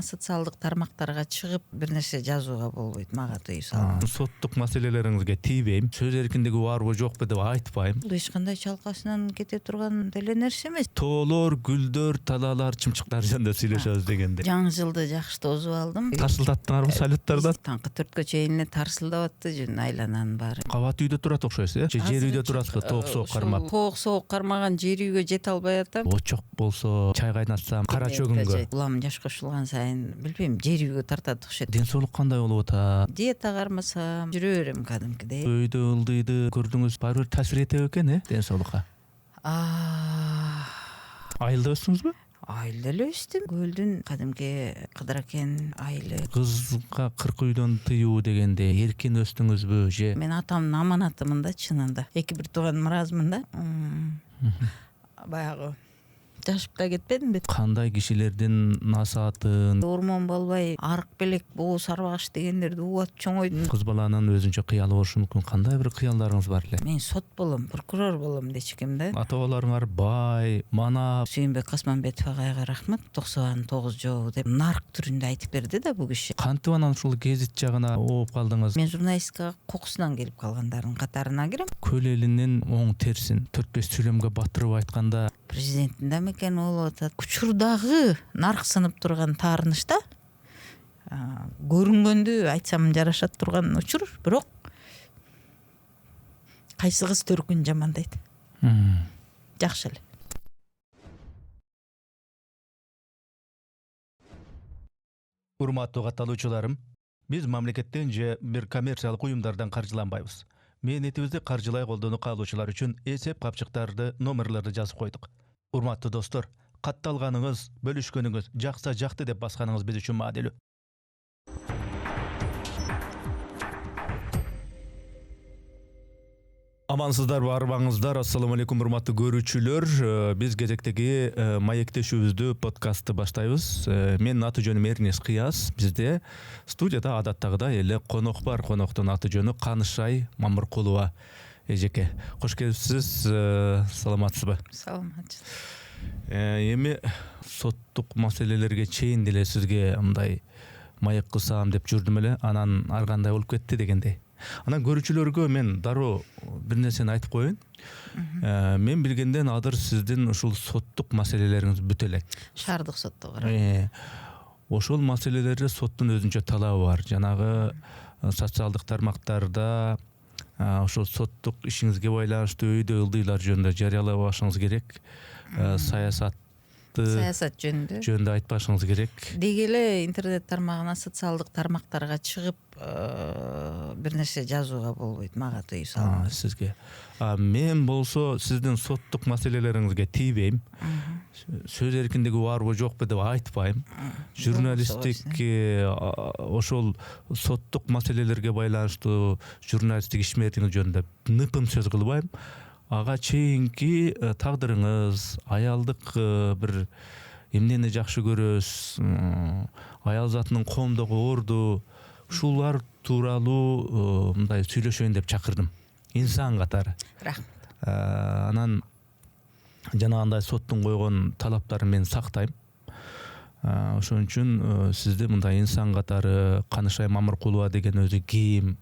социалдык тармактарга чыгып бир нерсе жазууга болбойт, мага тыюу салынат. Соттук маселелериңизге тийбейм, сөз эркиндиги барбы жокпу деп айтпайм. Бул эч кандай чалкасынан кете турган деле нерсе эмес. Тоолор, гүлдөр, талаалар, чымчыктар жөнүндө сүйлөшөбүз дегенде. Жаңы жылды жакшы тосуп алдым. Тарсылдаттыңарбы салюттардан? Таңкы 4кө чейин эле тарсылдап атты жүн айлананын баары. Кабат үйдө турат окшойсуз, же жер үйдө турасызбы, тоок соок кармап? Тоок соок кармаган жер үйгө жете албай атам. Очок болсо, чай кайнатсам, кара чөгүнгө. Улам жаш кошулган сайын билбейм, жер үйгө тартат окшойт. Ден соолук кандай болуп атат? Диета кармасам жүрө берем кадимкидей. Өйдө ылдыйды көрдүңүз, баары бир таасир этеби экен, ден соолукка? Айылда өстүңүзбү? Айылда эле өстүм. Көлдүн кадимки кыдыракен айылы. Кызга 40 үйдөн тыюу дегенде эркин өстүңүзбү же? Мен атамдын аманатымын да чынында. Эки бир тууганым ыраазмын да. Баягы жашып да кетпедим бит. Кандай кишилердин насаатын, Ормон болбой, арык белек, боо сарбагыш дегендерди угап чоңойдум. кыз баланын өзүнчө кыялы болушу мүмкүн. Кандай бир кыялдарыңыз бар эле? Мен сот болом, прокурор болом дечкем да. Ата бабаларыңар бай, манап. Сүйүнбек Касманбетов агайга рахмат. 99 жол деп нарк түрүндө айтып берди да бул киши. Кантип анан ушул гезит жагына ооп калдыңыз? Мен журналистика кокусунан келип калгандардын катарына кирем. Көл элинин оң терсин 4-5 сүйлөмгө батырып айтканда, Президенттин да мекен болуп атат. Учурдагы нарк сынып турган таарынычта көрүнгөндү айтсам жарашат турган учур, бирок кайсы кыз төркүн жамандайт. Жакшы эле. урматтуу катталуучуларым, биз мамлекеттен же бир коммерциялык уюмдардан каржыланбайбыз. Мээнетибизди каржылай колдонуу каалоочулар үчүн эсеп капчыктарды, номерлерди жазып койдук. Урматтуу достор, катталганыңыз, бөлүшкөнүңүз, жакса жакты деп басканыңыз биз үчүн маанилүү. Амансыздарбы, арбаңыздар? Ассаламу алейкум, урматтуу көрүүчүлөр. Биз кезектеги маектешүүбүздү, подкастты баштайбыз. Менин аты жөнүм Эрнес Кыяз. Бизде студияда адаттагыдай эле конок бар. Коноктун аты жөнү Канышай Мамыркулова эжеке. Кош келипсиз. Саламатсызбы? Саламатчы. Эми соттук маселелерге чейин деле сизге мындай маек кылсам деп жүрдүм эле. Анан ар кандай болуп кетти дегендей. Анан көрүүчүлөргө мен дароо бир нерсени айтып коеюн. Мен билгенден адыр сиздин ушул соттук маселелериңиз бүт элек. Шаардык сотто бар. Ошол маселелерде соттун өзүнчө талабы бар. Жанагы социалдык тармактарда ошол соттук ишиңизге байланыштуу өйдө ылдыйлар жөнүндө жарыялабашыңыз керек. Саясат жөнүндө айтпашыңыз керек. Деги эле интернет тармагына, социалдык тармактарга чыгып бир нерсе жазууга болбойт, мага тыюу салынат. Сизге. Мен болсо сиздин соттук маселелериңизге тийбейм. Сөз эркиндиги барбы жокпу деп айтпайм. Журналисттик ошол соттук маселелерге байланыштуу журналисттик ишмеретиңиз жөнүндө ныпым сөз кылбайм. Ага чейинки тагдырыңыз, аялдык бир эмнени жакшы көрөсүз, аял затынын коомдогу орду, ушулар тууралуу мындай сүйлөшөйүн деп чакырдым. Инсан катары. Рахмат. Анан жанагындай соттун койгон талаптарын мен сактайм. Ошон үчүн сизди мындай инсан катары Канышай Мамыркулова деген өзү ким,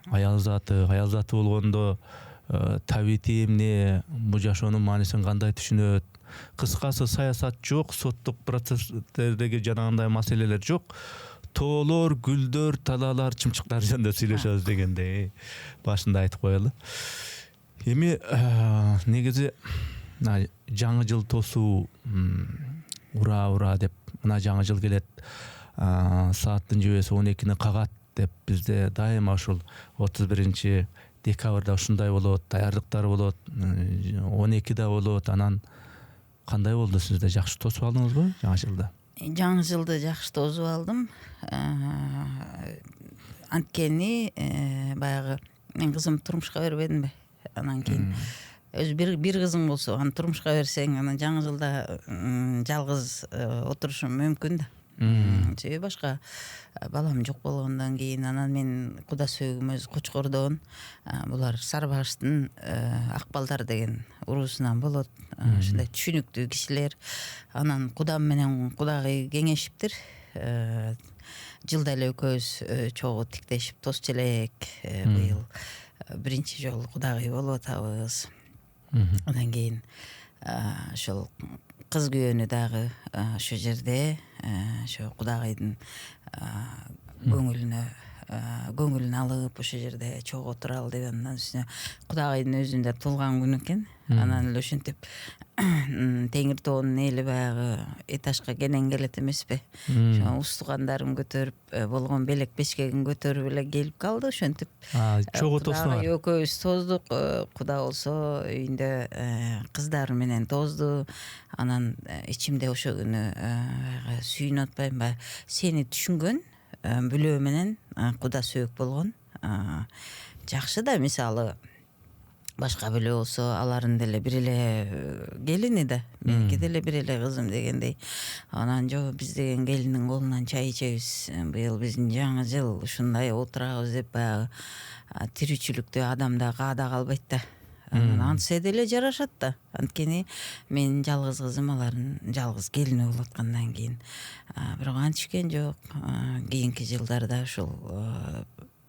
аял заты болгондо табити эмне, бул жашоонун маанисин кандай түшүнөт? Кыскасы, саясат жок, соттук процесстердеги жанагындай маселелер жок. Тоолор, гүлдөр, талаалар, чымчыктар жөнүндө сүйлөшөбүз дегенде башында айтып коелу. Эми негизи жаңы жыл тосуу, ура деп, мына жаңы жыл келет, сааттын жебеси 12-ни кагат деп бизде дайыма ушул 31 декабрда ушундай болот, даярдыктар болот, 12-да болот. Анан кандай болду сизде? Жакшы тосуп алдыңызбы жаңы жылды? Жаңы жылды жакшы тосуп алдым. Анткени баягы мен кызым турмушка бербедимби? Анан кийин өзү бир кызың болсо, аны турмушка берсең, анан жаңы жылда жалгыз отурушум мүмкүн да. Себеби башка балам жок болгондон кийин анан мен куда сөөгүм өзү Кочкордон, булар Сарбагыштын Акбалдар деген уруусунан болот. Ушундай түшүнүктүү кишилер. Анан кудам менен кудагый кеңешиптир. Жылда эле экөөбүз чогуу тиктешип тосчу элек. Быйыл биринчи жолу кудагый болуп атабыз. Андан кийин ошол кыз күйөөнү дагы ошол жерде ошо кудагыйдын көңүлүн алып ошол жерде чогуу отуралы деп андан үстүнө кудагыйдын өзүнүн да туулган күнү экен. Анан эле ошентип Теңир тоонун эли баягы этажга кенен келет эмеспи? Ошо уз туугандарым көтөрүп болгон белек бешкегин көтөрүп эле келип калды. Ошентип чогуу тосуңар. Экөөбүз тоздук. Куда болсо үйүндө кыздары менен тозду. Анан ичимде ошо күнү сүйүнүп атпаймынбы? Сени түшүнгөн бүлөө менен куда сөөк болгон. Жакшы да, мисалы башка бүлө болсо алардын деле бир эле келини да, меники деле бир эле кызым дегендей. Анан жок, биз деген келиндин колунан чай ичебиз. Быйыл биздин жаңы жыл ушундай отурабыз деп баягы тирүүчүлүктө адамда каада калбайт да. Антсе деле жарашат да. Анткени менин жалгыз кызым алардын жалгыз келини болуп аткандан кийин. Бирок антишкен жок. Кийинки жылдарда ушул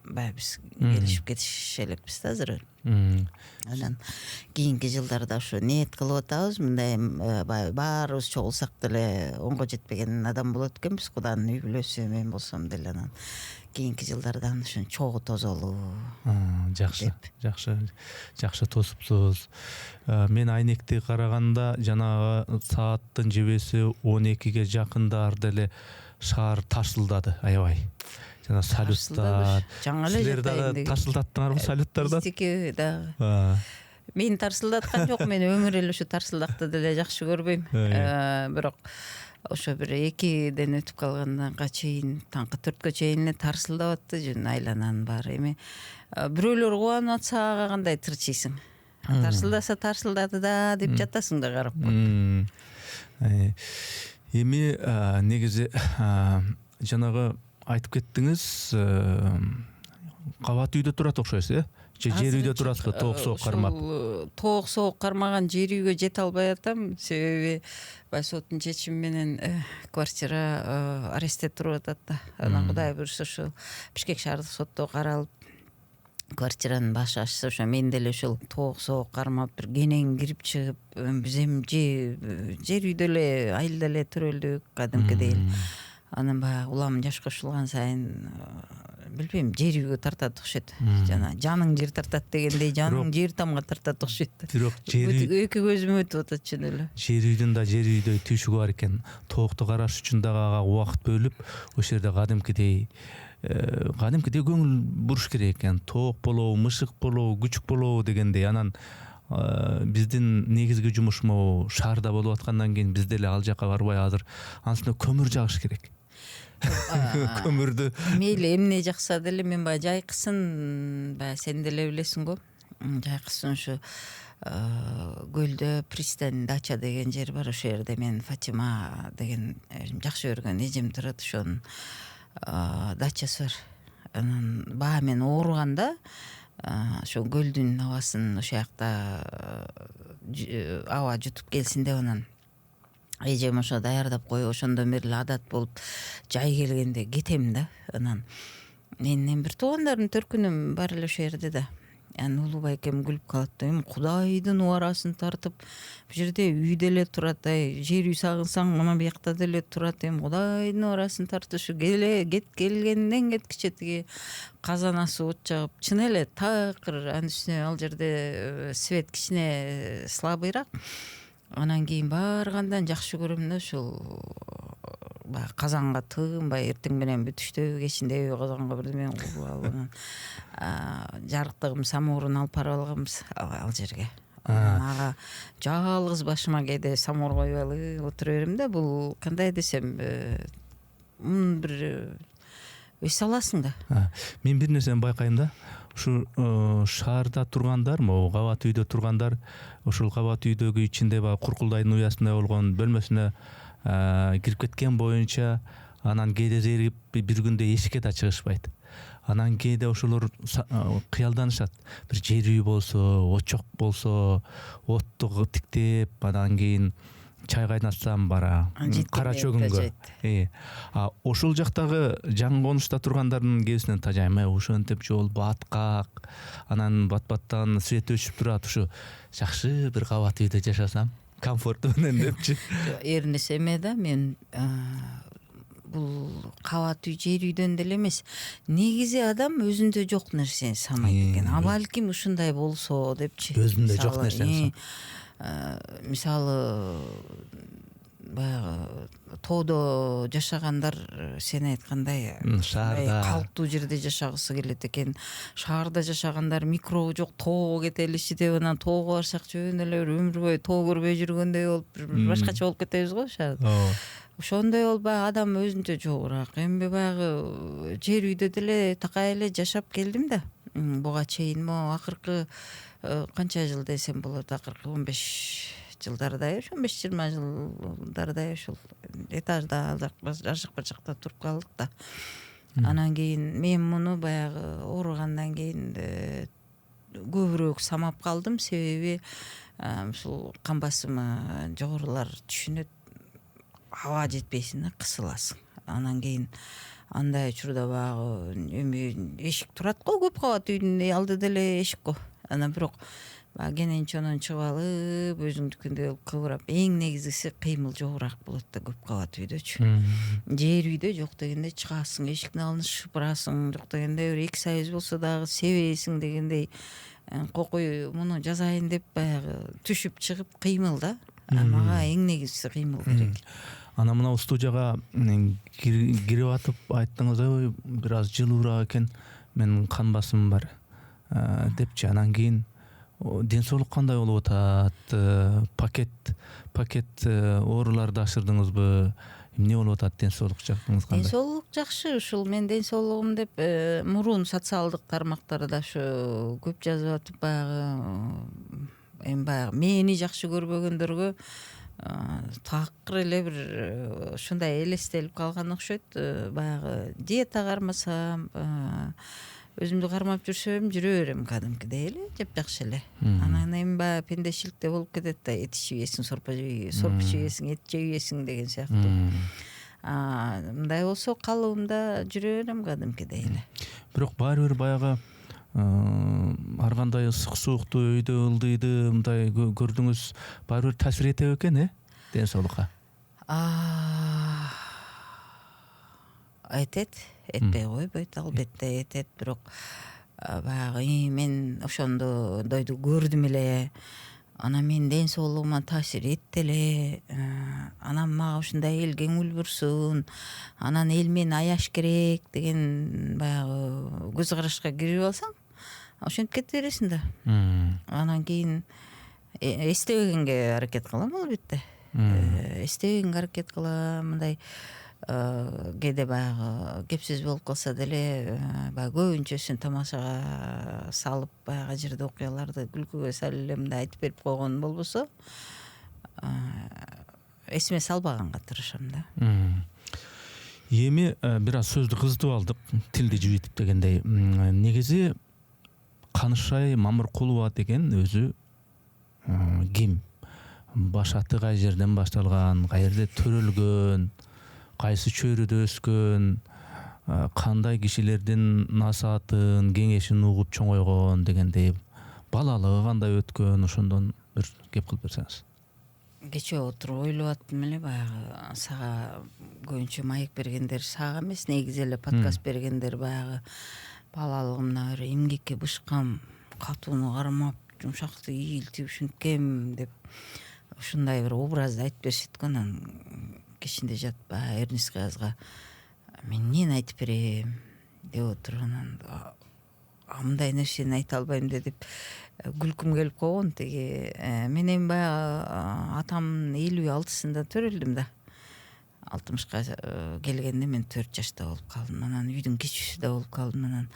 баягы биз келишип кетиш элекпиз да азыр. Анан кийинки жылдарда ушу ниет кылып атабыз. Мындай баарыбыз чогулсак деле онго жетпеген адам болот экенбиз. Куданын үй бүлөсү мен болсом деле анан кийинки жылдардан ушун чогуу тозолуу. Жакшы, жакшы тосупсуз. Мен айнекти караганда жанагы сааттын жебеси 12ге жакындар деле шаар тарсылдады аябай. Жана салюттар. Силер дагы тарсылдаттыңарбы салюттардан? Биздики дагы. Мен тарсылдаткан жок, мен өмүр эле ушу тарсылдакты деле жакшы көрбөйм. Бирок ошо бир 2ден өтүп калганга чейин, таңкы 4кө чейин эле тарсылдап атты жөн айлананын баары. Эми бирөөлөр кубанып атса ага кандай тырчыйсың? Тарсылдаса тарсылдады да деп жатасың да карап. Эми негизи жанагы айтып кеттиңиз, кабат үйдө турат окшойсуз, же жер үйдө турасызбы, тоок соок кармап? Тоок соок кармаган жер үйгө жете албай атам, себеби соттун чечими менен квартира арестте туруп атат да. Анан Кудай буйрса ошол Бишкек шаардык сотто каралып квартиранын башы ачса, ошо мен деле ошол тоок соок кармап бир кенен кирип чыгып, биз эми жер үйдө эле айылда эле төрөлдүк кадимкидей. Анан баягы улам жаш кошулган сайын билбейм, жер үйгө тартат окшойт. Жана жаның жер тартат дегендей, жаның жер тамга тартат окшойт. Бирок жер эки көзүм өтүп атат чын эле. Жер үйдүн да жер үйдөй түйшүгү бар экен. Тоокту караш үчүн дагы ага убакыт бөлүп, ошол жерде кадимкидей көңүл буруш керек экен. Тоок болобу, мышык болобу, күчүк болобу дегендей. Анан биздин негизги жумуш могу шаарда болуп аткандан кийин биз деле ал жака барбай азыр ансына көмүр жагыш керек. Көмүрдү мейли эмне жакса деле, мен баягы жайкысын, баягы сен деле билесиң го, жайкысын ушу көлдө пристань дача деген жер бар. Ошол жерде мен Фатима деген жакшы көргөн эжем турат, ошонун дачасы бар. Анан баа мен ооруганда ошо көлдүн абасын ошол жакта аба жутуп келсин деп анан эжем ошо даярдап коюп, ошондон бери эле адат болуп жай келгенде кетем да. Анан менин бир туугандарымдын төркүнүм бар эле ошол жерде да. Анан улуу байкем күлүп калат да, эми Кудайдын убарасын тартып бу жерде үйдө эле турат, жер үй сагынсаң мына биякта деле турат, эми Кудайдын убарасын тартып ушу келгенден кеткиче тиги казан асып от жагып, чын эле такыр, анын үстүнө ал жерде свет кичине слабыйраак. Анан кийин баргандан жакшы көрөм да, ушул баягы казанга тыгынбай эртең менен бүтүштөбү кечинде казанга бирдеме куруп алып, анан жарыктыгым самоурун алып барып алганбыз ал жерге. Ага жалгыз башыма кээде самоор койбой отура берем да. Бул кандай десем, бир эс аласың да. Мен бир нерсени байкайм да. Ушу шаарда тургандар, могу кабат үйдө тургандар, ушул кабат үйдөгү ичинде баягы куркулдайдын уясындай болгон бөлмөсүнө кирип кеткен боюнча, анан кээде зеригип бир күндө эшикке да чыгышпайт. Анан кээде ошолор кыялданышат. Бир жер үй болсо, очок болсо, отту тиктеп, анан кийин чай кайнатсам бара, кара чөгүнгө. Ошол жактагы жаңы конушта тургандардын кебисинен тажайм. Ошентип жол баткак, анан бат-баттан свет өчүп турат. Ушу жакшы бир кабат үйдө жашасам, комфорттуу менен депчи. Эрнесе эме да мен бул кабат үй жер үйдөн деле эмес. Негизи адам өзүндө жок нерсени санайт экен. А балким ушундай болсо депчи. Өзүндө жок нерсени. Мисалы баягы тоодо жашагандар сен айткандай шаарда калктуу жерде жашагысы келет экен. Шаарда жашагандар микробу жок тоого кетеличи деп анан тоого барсак жөн эле өмүр бою тоо көрбөй жүргөндөй болуп башкача болуп кетебиз го шаарда. Ошондой болуп баягы адам өзүнчө жогураак. Эми баягы жер үйдө деле такай эле жашап келдим да. Буга чейин акыркы канча жыл десем болот, акыркы 15 жылдарда, 15-20 жылдарда ошол этажда жашык жакта туруп калдык да. Анан кийин мен муну баягы ооругандан кийин көбүрөөк самап калдым, себеби ушул кан басымы жогорулар түшүнөт, аба жетпейсиң да, кысыласың. Анан кийин андай учурда баягы эми эшик турат го, көп кабат үйдүн алды деле эшик го. Анан бирок баягы кенен чонон чыгып алып, өзүңдүкүндөй болуп кыбырап, эң негизгиси кыймыл жогураак болот да көп кабат үйдөчү. Жер үйдө жок дегенде чыгасың, эшиктин алдын шыпырасың, жок дегенде бир 2 сайыз болсо дагы себесиң дегендей. Кокуй муну жазайын деп баягы түшүп чыгып кыймыл да. Мага эң негизгиси кыймыл керек. Ана мына студияга кирип атып айттыңыз, ой, бир аз жылуураак экен, менин кан басымым бар депчи. Анан кийин ден соолук кандай болуп атат? Пакет ооруларды ашырдыңызбы? Эмне болуп атат ден соолук жактыңыз кандай? Ден соолук жакшы. Ушул мен ден соолугум деп мурун социалдык тармактарда ушу көп жазып атып баягы эми баягы мени жакшы көрбөгөндөргө такыр эле бир ушундай элестелип калган окшойт. Баягы диета кармасам, өзүмдү кармап жүрсөм жүрө берем кадимкидей эле, жапжакшы эле. Анан эми баягы пендешиликте болуп кетет да, эт жебейсиң, сорпу жебейсиң, эт жебейсиң деген сыяктуу. Мындай болсо калыбымда жүрө берем кадимкидей эле. Бирок баары бир баягы ар кандай ысык суукту өйдө ылдыйды мындай көрдүңүз, баары бир таасир этеби экен, ден соолукка? Этет, этпей койбойт, албетте этет, бирок баягы мен ошондойду көрдүм эле. Анан мен ден соолугума таасир этти эле. Анан мага ушундай эл көңүл бурсун, анан эл мени аяш керек деген баягы көз карашка кирип алсаң, ошентип кете бересиң да. Анан кийин эстебегенге аракет кылам албетте. Эстебегенге аракет кылам, мындай кээде баягы кепсиз болуп калса деле баягы көбүнчөсүн тамашага салып, баягы жерде окуяларды күлкүгө салып эле мындай айтып берип койгон болбосо эсиме салбаганга тырышам да. Эми бир аз сөздү кыздып алдык, тилди жибитип дегендей. Негизи Канышай Мамыркулова деген өзү ким? Башаты кай жерден башталган, кай жерде төрөлгөн, кайсы чөйрөдө өскөн, кандай кишилердин насаатын, кеңешин угуп чоңойгон дегендей, балалыгы кандай өткөн, ошондон бир кеп кылып берсеңиз. Кечээ отуруп ойлоп аттым эле, баягы сага көбүнчө маек бергендер, сага эмес, негизи эле подкаст бергендер баягы балалыгымда бир эмгекке бышкам, катууну кармап, жумшакты ийилтип ушинткем деп ушундай бир образды айтып беришет го. Анан кичинде жатып баягы Эрнис кыязга мен эмнени айтып берем деп отуруп, анан мындай нерсени айта албайм деп күлкүм келип койгон. Тиги мен эми баягы атамдын 56-сында төрөлдүм да. 60-ка келгенде мен 4 жашта болуп калдым. Анан үйдүн кичүүсү да болуп калдым. Анан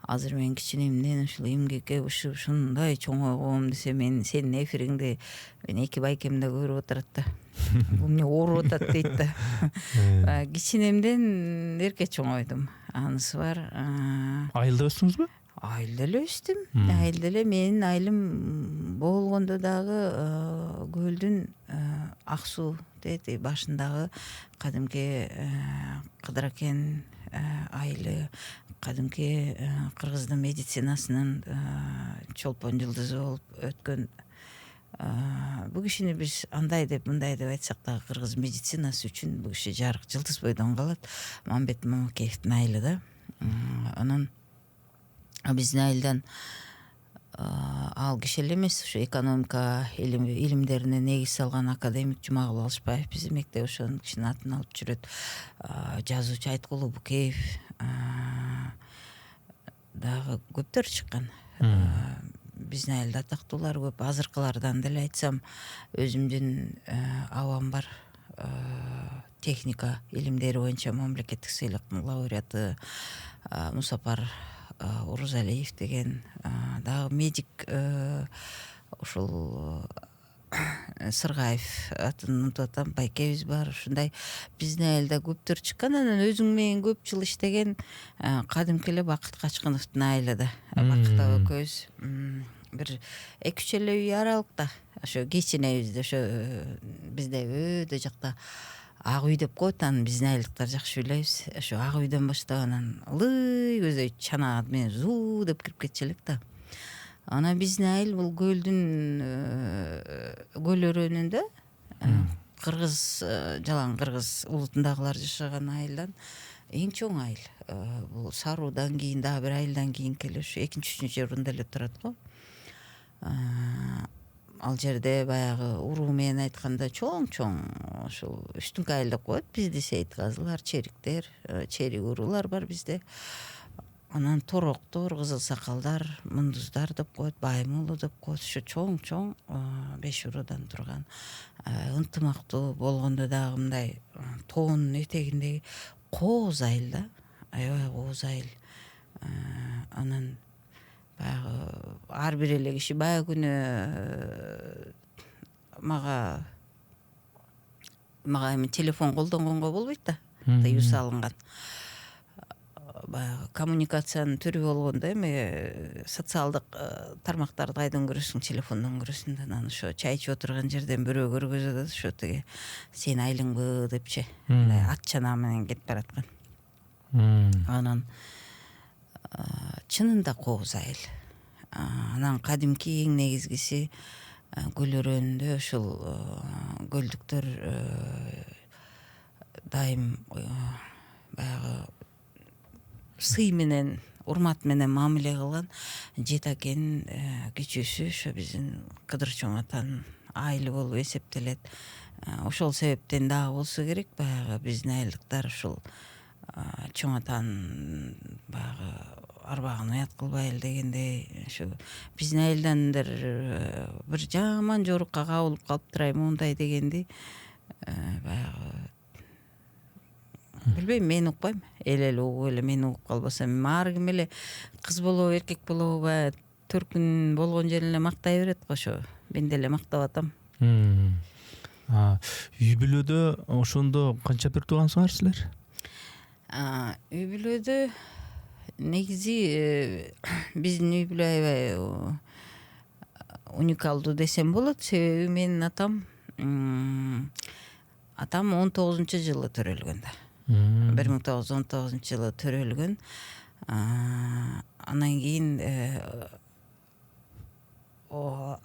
азыр мен кичинемден ушул эмгекке бышып ушундай чоңойгом десе, мен сенин эфириңди мен 2 байкемде көрүп отурат да. Бул эмне ооруп атат дейт да. Кичинемден эрке чоңойдум. Анысы бар. Айылда өстүңүзбү? Айылда эле өстүм. Айылда эле менин айылым болгондо дагы көлдүн ак суу деди башындагы кадимки Кыдыракен айылы, кадимки кыргыздын медицинасынын чолпон жылдызы болуп өткөн. Бул кишини биз андай деп мындай деп айтсак дагы кыргыз медицинасы үчүн бул киши жарык жылдыз бойдон калат. Мамбет Мамакеевдин айылы да. Анан биздин айылдан ал киши эле эмес, ушу экономика илимдерине негиз салган академик Жумагул Алышбаев биздин мектеп ошонун кишинин атын алып жүрөт. Жазуучу Айткулуу Букеев дагы көптөр чыккан. Биздин айылда атактуулар көп. Азыркылардан деле айтсам, өзүмдүн абам бар, техника илимдери боюнча мамлекеттик сыйлыктын лауреаты Мусапар Урузалиев деген, дагы медик ушул Сыргаев атын унутуп атам, байкебиз бар. Ушундай биздин айылда көптөр чыккан. Анан өзүң менен көп жыл иштеген кадимки эле Бакыт Качкыновдун айылы да. Бакыт экөөбүз бир 2-3 эле үй аралыкта, ошо кечинебизде, ошо бизде өтө жакта ак үй деп коет, анан биздин айылдыктар жакшы билебиз. Ошо ак үйдөн баштап анан ылый көзөй чана менен зуу деп кирип кетчү элек да. Анан биздин айыл бул көл өрөөнүндө кыргыз, жалаң кыргыз улутундагылар жашаган айылдан эң чоң айыл. Бул Саруудан кийин дагы бир айылдан кийин келе ушу 2-3 орунда эле турат го. Ал жерде баягы уруу менен айтканда чоң ушул үстүнкү айыл деп коет. Бизде Сейитказылар, Чериктер, черик уруулар бар бизде. Анан Тороктор, Кызыл Сакалдар, Мундуздар деп коет, Баймулу деп коет. Ушу чоң 5 уруудан турган. Ынтымактуу болгондо дагы мындай тоонун этегиндеги кооз айыл да. Аябай кооз айыл. Анан баягы ар бир эле киши баягы күнү мага эми телефон колдонгонго болбойт да. Тыюу салынган. Баягы коммуникациянын түрү болгондо эми социалдык тармактарды кайдан көрөсүң, телефондон көрөсүң да. Анан ошо чай ичип отурган жерден бирөө көргөзөт да, ошо тиги сен айылыңбы депчи, ат чана менен кетип бараткан. Анан чынында кооз айыл. Анан кадимки эң негизгиси көл өрөөнүндө ушул көлдүктөр дайым баягы сый менен, урмат менен мамиле кылган Жетакен кичүүсү ошо биздин Кыдыр чоң атанын айылы болуп эсептелет. Ошол себептен дагы болсо керек, баягы биздин айылдыктар ушул чоң атанын баягы арбагын уят кылбайлы дегендей, ошо биздин айылдан бир жаман жорукка кабылып калыптыр моундай дегенди баягы билбейм, мен укпайм. Эл угуп эле мен угуп калбасам, ар ким эле кыз болобу, эркек болобу, баягы төркүн болгон жерин эле мактай берет го. Ошо мен деле мактап атам. Үй бүлөдө ошондо канча бир туугансыңар силер? Үй бүлөдө негизи биздин үй бүлө аябай уникалдуу десем болот. Себеби менин атам 19-жылы төрөлгөн да. 1919-жылы төрөлгөн. Анан кийин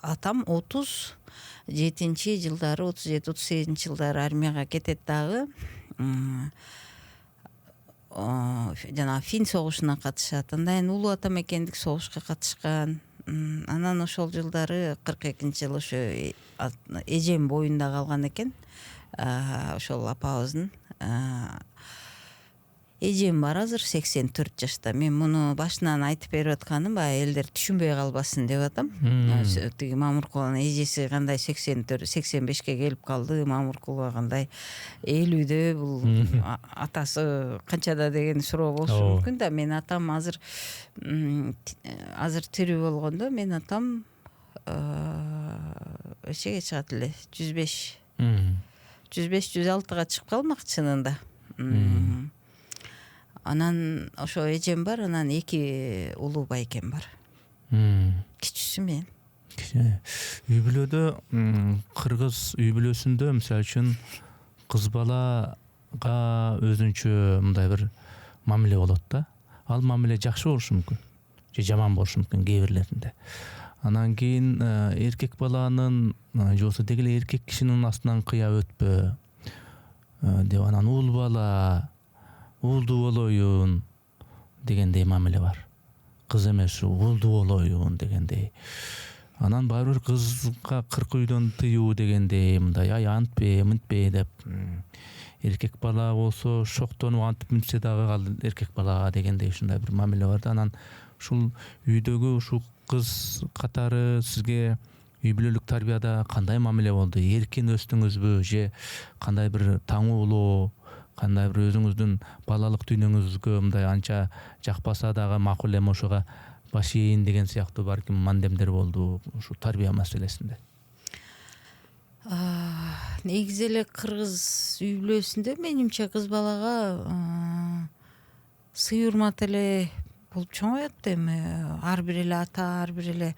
атам 37-жылдары, 37-38-жылдары армияга кетет дагы. Жана Фин согушуна катышат. Андан улуу атам экендик согушка катышкан. Анан ошол жылдары 42-жылы ошо эжем боюнда калган экен. Ошол апабыздын эжем бар азыр 84 жашта. Мен муну башынан айтып берип атканым баягы элдер түшүнбөй калбасын деп атам. Тиги Мамуркуланын эжеси кандай 84-85ке келип калды, Мамуркулова кандай 50-дө, бул атасы канчада деген суроо болушу мүмкүн да. Мен атам азыр тирүү болгондо, мен атам эчеге чыгат эле, 105-106га чыгып калмак чынында. Анан ошо эжем бар, анан 2 улуу байкем бар. Кичүүсү мен. үй бүлөдө кыргыз үй бүлөсүндө мисалы үчүн кыз балага өзүнчө мындай бир мамиле болот да. Ал мамиле жакшы болушу мүмкүн же жаман болушу мүмкүн кээ бирлеринде. Анан кийин эркек баланын же болбосо деги эле эркек кишинин астынан кыя өтпө деп анан уул бала уулдуу болоюн дегендей мамиле бар. Кыз эмес уулдуу болоюн дегендей. Анан баары бир кызга 40 үйдөн тыюу дегендей мындай ай антпе мынтпе деп эркек бала болсо шоктонуп антип мынтсе дагы ал эркек балага дегендей ушундай бир мамиле бар да. Анан ушул үйдөгү ушул кыз катары сизге үй бүлөлүк тарбияда кандай мамиле болду? Эркин өстүңүзбү же кандай бир таңуулоо, кандай бир өзүңүздүн балалык дүйнөңүзгө мындай анча жакпаса дагы макул эми ошого баш ийин деген сыяктуу балким мандемдер болду ушу тарбия маселесинде? Негизи эле кыргыз үй бүлөсүндө менимче кыз балага сый урмат эле болуп чоңоет. Эми ар бир эле ата, ар бир эле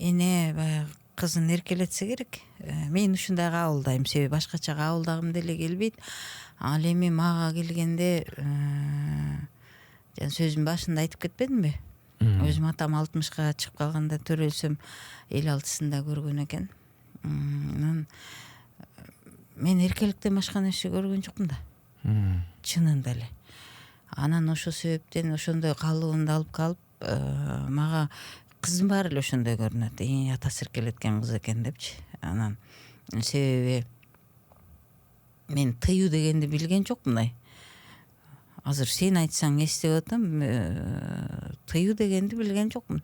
эне баягы кызын эркелетсе керек. Мен ушундай кабылдайм, себеби башкача кабылдагым деле келбейт. Ал эми мага келгенде жана сөзүмдүн башында айтып кетпедимби? Өзүм атам 60-ка чыгып калганда төрөлсөм 56-сында көргөн экен. Мен эркеликтен башка нерсе көргөн жокмун да. Чынында эле. Анан ошол себептен ошондой калыбымды алып калып, мага кыздын баары эле ошондой көрүнөт. Атасы эркелеткен кыз экен депчи. Анан себеби мен тыюу дегенди билген жокмун. Азыр сен айтсаң эстеп атам, тыюу дегенди билген жокмун.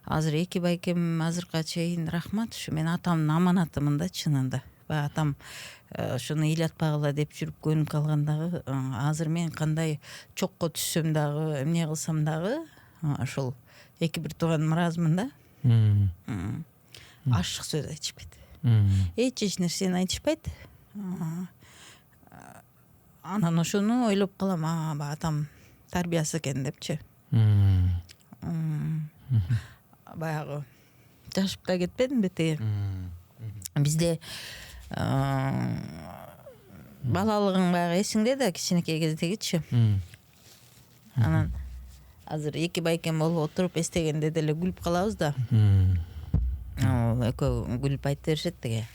Азыр эки байкем азыркыга чейин рахмат, ушу мен атамдын аманатымын да чынында. Баягы атам ошону ыйлатпагыла деп жүрүп көнүп калгандагы, азыр мен кандай чокко түшсөм дагы, эмне кылсам дагы ошол эки бир тууганым ыраазымын да. Ашык сөз айтышпайт. Эч нерсени айтышпайт. Анан ошону ойлоп калам, баягы атам тарбиясы экен депчи. Баягы жашып да кетпедимби тиги. Бизде балалыгың баягы эсиңде да, кичинекей кездегичи. Анан азыр эки байкем болуп отуруп эстегенде деле күлүп калабыз да. Экөө күлүп айтып беришет тиги.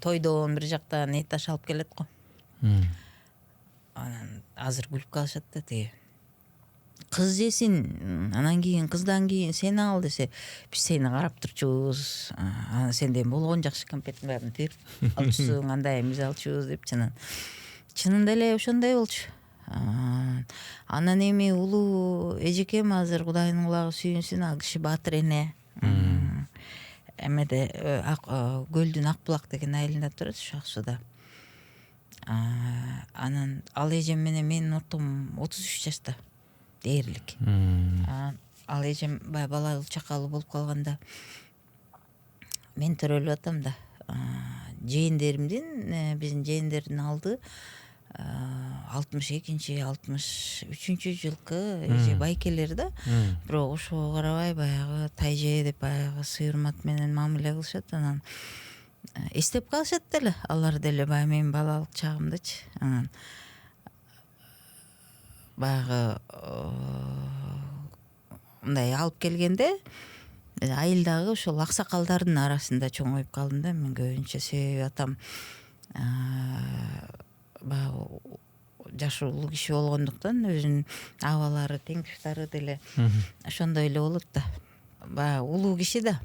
Тойдон бир жактан эт аш алып келет го. Анан азыр күлүп калышат да тиги. Кыз жесин, анан кийин кыздан кийин сен ал десе, биз сени карап турчубуз. Сенден болгон жакшы конфеттин баарын тирип алчусуң, андай эмиз алчубуз деп чынында эле ошондой болчу. Анан эми улуу эжекем азыр Кудайдын кулагы сүйүнсүн, ал киши баатыр эне. Эмеде Көлдүн Акбулак деген айылында турат, ушу Ак сууда. Анан ал эжем менен менин ортом 33 жашта. Дээрлик. Ал эжем баягы бала чакалуу болуп калганда мен төрөлүп атам да. Жээндеримдин, биздин жээндердин алды 62-63 жылкы эже байкелер да. Бирок ошого карабай баягы тайже деп баягы сый урмат менен мамиле кылышат. Анан эстеп калышат деле алар деле баягы менин балалык чагымдычы. Анан баягы мындай алып келгенде айылдагы ошол аксакалдардын арасында чоңоюп калдым да мен көбүнчө. Себеби атам баягы жашылуу киши болгондуктан өзүнүн абалары, теңтуштары деле ошондой эле болот да. Баягы улуу киши да.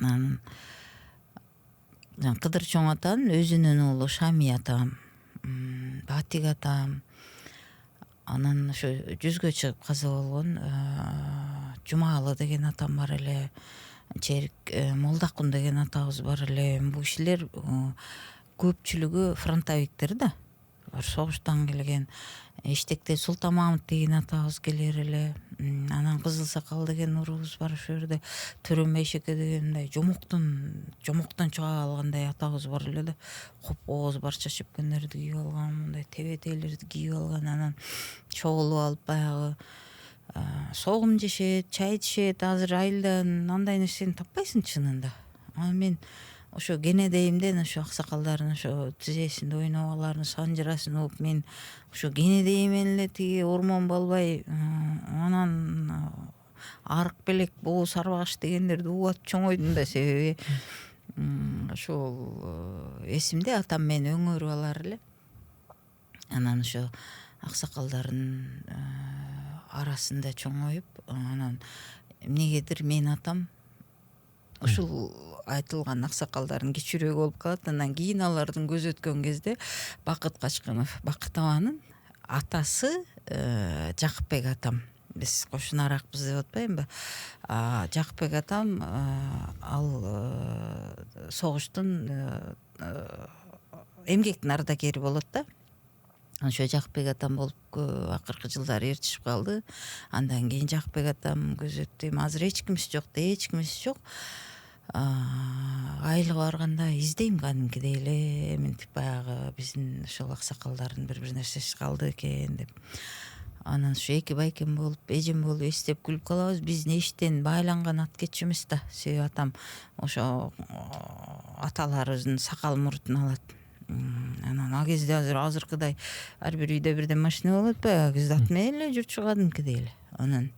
Анан Кыдыр чоң атам, өзүнүн уулу Шами атам, Батик атам. Анан ошо 100гө чыгып каза болгон Жумалы деген атам бар эле. Черик Молдакун деген атабыз бар эле. Бул кишилер көпчүлүгү фронтовиктер да. Согуштан келген. Иштектен Султанмамыт деген атабыз келер эле. Анан Кызыл Сакал деген уруубуз бар ошол жерде. Төрөм Бейшеке дегендей жомоктон чыга алгандай атабыз бар эле да. Кооз барча чепкендерди кийип алган, мындай тебетейлерди кийип алган. Анан чогулуп алып баягы согум жешет, чай ичет. Азыр айылдан андай нерсени таппайсың чынында. Анан мен ошо кенедейимден ошо аксакалдардын ошо тизесинде ойногоолорун санжырасын угуп мен ошо кенедейимен эле тиги ормон болбой анан арык белек боо сарбагыш дегендерди угуп атып чоңойдум да. Себеби ошол эсимде атам мен өңөрүп алар эле. Анан ошо аксакалдардын арасында чоңоюп анан эмнегедир мен атам ушул айтылган аксакалдардын кичүүрөөгү болуп калат. Андан кийин алардын көзү өткөн кезде Бакыт Качкынов, Бакыт абанын атасы Жакыпбек атам. Биз кошунаракпыз деп атпаймынбы? Жакыпбек атам ал согуштун эмгектин ардагери болот да. Ошо Жакыпбек атам болуп акыркы жылдары ээрчишип калды. Андан кийин Жакыпбек атам көз өттү. Азыр эч кимиси жок. Айылга барганда издейм кадимкидей эле, мынтип баягы биздин ошол аксакалдардын бир нерсеси калды экен деп. Анан ошо эки байкем болуп, эжем болуп эстеп күлүп калабыз. Биздин эшиктен байланган ат кетчү эмес да. Себеби атам ошо аталарыбыздын сакал мурутун алат. Анан ал кезде азыркыдай ар бир үйдө бирден машина болот атпайбы? Ал кезде ат менен эле жүрчү кадимкидей эле. Анан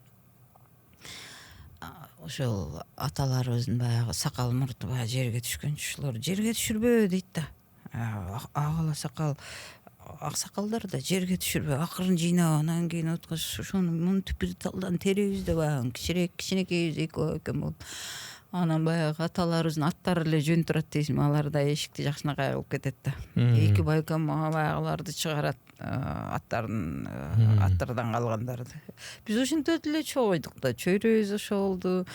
ошол аталарыбыздын баягы сакал муруту баягы жерге түшкөнчү. Ушулар жерге түшүрбө дейт да. Агала сакал аксакалдар да жерге түшүрбө, акырын жыйнап анан кийин откачып ошону мынтип бир талдан теребиз да баягы кичинекейбиз экөө экен болуп. Анан баягы аталарыбыздын аттары эле жөн турат дейсиң, алар да эшикти жакшынакай кылып кетет да. Эки байкам баягыларды чыгарат, аттардан калгандарды. Биз ошентип эле чогойдук да. Чөйрөбүз ошо болду.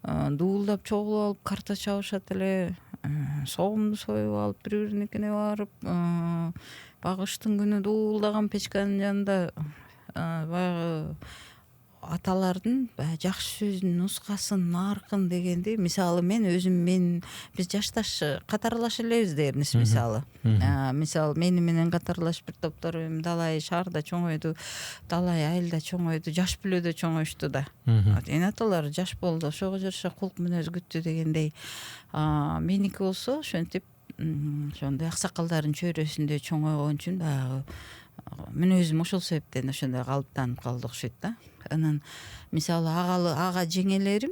Дуулдап чогулуп алып карта чабышат эле. Согумду союп алып бири-бириникине барып, багыштын күнү дуулдаган печканын жанында баягы аталардын жакшы сөзүнүн нускасын, наркын дегенди. Мисалы биз жашташ катарлаш элебиз дермиз мисалы. Мисалы мени менен катарлаш бир топтор далай шаарда чоңойду, далай айылда чоңойду, жаш бүлөдө чоңоюшту да. Эне аталар жаш болду, ошого жараша кулк мүнөз күттү дегендей. Меники болсо ошентип ошондой аксакалдардын чөйрөсүндө чоңойгон үчүн баягы мүнөзүм ошол себептен ошондой калыптанып калды окшойт да. Анан мисалы ага жеңелерим,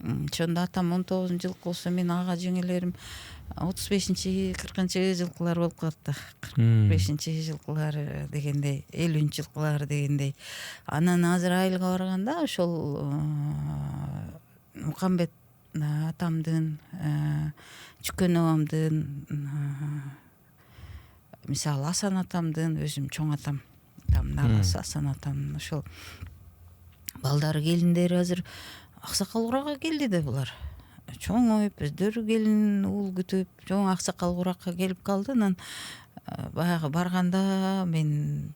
ошондо атам 19-жылкы болсо мен ага жеңелерим 35-40 жылкылар болуп калат да. 45-жылкылар дегендей, 50-жылкылар дегендей. Анан азыр айылга барганда ошол Мукамбет атамдын, Чүкөн абамдын, мисалы Асан атамдын, өзүм чоң атам, нагасы Асан атам, ошол балдары келиндери азыр аксакал куракка келди да булар. Чоңоюп, өздөрү келин уул күтүп, чоң аксакал куракка келип калды. Анан баягы барганда мен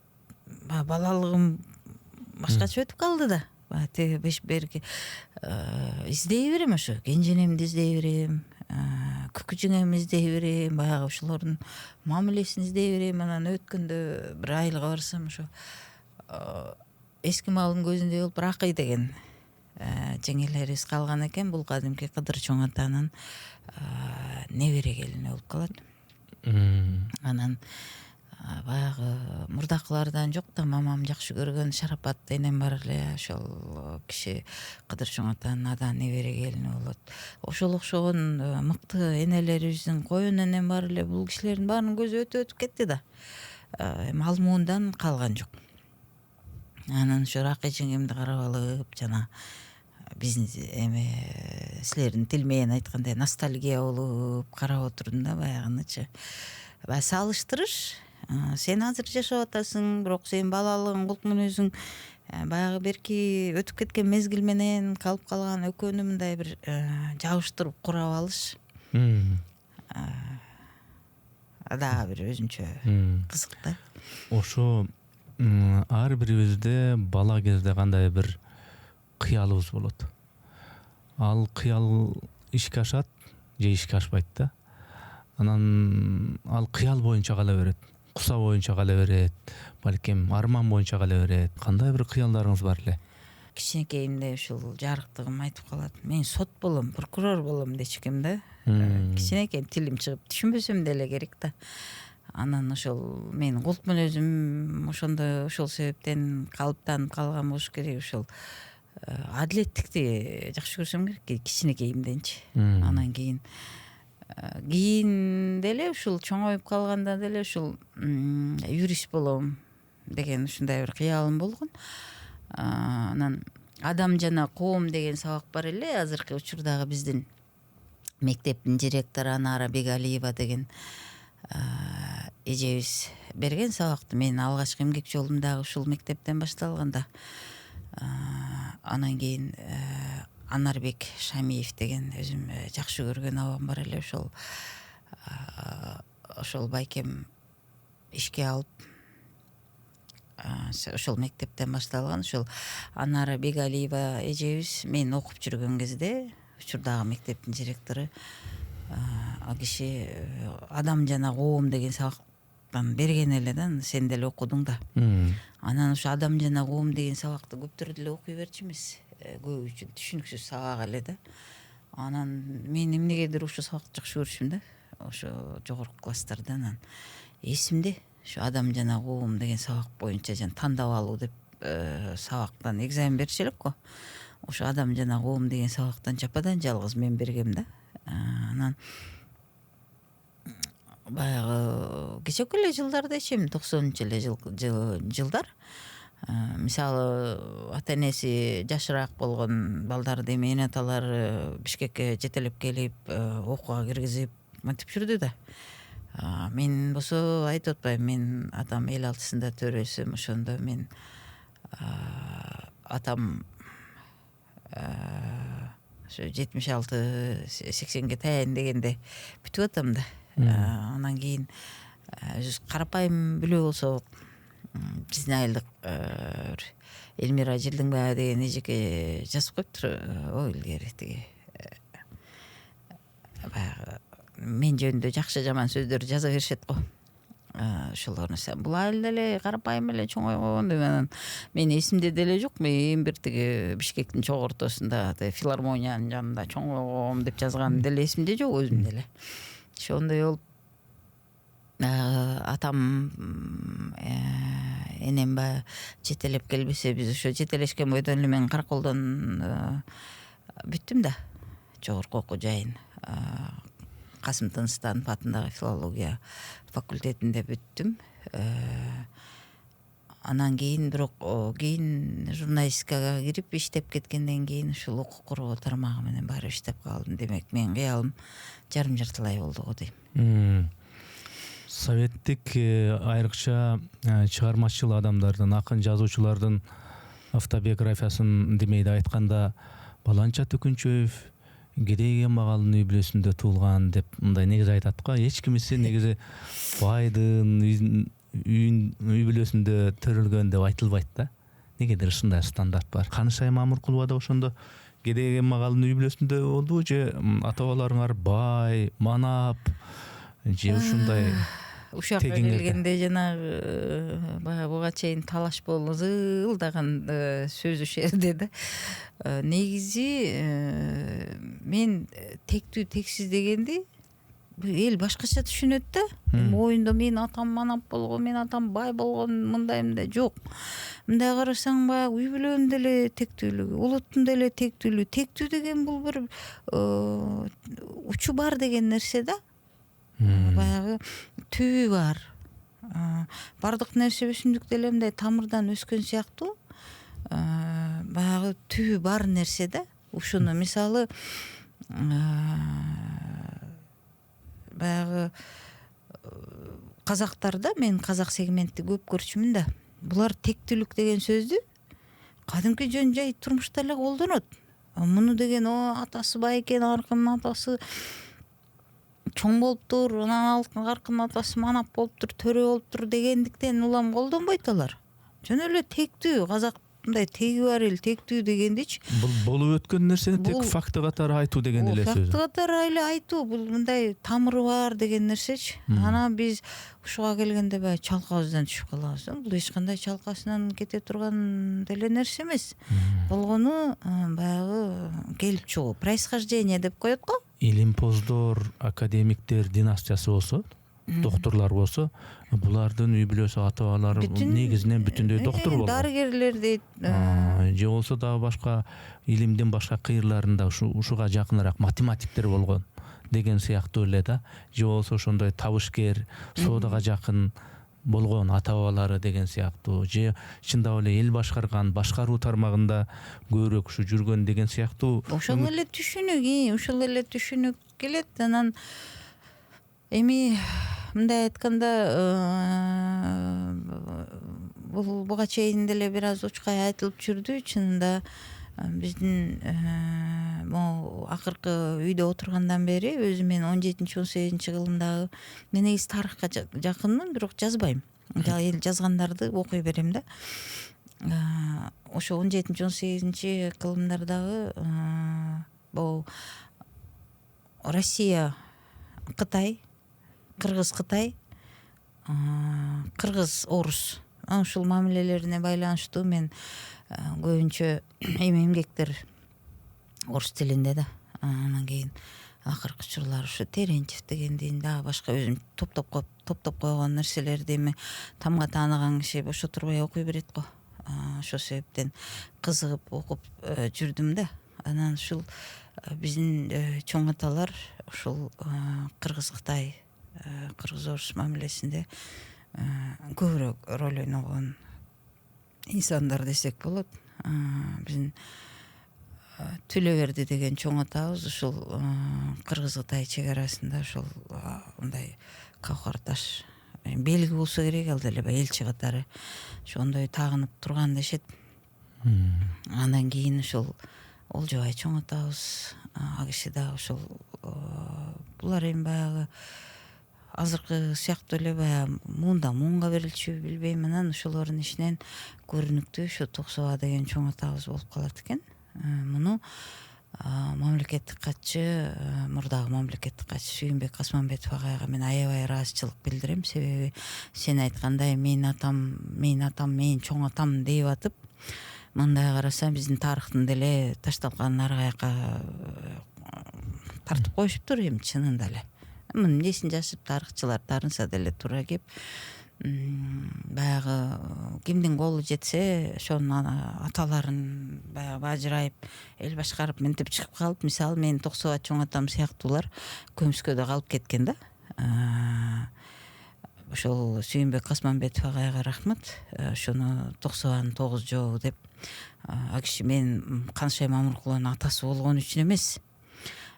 балалыгым башкача өтүп калды да. Теги берки издей берем, ошо кенженемди издей берем, күкү жеңемди издей берем, баягы ошолордун мамилесин издей берем. Анан өткөндө бир айылга барсам, ошо эски малдын көзүндөй болуп Ракый деген жеңелерибиз калган экен. Бул кадимки Кыдыр чоң атанын небере келини болуп калат. Анан баягы мурдакылардан жок да, мамам жакшы көргөн Шарапат энем бар эле, ошол киши Кыдыр чоң атанын адан небере келини болот. Ошол окшогон мыкты энелерибиздин коюн энем бар эле. Бул кишилердин баарынын көзү өтүп кетти да. Ал муундан калган жок. Анан ошо Ракый жеңемди карап алып, жана биздин силердин тил менен айткандай ностальгия болуп карап отурдум да баягынычы. Баягы салыштырыш. Сен азыр жашап атасың, бирок сенин балалыгың, кулк мүнөзүң баягы берки өтүп кеткен мезгил менен калып калган экөөнү мындай бир жабыштырып курап алыш. Дагы бир өзүнчө кызык да. Ошо ар бирибизде бала кезде кандай бир кыялыбыз болот. Ал кыял ишке ашат же ишке ашпайт да. Анан ал кыял боюнча кала берет, куса боюнча кала берет, балким арман боюнча кала берет. Кандай бир кыялдарыңыз бар эле? кичинекейимде ушул жарыктыгым айтып калат. Мен сот болом, прокурор болом дечкем да. Кичинекей тилим чыгып түшүнбөсөм деле керек да. Анан ошол мен кулпмун өзүм, ошондо ошол себептен калыптанып калган болуш керек. Ошол адилеттикти жакшы көрсөм керек кичинекейимденчи. Анан кийин деле ушул чоңоюп калганда деле ушул юрист болом деген ушундай бир кыялым болгон. Анан адам жана коом деген сабак бар эле азыркы учурдагы биздин мектептин директору Анара Бегалиева деген эжебиз берген сабакты. Мен алгачкы эмгек жолум дагы ушул мектептен башталганда. Анан кийин Анарбек Шамиев деген өзүм жакшы көргөн абам бар эле, ошол байкем ишке алып ошол мектептен башталган. Ошол Анара Бегалиева эжебиз мен окуп жүргөн кезде учурдагы мектептин директору, ал киши адам жана коом деген сабактан берген эле да. Сен деле окудуң да. Анан ошо адам жана коом деген сабакты көптөр деле окуй берчүмүз. Көп үчүн түшүнүксүз сабак эле да. Анан мен эмнегедир ошо сабакты жакшы көрүшүм да. Ошо жогорку класстарда. Анан эсимде ошо адам жана коом деген сабак боюнча жана тандап алуу деп сабактан экзамен берчү элек го. Ошо адам жана коом деген сабактан жападан жалгыз мен бергем да. Анан баягы кечээки эле жылдар дешим, 90 эле жылдар. Мисалы ата энеси жашыраак болгон балдарды эми эне аталары Бишкекке жетелеп келип окууга киргизип мынтип жүрдү да. Мен болсо айтып атпайм, мен атам эл алтысында төрөсүм, ошондо мен атам ошо 76-80ге таяйын дегенде бүтүп атам да. Анан кийин өзүбүз карапайым бүлө болсо биздин айылдык Элмира Жылдыңбаева деген эжеке жазып коюптур. Ой илгери тиги баягы мен жөнүндө жакшы жаман сөздөр жаза беришет го. Ошолорну бул айыл деле карапайым эле чоңойгон деп. Анан мен эсимде деле жок. Мен эң бир тиги Бишкектин чоң ортосунда филармониянын жанында чоңойгом деп жазганым деле эсимде жок өзүм деле. Ошондой болуп атам энем баягы жетелеп келбесе, биз ошо жетелешкен бойдон эле мен Караколдон бүттүм да. Жогорку окуу жайын Касым Тынстанов атындагы филология факультетинде бүттүм. Анан кийин бирок кийин журналистикага кирип иштеп кеткенден кийин ушул окуу коргоо тармагы менен барып иштеп калдым. Демек мен кыялым жарым-жартылай болду го дейм. Советтик айрыкча чыгармачыл адамдардын, акын жазуучулардын автобиографиясын демейди айтканда Баланча Төкүнчөев Кедей кембагалдын үй бүлөсүндө туулган деп мындай негизи айтат го. Эч кимиси негизи байдын үй бүлөсүндө төрөлгөн деп айтылбайт да. Негедир ушундай стандарт бар. Канышай Мамыркулова да ошондо кедей кембагалдын үй бүлөсүндө болдубу же ата бабаларыңар бай, манап же ушундай ушакка келгенде жанагы баягы буга чейин талаш болуп ызылдаган сөзүшерде да. Негизи мен тектүү тексиз дегенди эл башкача түшүнөт да. Оюнда мен атам манап болгон, мен атам бай болгон, мындай жок. Мындай карасаң баягы үй бүлөнүн деле тектүүлүгү, улуттун деле тектүүлүгү. Тектүү деген бул бир учу бар деген нерсе да. Баягы түбү бар. Бардык нерсе өсүмдүк деле мындай тамырдан өскөн сыяктуу. Баягы түбү бар нерсе да. Ушуну мисалы баягы казактарда, мен казак сегментти көп көрчүмүн да. Булар тектүүлүк деген сөздү кадимки жөн жай турмушта эле колдонот. Муну деген атасы бай экен, аркынын атасы чоң болуптур, анан аркынын атасы манап болуптур, төрө болуптур дегендиктен улам колдонбойт алар. Жөн эле тектүү казак мындай теги бар эл тектүү дегендичи бул болуп өткөн нерсени тек Бул- факты катары айтуу деген эле сөз. факты катары эле айтуу бул мындай тамыры бар деген нерсечи. Анан биз ушуга келгенде баягы чалкабыздан түшүп калабыз. Бул эч кандай чалкасынан кете турган деле нерсе эмес. Болгону баягы келип чыгуу, происхождение деп коет го. Илимпоздор, академиктер династиясы болсо, докторлор болсо, булардын үй бүлөсү, ата бабалары негизинен бүтүндөй доктор болгон. Дарыгерлер дейт. Же болсо дагы башка илимдин башка кыйрларында ушуга жакыныраак математиктер болгон деген сыяктуу эле да. Же болсо ошондой табышкер, соодага жакын болгон ата бабалары деген сыяктуу. Же чындап эле эл башкарган, башкаруу тармагында көбүрөөк ушу жүргөн деген сыяктуу. Ошол эле түшүнүк келет. Анан эми мындай айтканда бул буга чейин деле бир аз учкай айтылып жүрдү. Чынында биздин могу акыркы үйдө отургандан бери өзүм мен 17-18 кылымдагы мен негизи тарыхка жакынмын, бирок жазбайм. Эл жазгандарды окуй берем да. Ошо 17-18 кылымдардагы бул Россия, Кытай, Кыргыз-Кытай, Кыргыз-Орус ушул мамилелерине байланыштуу мен көбүнчө эмгектер орус тилинде да. Анан кийин акыркы учурлар ушу Терентьев дегендин дагы башка өзүм топтоп койгон нерселерди эми тамга тааныган киши бошо турбай окуй берет го. Ошол себептен кызыгып окуп жүрдүм да. Анан ушул биздин чоң аталар ушул Кыргыз-Кытай, Кыргыз-Орус мамилесинде көбүрөөк роль ойногон инсандар десек болот. Биздин Төлөберди деген чоң атабыз ушул Кыргыз-Кытай чек арасында ушул мындай кавкар таш белги болсо керек, ал деле элчи катары ошондой тагынып турган дешет. Андан кийин ушул Олжобай чоң атабыз, ал киши да ушул булар эми баягы азыркы сыяктуу эле баягы муунга берилчү билбейм. Анан ошолордун ичинен көрүнүктүү ушу Токсоба деген чоң атабыз болуп калат экен. Муну мамлекеттик катчы, мурдагы мамлекеттик катчы Сүйүнбек Касманбетов агайга мен аябай ыраазычылык билдирем. Себеби сен айткандай менин атам, менин чоң атам деп атып, мындай караса биздин тарыхтын деле ташталган ар каяка тартып коюшуптур эми чынында эле. Мунун эмнесин жашып тарыхчылар тарынса деле туура кеп баягы кимдин колу жетсе ошонун аталарын баягы ажырайып эл башкарып мынтип чыгып калып, мисалы менин Токсоба чоң атам сыяктуулар көмүскөдө калып кеткен да. Ошол Сүйүнбек Касманбетов агайга рахмат. Ошону Токсобанын 9 жообу деп, ал киши мен Канышай Мамыркулонун атасы болгон үчүн эмес,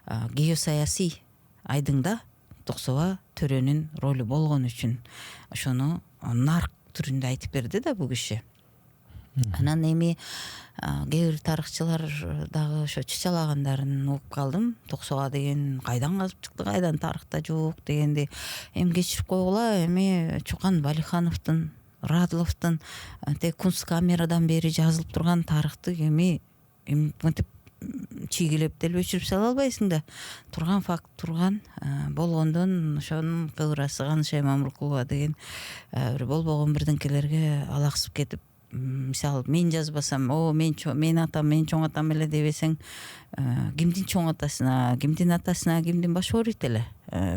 геосаясий айдыңда Токсоба төрөнүн ролу болгон үчүн ошону нарк түрүндө айтып берди да бул киши. Анан эми кээ бир тарыхчылар дагы ошо чычалагандарын угуп калдым. Токсоба деген кайдан казып чыкты, кайдан тарыхта жок дегенди. Эми кечирип койгула, эми Чокан Балихановдун, Радловдун тек Кунсткамерадан бери жазылып турган тарыхты эми мынтип чийгилеп деле өчүрүп сала албайсың да. Турган факт турган болгондон ошонун кыбырасы Канышай Мамыркулова деген бир болбогон бирдеңкелерге алаксып кетип, мисалы мен жазбасам, менин атам, менин чоң атам эле дебесең, кимдин чоң атасына, кимдин атасына, кимдин башы ооруйт эле.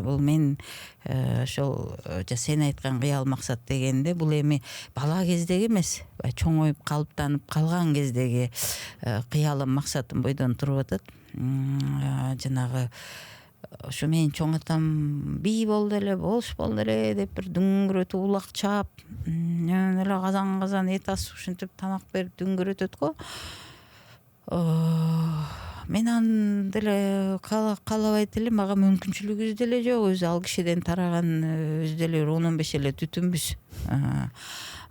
Бул мен ошол сен айткан кыял максат дегенде бул эми бала кездеги эмес, чоңоюп калыптанып калган кездеги кыялым максатым бойдон туруп атат. Жанагы ошо менин чоң атам бий болду эле, болуш болду эле деп бир дүңгүрөтүп улак чаап, эле казан эт асып ушинтип тамак берип дүңгүрөтөт го. Мен аны деле каалабайт элем, мага мүмкүнчүлүгүбүз деле жок. Өзү ал кишиден тараган өзү деле 10-15 эле түтүнбүз.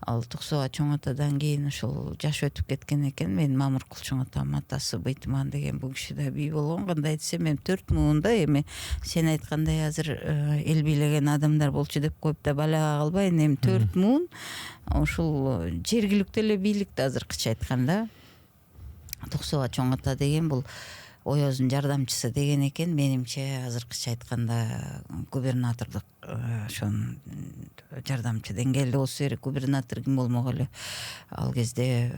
Ал Туксуга чоң атадан кийин ушул жаш өтүп кеткен экен. Мен Мамыркул чоң атам атасы Быйтыман деген бул киши да бий болгон. Кандай десем эми 4 муунда эми сен айткандай азыр эл бийлеген адамдар болчу деп коюп да балага калбайын. Эми 4 муун ушул жергиликтүү эле бийликти азыркыча айтканда Туксуга чоң ата деген бул Оёздун жардамчысы деген экен. Менимче азыркыча айтканда губернатордук ошонун жардамчы деңгээлде болсо керек. Губернатор ким болмок эле. Ал кезде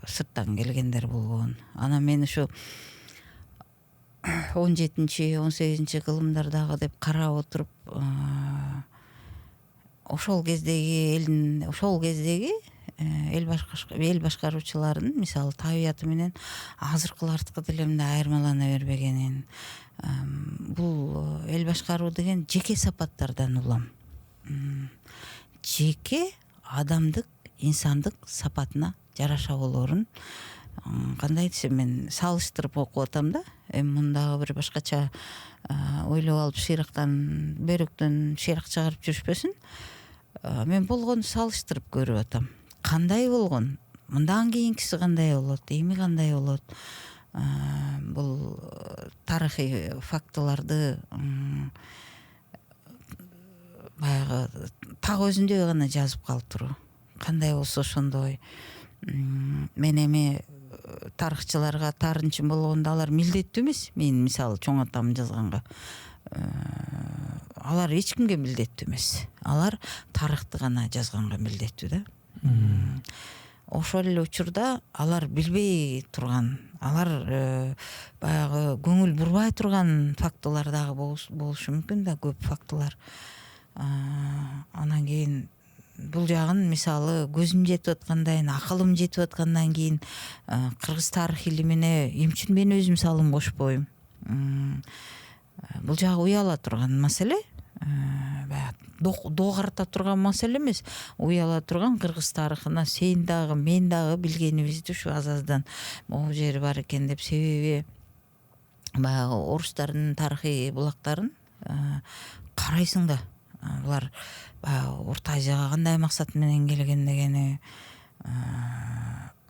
сырттан келгендер болгон. Анан мен ушу 17-18 кылымдардагы деп карап отуруп ошол кездеги эл башкаруучулардын мисалы табияты менен азыркылардыкы деле мындай айырмалана бербегенин, бул эл башкаруу деген жеке сапаттардан улам. Жеке адамдык, инсандык сапатына жараша болорун кандай десем мен салыштырып окуп атам да. Эми мындагы бир башкача ойлоп алып шыйрактан бөйрөктөн шыйрак чыгарып жүрүшпөсүн. Мен болгону салыштырып көрүп атам. Кандай болгон? Мындан кийинкиси кандай болот? Эми кандай болот? Бул тарыхый фактыларды баягы так өзүндөй гана жазып калып туруу. Кандай болсо ошондой. Мен эми тарыхчыларга таарынчы болгондо алар милдеттүү эмес. Мен мисалы чоң атам жазганга алар эч кимге милдеттүү эмес. Алар тарыхты гана жазганга милдеттүү да. Ошол эле учурда алар билбей турган, алар баягы көңүл бурбай турган фактылар дагы болушу мүмкүн да, көп фактылар. Анан кийин бул жагын мисалы көзүм жетип аткандан, акылым жетип аткандан кийин кыргыз тарых илимине эмчи мен өзүм салым кошпойм. Бул жагы уяла турган маселе. Доо карата турган маселе эмес. Уяла турган кыргыз тарыхына сен дагы мен дагы билгенибизди ушу аз-аздан могу жери бар экен деп, себеби баягы орустардын тарыхый булактарын карайсың да. Булар баягы Орто Азияга кандай максат менен келген дегени,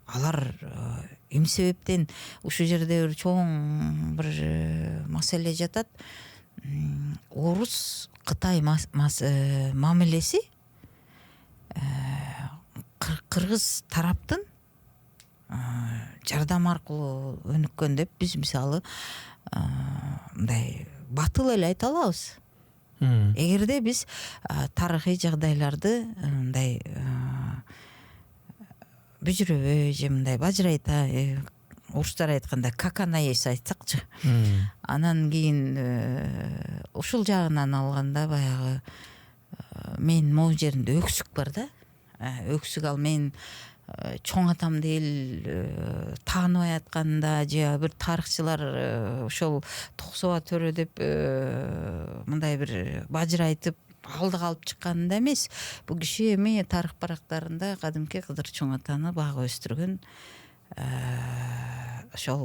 алар эмне себептен ушул жерде бир чоң бир маселе жатат. Орус Кытай мамилеси кыргыз тараптын жардам аркылуу өнүккөн деп биз мисалы мындай батыл эле айта алабыз. Эгерде биз тарыхый жагдайларды мындай бүжүрөбөй же мындай бажырайта, орустар айтканда каканаес айтсакчы. Анан кийин ушул жагынан алганда баягы мен могу жеринде өксүк бар да. Өксүк ал мен чоң атамды эл тааныбай атканда же бир тарыхчылар ошол Туксуга төрө деп мындай бир бажырайтып алдыга алып чыкканында эмес. Бул киши эми тарых барактарында кадимки Кыдыр чоң атаны багып өстүргөн. Ошол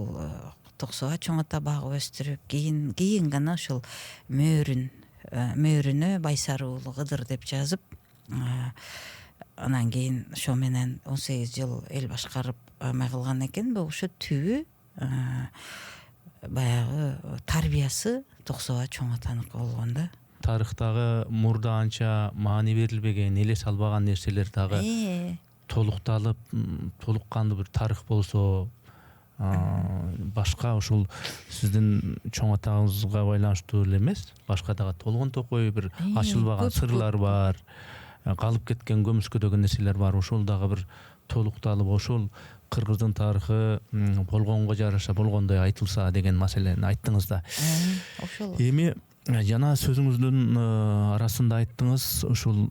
Туксуга чоң ата багып өстүрүп, кийин гана ошол мөөрүнө Байсары уулу Кыдыр деп жазып, анан кийин ошо менен 18 жыл эл башкарып амай кылган экен. Ошо түбү баягы тарбиясы Туксуга чоң атаныкы болгон да. Тарыхтагы мурда анча маани берилбеген, элес албаган нерселер дагы толукталып, толуккандуу бир тарых болсо, башка ушул сиздин чоң атаңызга байланыштуу эле эмес, башка дагы толгон токой бир ачылбаган сырлар бар, калып кеткен көмүскөдөгү нерселер бар. Ошол дагы бир толукталып, ошол кыргыздын тарыхы болгонго жараша болгондой айтылса деген маселени айттыңыз да. Ошол. Эми жана сөзүңүздүн арасында айттыңыз, ушул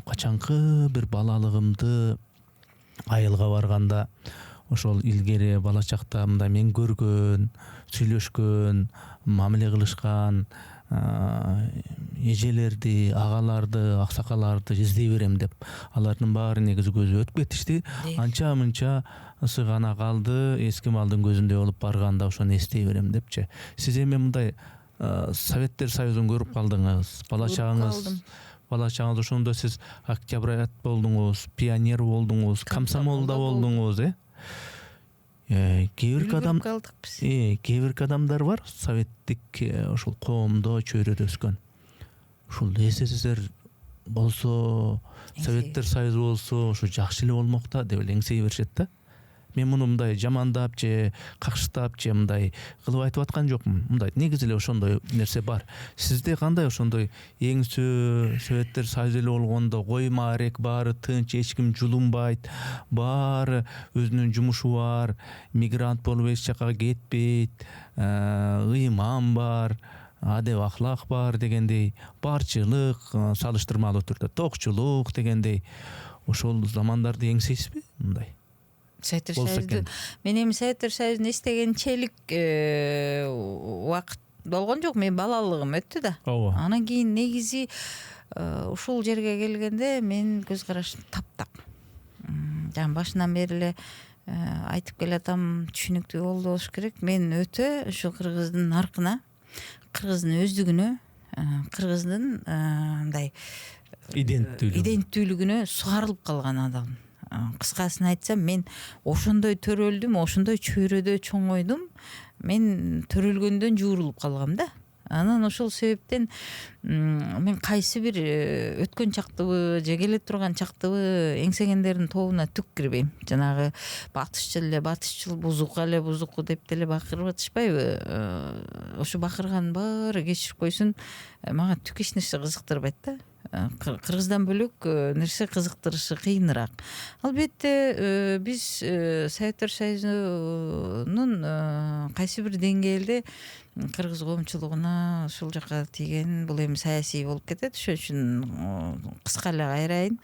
качанкы бир балалыгымды айылга барганда ошол илгери бала чакта мындай мен көргөн, сүйлөшкөн, мамиле кылышкан эжелерди, агаларды, аксакаларды издей берем деп, алардын баары негизи көзү өтүп кетишти. Анча мынча сыгана калды, эски малдын көзүндөй болуп барганда ошону эстей берем депчи. Сиз эми мындай Советтер Союзун көрүп калдыңыз, бала чагыңыз бала чагыңыз ошондо сиз октябрят болдуңуз, пионер болдуңуз, комсомолда болдуңуз, кээ бир адам калдык биз. кээ бир адамдар бар, советтик ошол коомдо чөйрөдө өскөн. Ушул СССР болсо, Советтер Союзу болсо, ушу жакшы эле болмок да деп эле эңсей беришет да. Мен муну мындай жамандап же какшытап же мындай кылып айтып аткан жокмун. Мындай негизи эле ошондой нерсе бар. Сизде кандай ошондой эңсөө Советтер Союзу эле болгондо койма арек баары тынч, эч ким жулунбайт, баары өзүнүн жумушу бар, мигрант болуп эч жака кетпейт, ыйман бар, адеп ахлак бар дегендей, барчылык, салыштырмалуу түрдө токчулук дегендей, ошол замандарды эңсейсизби мындай? Советтер Союзу мен эми Советтер Союзун эстегенчелик убакыт болгон жок, мен балалыгым өттү да. Ооба. Анан кийин негизи ушул жерге келгенде мен көз карашым таптак. Жана башынан бери эле айтып келатам, түшүнүктүү болду болуш керек. Мен өтө ушу кыргыздын наркына, кыргыздын өздүгүнө, кыргыздын мындай иденттүүлүгүнө сугарылып калган адам. Кыскасын айтсам, мен ошондой төрөлдүм, ошондой чөйрөдө чоңойдум. Мен төрөлгөндөн жуурулуп калгам да. Анан ошол себептен мен кайсы бир өткөн чактыбы же келе турган чактыбы эңсегендердин тобуна түк кирбейм. Жанагы батышчыл эле батышчыл, бузук эле бузуку деп деле бакырып атышпайбы? Ошо бакырган баары кечирип койсун, мага түк эч нерсе кызыктырбайт да. Кыргыздан бөлөк нерсе кызыктырышы кыйыныраак. Албетте биз Советтер Союзунун кайсы бир деңгээлде кыргыз коомчулугуна ушул жака тийген, бул эми саясий болуп кетет. Ошон үчүн кыска эле кайрайын,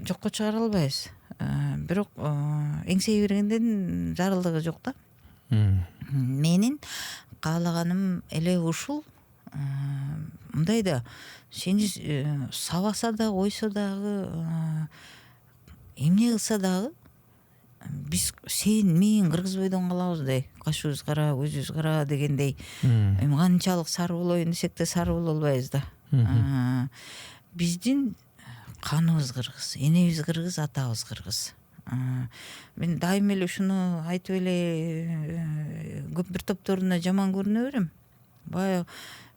жокко чыгара албайбыз. Бирок эңсей бергенден зарылдыгы жок да. Менин каалаганым эле ушул. Мындай да, сени сабаса да, койсо дагы, эмне кылса дагы, биз сен мен кыргыз бойдон калабыз дей, кашыбыз кара, көзүбүз кара дегендей. Эми канчалык сары болоюн десек да сары боло албайбыз да. Биздин каныбыз кыргыз, энебиз кыргыз, атабыз кыргыз. Мен дайым эле ушуну айтып эле көп бир топторуна жаман көрүнө берем. Баягы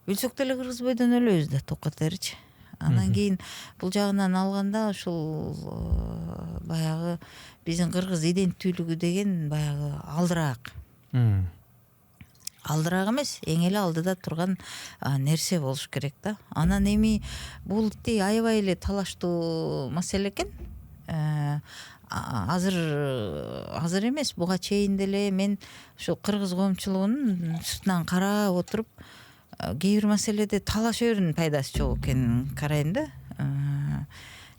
өлсөк деле кыргыз бойдон өлөбүз да, токотерчи. Анан кийин бул жагынан алганда ушул баягы биздин кыргыз иденттүүлүгү деген баягы алдыраак. Алдыраак эмес, эң эле алдыда турган нерсе болуш керек да. Анан эми бул тиги аябай эле талаштуу маселе экен. Азыр эмес, буга чейин деле мен ушул кыргыз коомчулугунун сыртынан карап отуруп, кээ бир маселеде талаша берүүнүн пайдасы жок экенин карайм да.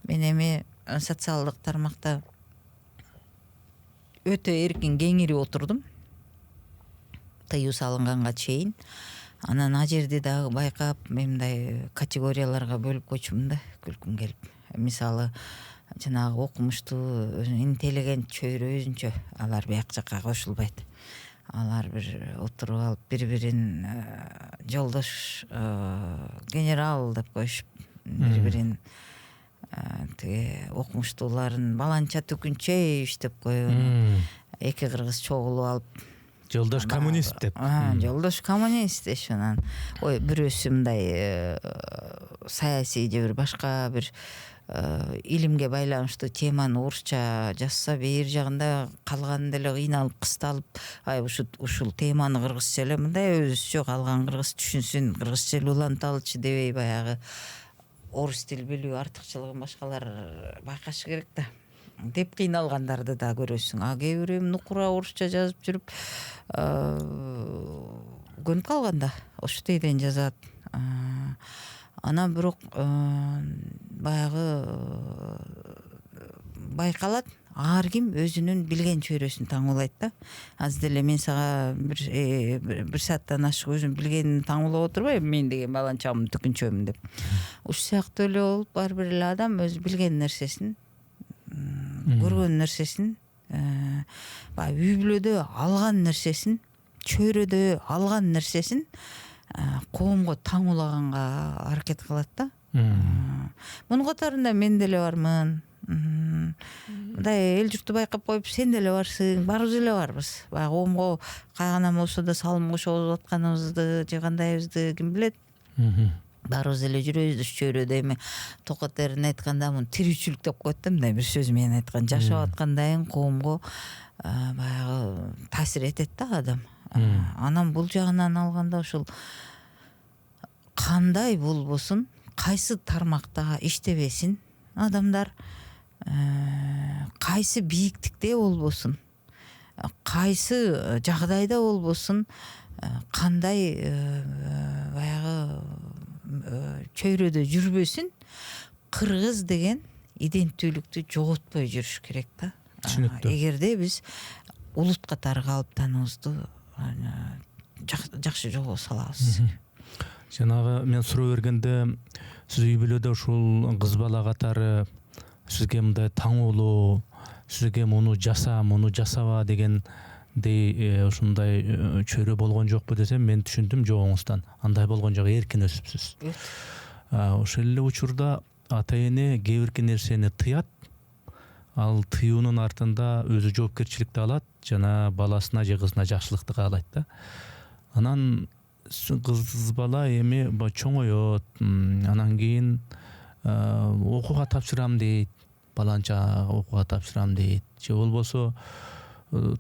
Мен эми социалдык тармакта өтө эркин кеңирип отурдум, тыюу салынганга чейин. Анан а жерди дагы байкап, мен мындай категорияларга бөлүп койчумун да, күлкүм келип. Мисалы, жанагы окумуштуу, интеллигент чөйрө өзүнчө, алар бияк жакка кошулбайт. Алар бир отуруп алып, бири-бирин жолдош, генерал деп коюшуп, бири-бирин тиги окумуштууларын баланча түкүнчөй иштеп койгон. Эки кыргыз чогулуп алып, Жолдош коммунист деп. Жолдош коммунист дешип анан, ой, бирөөсү мындай саясий же бир башка бир илимге байланыштуу теманы орусча жазса, бир жагында калган деле кыйналып, кысталып, ай ушул теманы кыргызча эле мындай өзүчө калган кыргыз түшүнсүн, кыргызча эле уланталычы дебей, баягы орус тил билүү артыкчылыгын башкалар байкашы керек да. Деп кыйналгандарды да көрөсүң. Кээ бирөө нукура орусча жазып жүрүп көнүп калган да, ошо тийден жазат. Анан бирок баягы байкалат, ар ким өзүнүн билген чөйрөсүн таңуулайт да. Азыр деле мен сага бир сааттан ашык өзүм билгенин таңуулап отурбайм, мен деген баланчамын, түкүнчөмүн деп. Ушул сыяктуу эле болуп, ар бир эле адам өз билген нерсесин, көргөн нерсесин, үй бүлөдө алган нерсесин, чөйрөдө алган нерсесин коомго таңуулаганга аракет кылат да. Мунун катарында мен деле бармын. Мындай эл журтту байкап коюп сен деле барсың, баарыбыз эле барбыз. Баягы коомго кайгана болсо да салым кошуп атканыбызды же кандайыбызды ким билет. Баарыбыз эле жүрөбүз чөйрөдө. Эми Токот эрин айтканда муну тирүүчүлүк деп коет да, мындай бир сөз менен айткан. Жашап аткандайын коомго баягы таасир этет да адам. Анан бул жагынан алганда ушул кандай болбосун, кайсы тармакта иштебесин адамдар, кайсы бийиктикте болбосун, кайсы жагдайда болбосун, кандай баягы чөйрөдө жүрбөсүн, кыргыз деген иденттүүлүктү жоготпой жүрүш керек да. Түшүнүктүү. Эгерде биз улут катары калыптануубузду жакшы жолго салабыз. Жанагы мен суроо бергенде сиз үй бүлөдө ушул кыз бала катары сизге мындай таңуулуу, сизге муну жаса, муну жасаба дегендей ушундай чөйрө болгон жокпу десем, мен түшүндүм жоогуңуздан. Андай болгон жок, эркин өсүпсүз. Ошол эле учурда ата эне кээ бирки нерсени тыят, ал тыюунун артында өзү жоопкерчиликти алат жана баласына же кызына жакшылыкты каалайт да. Анан кыз бала эми чоңоет, анан кийин окууга тапшырам дейт, баланча окууга тапшырам дейт, же болбосо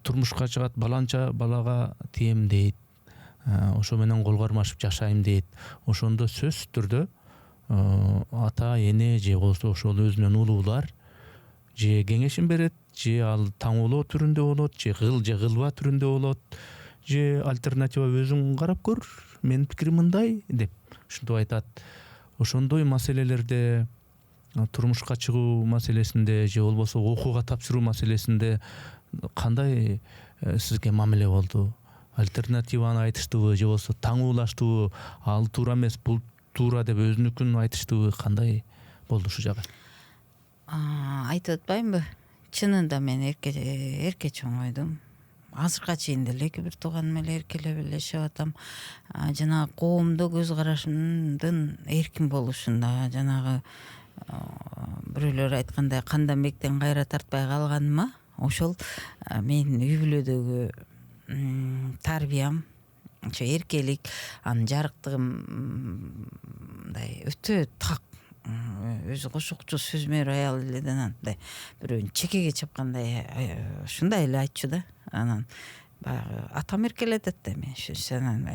турмушка чыгат, баланча балага тием дейт, ошо менен кол кармашып жашайм дейт. Ошондо сөзсүз түрдө ата эне же болбосо ошол өзүнөн улуулар же кеңешин берет, же ал таңуулоо түрүндө болот, же кылба түрүндө болот, же альтернатива өзүң карап көр, менин пикирим мындай деп ушинтип айтат. Ошондой маселелерде, турмушка чыгуу маселесинде же болбосо окууга тапшыруу маселесинде кандай сизге мамиле болду? Альтернативаны айтыштыбы же болбосо таңуулаштыбы, ал туура эмес, бул туура деп өзүнүкүн айтыштыбы, кандай болду ушул жагы? Айтып атпаймынбы? Чынында мен эрке чоңойдум. Азыркыга чейин деле эки бир тууганым эле эркелеп эле жашап атам. Жанагы коомдо көз карашымдын эркин болушунда, жанагы бирөөлөр айткандай кандан-бектен кайра тартпай калганыма, ошол менин үй бүлөдөгү тарбиям, ошо эркелик, анын жарыктыгым мындай өтө так, өзү кошокчу сөзмөр аял эледен андай бирөөнү чекеге чапкандай ушундай эле айтчу да. Анан баягы атам эркелетет да, мен анан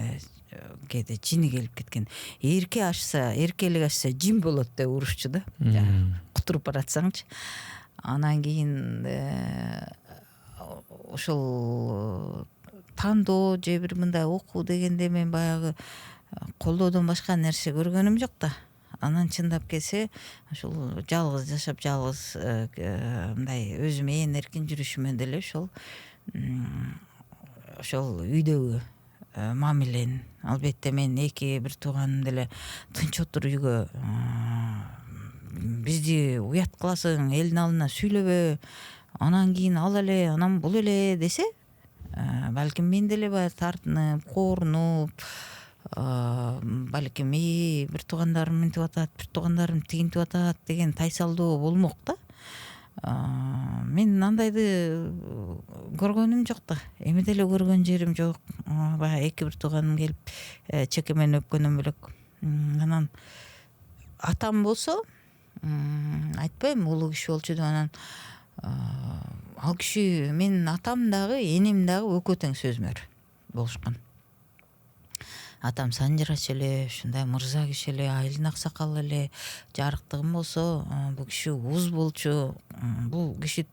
кээде жини келип кеткен. Эркелик ашса жин болот деп урушчу да. Кутуруп баратсаңчы. Анан кийин ошол тандоо же бир мындай окуу дегенде мен баягы колдоодон башка нерсе көргөнүм жок да. Анан чындап келсе ошол жалгыз жашап, жалгыз мындай өзүм ээн эркин жүрүшүмө деле ошол үйдөгү мамилен, албетте мен эки бир тууганым деле тынч отур үйгө, бизди уят кыласың, элдин алдына сүйлөбө, анан кийин ал эле, анан бул эле десе, балким мен деле баягы тартынып, коорунуп, балким бир туугандарым мынтип атат, бир туугандарым тигинтип атат деген тайсалдоо болмок да. Мен андайды көргөнүм жок да. Эми деле көргөн жерим жок. Баягы эки бир тууганым келип чекемен өпкөнүм бөлөк. Анан атам болсо, айтпайм улуу киши болчу деп, анан ал киши, менин атам дагы, энем дагы экөө тең сөзмөр болушкан. Атам санжырач эле, ушундай мырза киши эле, айылдын аксакалы эле, жарыктыгым болсо, бул киши уз болчу, бул киши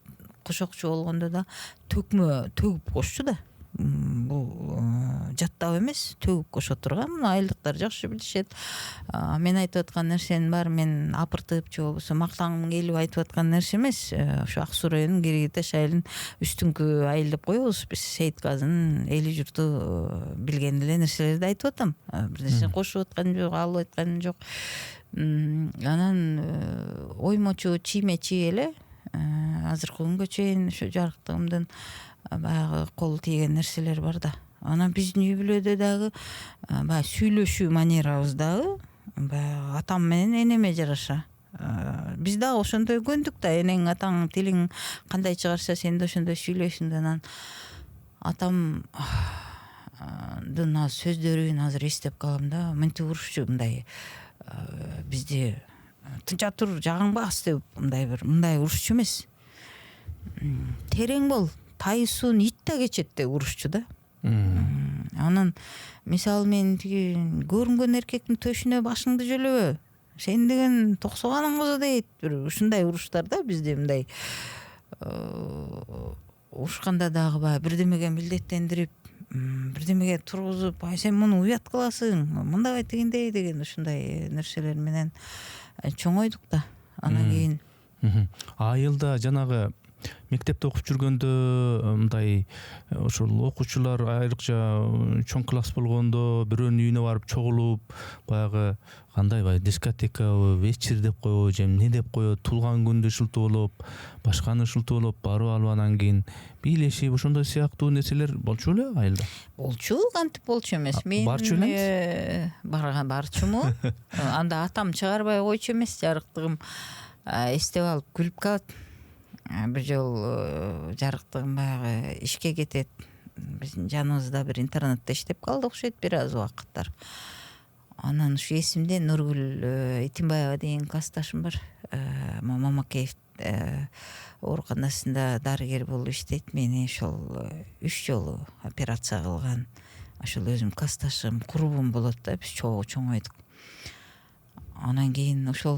кошокчу болгондо да төкмө төгүп кошчу да. Бул жаттап эмес, төгүп кошо турган. Муну айылдыктар жакшы билишет. Мен айтып аткан нерсенин баары мен апыртып же болбосо мактангым келип айтып аткан нерсе эмес. Ошо Ак Суу районунун Киргитеш айылын үстүңкү айыл деп коебуз биз. Сейитказынын эли журту билген эле нерселерди айтып атам. Бир нерсе кошуп атканым жок, алып айтканым жок. Анан оймочу чиймечи эле азыркы күнгө чейин ошо жарыктыгымдын баягы кол тийген нерселер бар да. Анан биздин үй бүлөдө дагы баягы сүйлөшүү манерабыз дагы баягы атам менен энеме жараша. Биз дагы ошондой көндүк да, энең атаң тилиң кандай чыгарса сен да ошондой сүйлөйсүң да. Анан атамдын сөздөрүн азыр эстеп калам да, мынтип урушчу, мындай бизди тынча тур жагыңбас деп мындай урушчу эмес. Терең бол, тайсуун ит да кечет деп урушчу да. Анан мисалы мен тиги көрүнгөн эркектин төшүнө башыңды жөлөбө, сен деген токсоганын кызы дейт, бир ушундай уруштар да бизде. Мындай урушканда дагы баягы бирдемеге милдеттендирип, бирдемеге тургузуп, ай сен муну уят кыласың, мындай дегендей деген ушундай нерселер менен чоңойдук да. Анан кийин айылда жанагы мектепте окуп жүргөндө мындай ошол окуучулар айрыкча чоң класс болгондо бирөөнүн үйүнө барып чогулуп, баягы кандай баягы дискотекабы, вечер деп коебу, же эмне деп коет, туулган күндү шылтоолоп, башканы шылтоолоп барып алып, анан кийин бийлешип, ошондой сыяктуу нерселер болчу беле айылда? Болчу, кантип болчу эмес. Мен барчу элеңиз? Барчуму? Анда атам чыгарбай койчу эмес, жарыктыгым эстеп алып күлүп калат. Бир жол жарыктыгым баягы ишке кетет. Биздин жаныбызда бир интернетте иштеп калдык окшойт бир аз убакыттар. Анан ушу эсимде Нургүл Итимбаева деген классташым бар. Мамакеев ооруканасында дарыгер болуп иштейт. Мени ошол 3 жолу операция кылган. Ошол өзүм классташым, курбум болот да, биз чоңойдук. Анан кийин ошол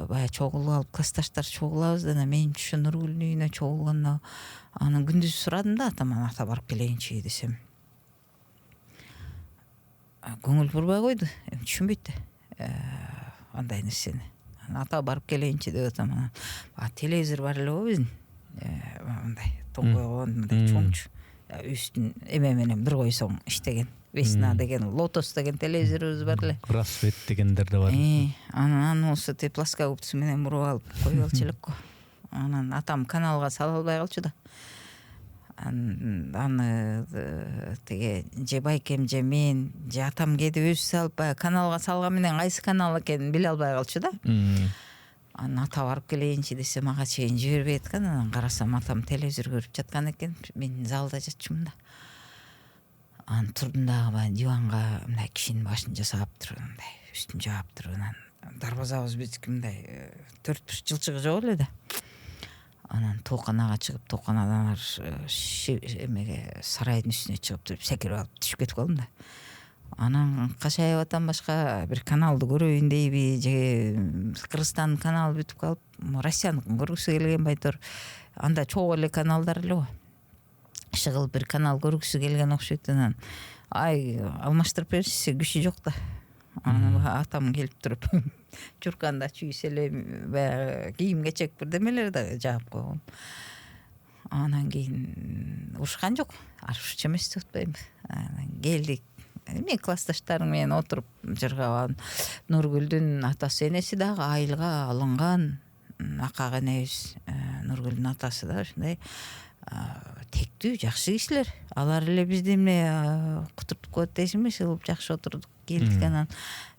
баягы чогулуп алып, классташтар чогулабыз да, мен ушу Нургүлдүн үйүнө чогулганда анан күндүз сурадым да атаман, ата барып келейинчи десем. Көңүл бурбай койду, түшүнбөйт андай нерсени. Ата барып келейинчи деп атам. Телевизор бар эле го биздин. Мындай тон койгон, мындай чоңчу. Үстүн эме менен бир койсоң иштеген. Весна деген, Лотос деген телевизорубуз бар эле. Рассвет дегендер да бар. Анан осы пласка купцу менен буруп алып коюп алчу элек го. Анан атам каналга сала албай калчу да. Аны тиги же байкем же мен же атам кээде өзү салып баягы каналга салган менен кайсы канал экенин биле албай калчу да. Анан ата барып келейинчи десе мага чейин жибербей аткан. Анан карасам атам телевизор көрүп жаткан экен. Мен залда жатчумун да. Анан турдум дагы баягы диванга мындай кишинин башын жасап туруп, мындай үстүн жаап туруп, анан дарбазабыз биздики мындай 4 жылчыгы жок эле да. Анан тооканага чыгып, тооканадан эмеге сарайдын үстүнө чыгып туруп секирип алып түшүп кетип калдым да. Анан Кашаеватан башка бир каналды көрөйүн дейби, же Кыргызстандын каналы бүтүп калып, Россияныкын көргүсү келген байтор. Анда чогуу эле каналдар эле го. Шыгыл бир канал көргүсү келген окшойт. Анан ай алмаштырып беришсе күчү жок да. Анан атам келип туруп чурканда чүйс эле баягы кийим кечек бирдемелер да жаап койгон. Анан кийин урушкан жок. Арушчу эмес деп атпайбы. Анан келдик. Мен классташтарым менен отуруп жыргабан. Нургүлдүн атасы энеси дагы айылга алынган. Акак энебиз Нургүлдүн атасы да ушундай тектүү, жакшы кишилер. Алар эле бизди эмне кутуртуп коет дейсиңби, сылып жакшы отурдук. Келдик, анан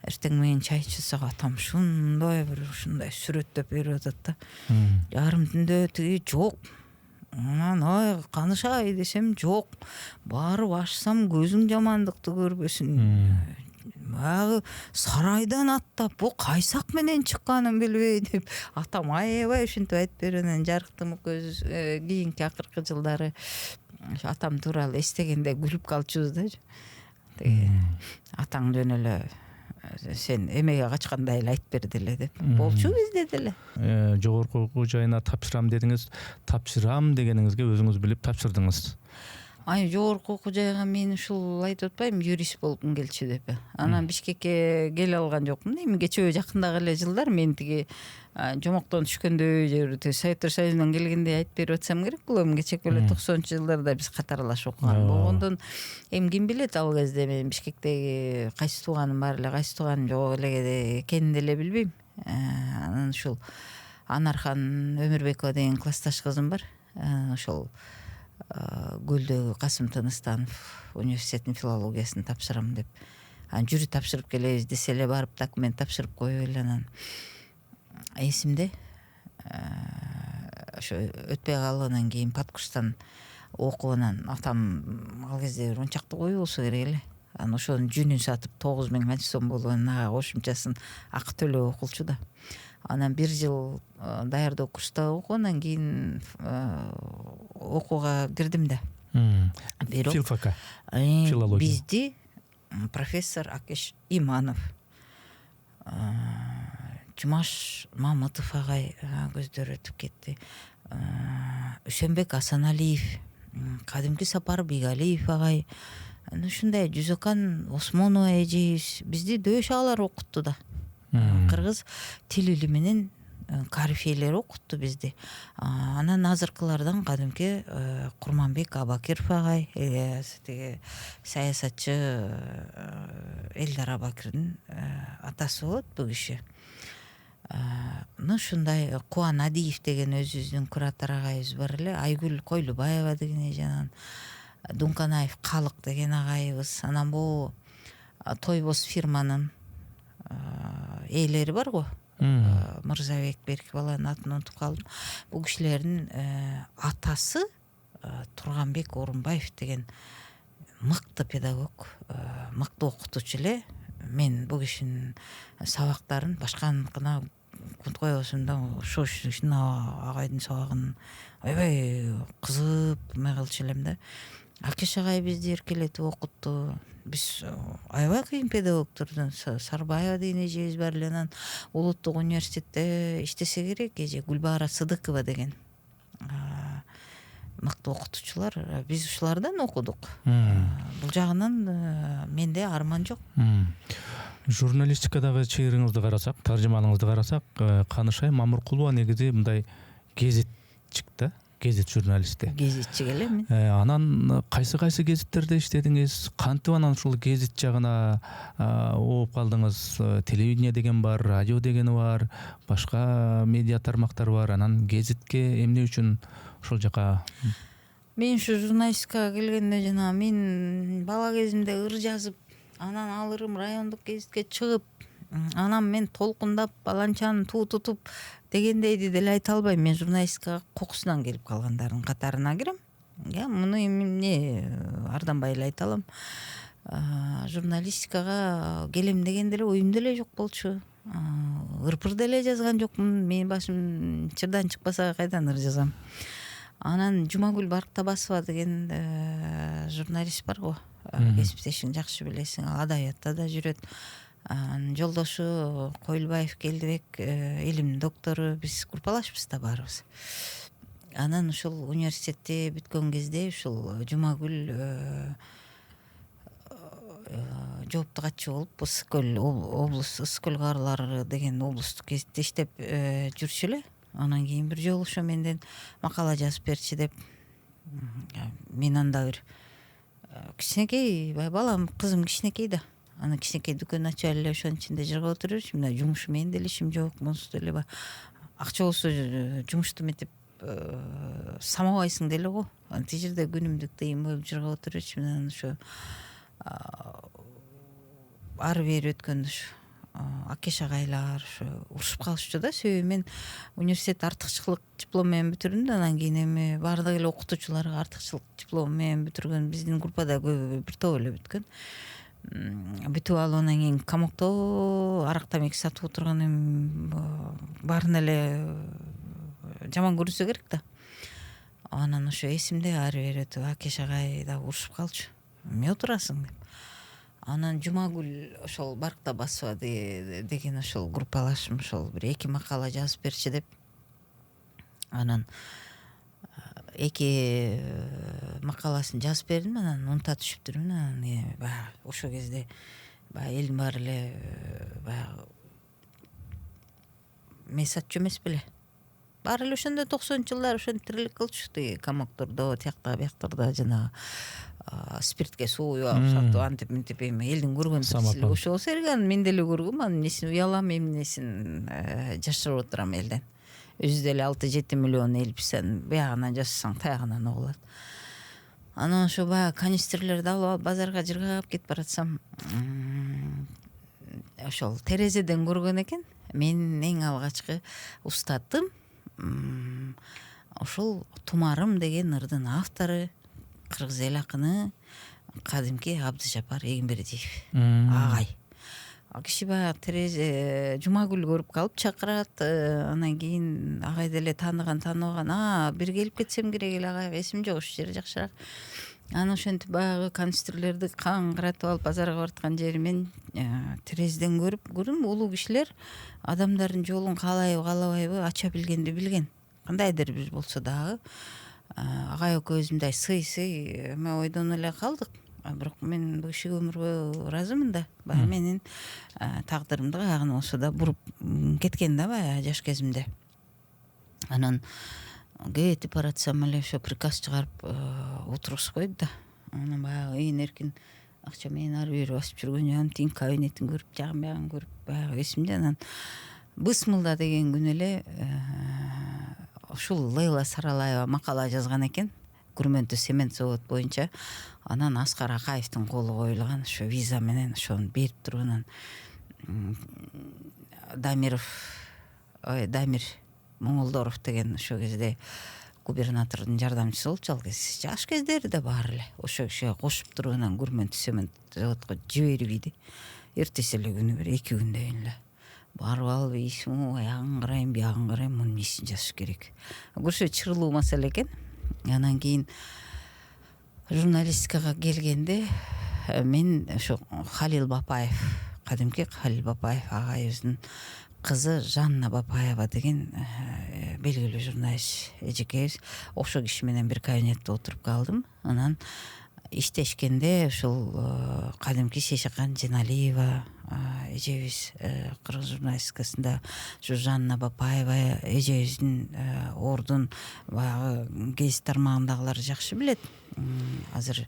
эртең менен чай ичсек атам ушундай бир ушундай сүрөттөп берип атат да. Жарым түндө тиги жок. Анан ай канышай десем жок. Барып ашсам көзүң жамандыкты көрбөсүн. Баягы сарайдан аттап, бу кайсак менен чыкканын билбей деп атам аябай ушинтип айтып берип, анан жарыктым көз кийинки акыркы жылдары атам тууралуу эстегенде күлүп калчубуз да. Атаң жөн эле сен эмеге качкандай эле айтып берди эле деп. Болчу бизде деле. Жогорку окуу жайына тапшырам дедиңиз. Тапшырам дегениңизге өзүңүз билип тапшырдыңыз. Ай жогорку окуу жайга мен ушул айтып атпайм, юрист болгум келчү деп. Анан Бишкекке келе алган жокмун. Эми кечөө жакындагы эле жылдар мен тиги жомоктон түшкөндөй же Советтер Союзунан келгендей айтып берип атсам керек. Бул эми кечээки эле 90-жылдарда биз катарлаш окуган болгондон эми ким билет ал кезде мен Бишкектеги кайсы тууганым бар эле, кайсы тууганым жок эле экенин деле билбейм. Анан ушул Анархан Өмүрбекова деген классташ кызым бар. Ошол Гүлдөгү Касым Тыныстанов университеттин филологиясын тапшырам деп жүрү тапшырып келебиз десе эле барып документ тапшырып коюп эле анан эсимде ошо өтпөй калгандан кийин Подкуштан окуп анан атам ал кезде бир 10 чакты кою болсо керек эле анан ошонун жүнүн сатып 9000 канча сом болгон ага кошумчасын акы төлөп окулчу да анан 1 жыл даярдоо курстары окугандан кийин окууга кирдим да филфакка филология бизди профессор Акеш Иманов Жумаш Мамытов агай көздөрү өтүп кетти Үсөнбек Асаналиев кадимки Сапар Бигалиев агай ушундай Жүзөкан Осмонова эжебиз бизди дөш агалар окутту да кыргыз тил илиминин корифейлери окутту бизди анан азыркылардан кадимки Курманбек Абакиров агай тиги саясатчы Элдар Абакирдин атасы болот бул киши ушундай Кубан Адиев деген өзүбүздүн куратор агайыбыз бар эле Айгүл Койлубаева деген эже анан Дунканаев Калык деген агайыбыз анан бул Тойбос фирманын ээлери бар го Мырзабек берки баланын атын унутуп калдым бул кишилердин атасы Турганбек Орунбаев деген мыкты педагог мыкты окутуучу эле мен бул кишинин сабактарын башканыкына кунт койбосом да ушул агайдын сабагын аябай кызып эме кылчу элем да Акеш агай бизди эркелетип окутту биз аябай кыйын педагогдордон Сарбаева деген эжебиз бар эле анан улуттук университетте иштесе керек эже Гүлбаара Сыдыкова деген мыкты окутуучулар биз ушулардан окудук бул жагынан менде арман жок журналистикадагы чыгырыңызды карасак таржыманыңызды карасак Канышай Мамыркулова негизи мындай гезитчик да гезит журналисти гезитчик эле мен анан кайсы гезиттерде иштедиңиз кантип анан ушул гезит жагына ооп калдыңыз телевидение деген бар радио деген бар башка медиа тармактар бар анан гезитке эмне үчүн ошол жака мен ушу журналистикага келгенде жана мен бала кезимде ыр жазып анан ал ырым райондук гезитке чыгып анан мен толкундап баланчаны туу тутуп дегендейди деле айта албайм мен журналистикага кокусунан келип калгандардын катарына кирем муну эмне арданбай эле айта алам журналистикага келем деген деле оюмда деле жок болчу ырпыр деле жазган жокмун менин башым чырдан чыкпаса кайдан ыр жазам анан Жумагүл Барктабасова деген журналист бар го кесиптешиң жакшы билесиң ал адабиятта да жүрөт жолдошу Койлбаев Келдибек илим доктору биз группалашпыз да баарыбыз анан ушул университетти бүткөн кезде ушул Жумагүл жоопту катчы болуп Ысык-Көл облус Ысык-Көл каарылары деген облустук гезитте иштеп жүрчү эле анан кийин бир жолу ошо менден макала жазып берчи деп мен анда бир кичинекей балам кызым кичинекей да анан кичинекей дүкөн ачып эле ошонун ичинде жыргап отура берчүмүн да жумуш менин деле ишим жок монсу деле акча болсо жумушту метип самабайсың деле го тил жерде күнүмдүк дейм болуп жыргап отура берчүмүн анан ошо ары бери өткөндө ушу Акеш агайлар ушу урушуп калышчу да себеби мен университет артыкчылык диплом менен бүтүрдүм да анан кийин эми баардык эле окутуучуларга артыкчылык диплом менен бүтүргөн биздин группада көбү бир топ эле бүткөн бүтүп алып анан кийин камакто арак тамеки сатып отурган эми баарын эле жаман көрүнсө керек да анан ошо эсимде ары бери өтүп Акеш агай да урушуп калчу эмне отурасың деп анан Жумагүл ошол Барктабасова деген ошол группалашым ошол бир 2 макала жазып берчи деп анан 2 макаласын жазып бердим анан унута түшүптүрмүн анан баягы ошол кезде баягы элдин баары эле баягы месатчу эмес беле баары эле ошондо 90-жылдары ошентип тирилик кылчу тиги камактордо тиякта бияктордо жанагы спиртке суу куюп сатып антип мынтип эми элдин көргөн тиричилиги ошо болсо керек анан мен деле көргөм анын эмнесин уялам эмнесин жашырып отурам элден өзү деле 6-7 миллион эл биягарынан жасасаң таягынан угулат Анан ошо баягы канистрлерди алып базарга жыргап кетип баратсам, ошол терезеден көргөн экен. Менин эң алгачкы устатым ошол Тумарым деген ырдын автору, кыргыз эл акыны кадимки Абдыжапар Эгембердиев агай. Ал киши баягы терезе Жумагүл көрүп калып чакырат. Анан кийин агай деле тааныбаган, бир келип кетсем керек эле агай, эсим жок, ушул жери жакшыраак. Анан ошентип баягы канистрлерди каңгыратып алып базарга бараткан жеримен терезеден көрдүм. Улуу кишилер адамдардын жолун каалайбы каалабайбы ача билгенди билген. Кандайдыр бир болсо дагы агай экөөбүз мындай сый эме ойдон эле калдык. Бирок мен бул кишиге өмүр бою ыраазымын да. Баягы менин тагдырымды каягына болсо да буруп кеткен да баягы жаш кезимде. Анан кетип баратсам эле ошо приказ чыгарып отургузуп койду да. Анан баягы ийин эркин акча менен ары бери басып жүргөн жаным тиң кабинетин көрүп, жагын биягын көрүп баягы эсимде. Анан Бысмылда деген күнү эле ушул Лейла Саралаева макала жазган экен. Күрмөнтү цемент завод боюнча. Анан Аскар Акаевдин колу коюлган ошо виза менен ошону берип турганан Дамир Моңолдоров деген ошо кезде губернатордун жардамчысы болчу. Ал кезде жаш кездери да баары эле ошо кишиге кошуп турганан Күрмөнтү цемент заводко жибербейди. Эртеси эле күнү бир 2 күндөн эле барып алып ийсиң, аягын карайм, биягын карайм, мунун эмесин жазыш керек. Көрсө чырылуу маселе экен. Анан кийин журналистикага келгенде мен ошо Халил Бапаев, кадимки Халил Бапаев агайыбыздын кызы Жанна Бапаева деген белгилүү журналист эжекебиз, ошо киши менен бир кабинетте отуруп калдым. Анан иштешкенде ушул кадимки Шешакан Женалиева эжебиз кыргыз журналистикасында ушу Жанна Бапаева эжебиздин ордун баягы гезит тармагындагылар жакшы билет. Азыр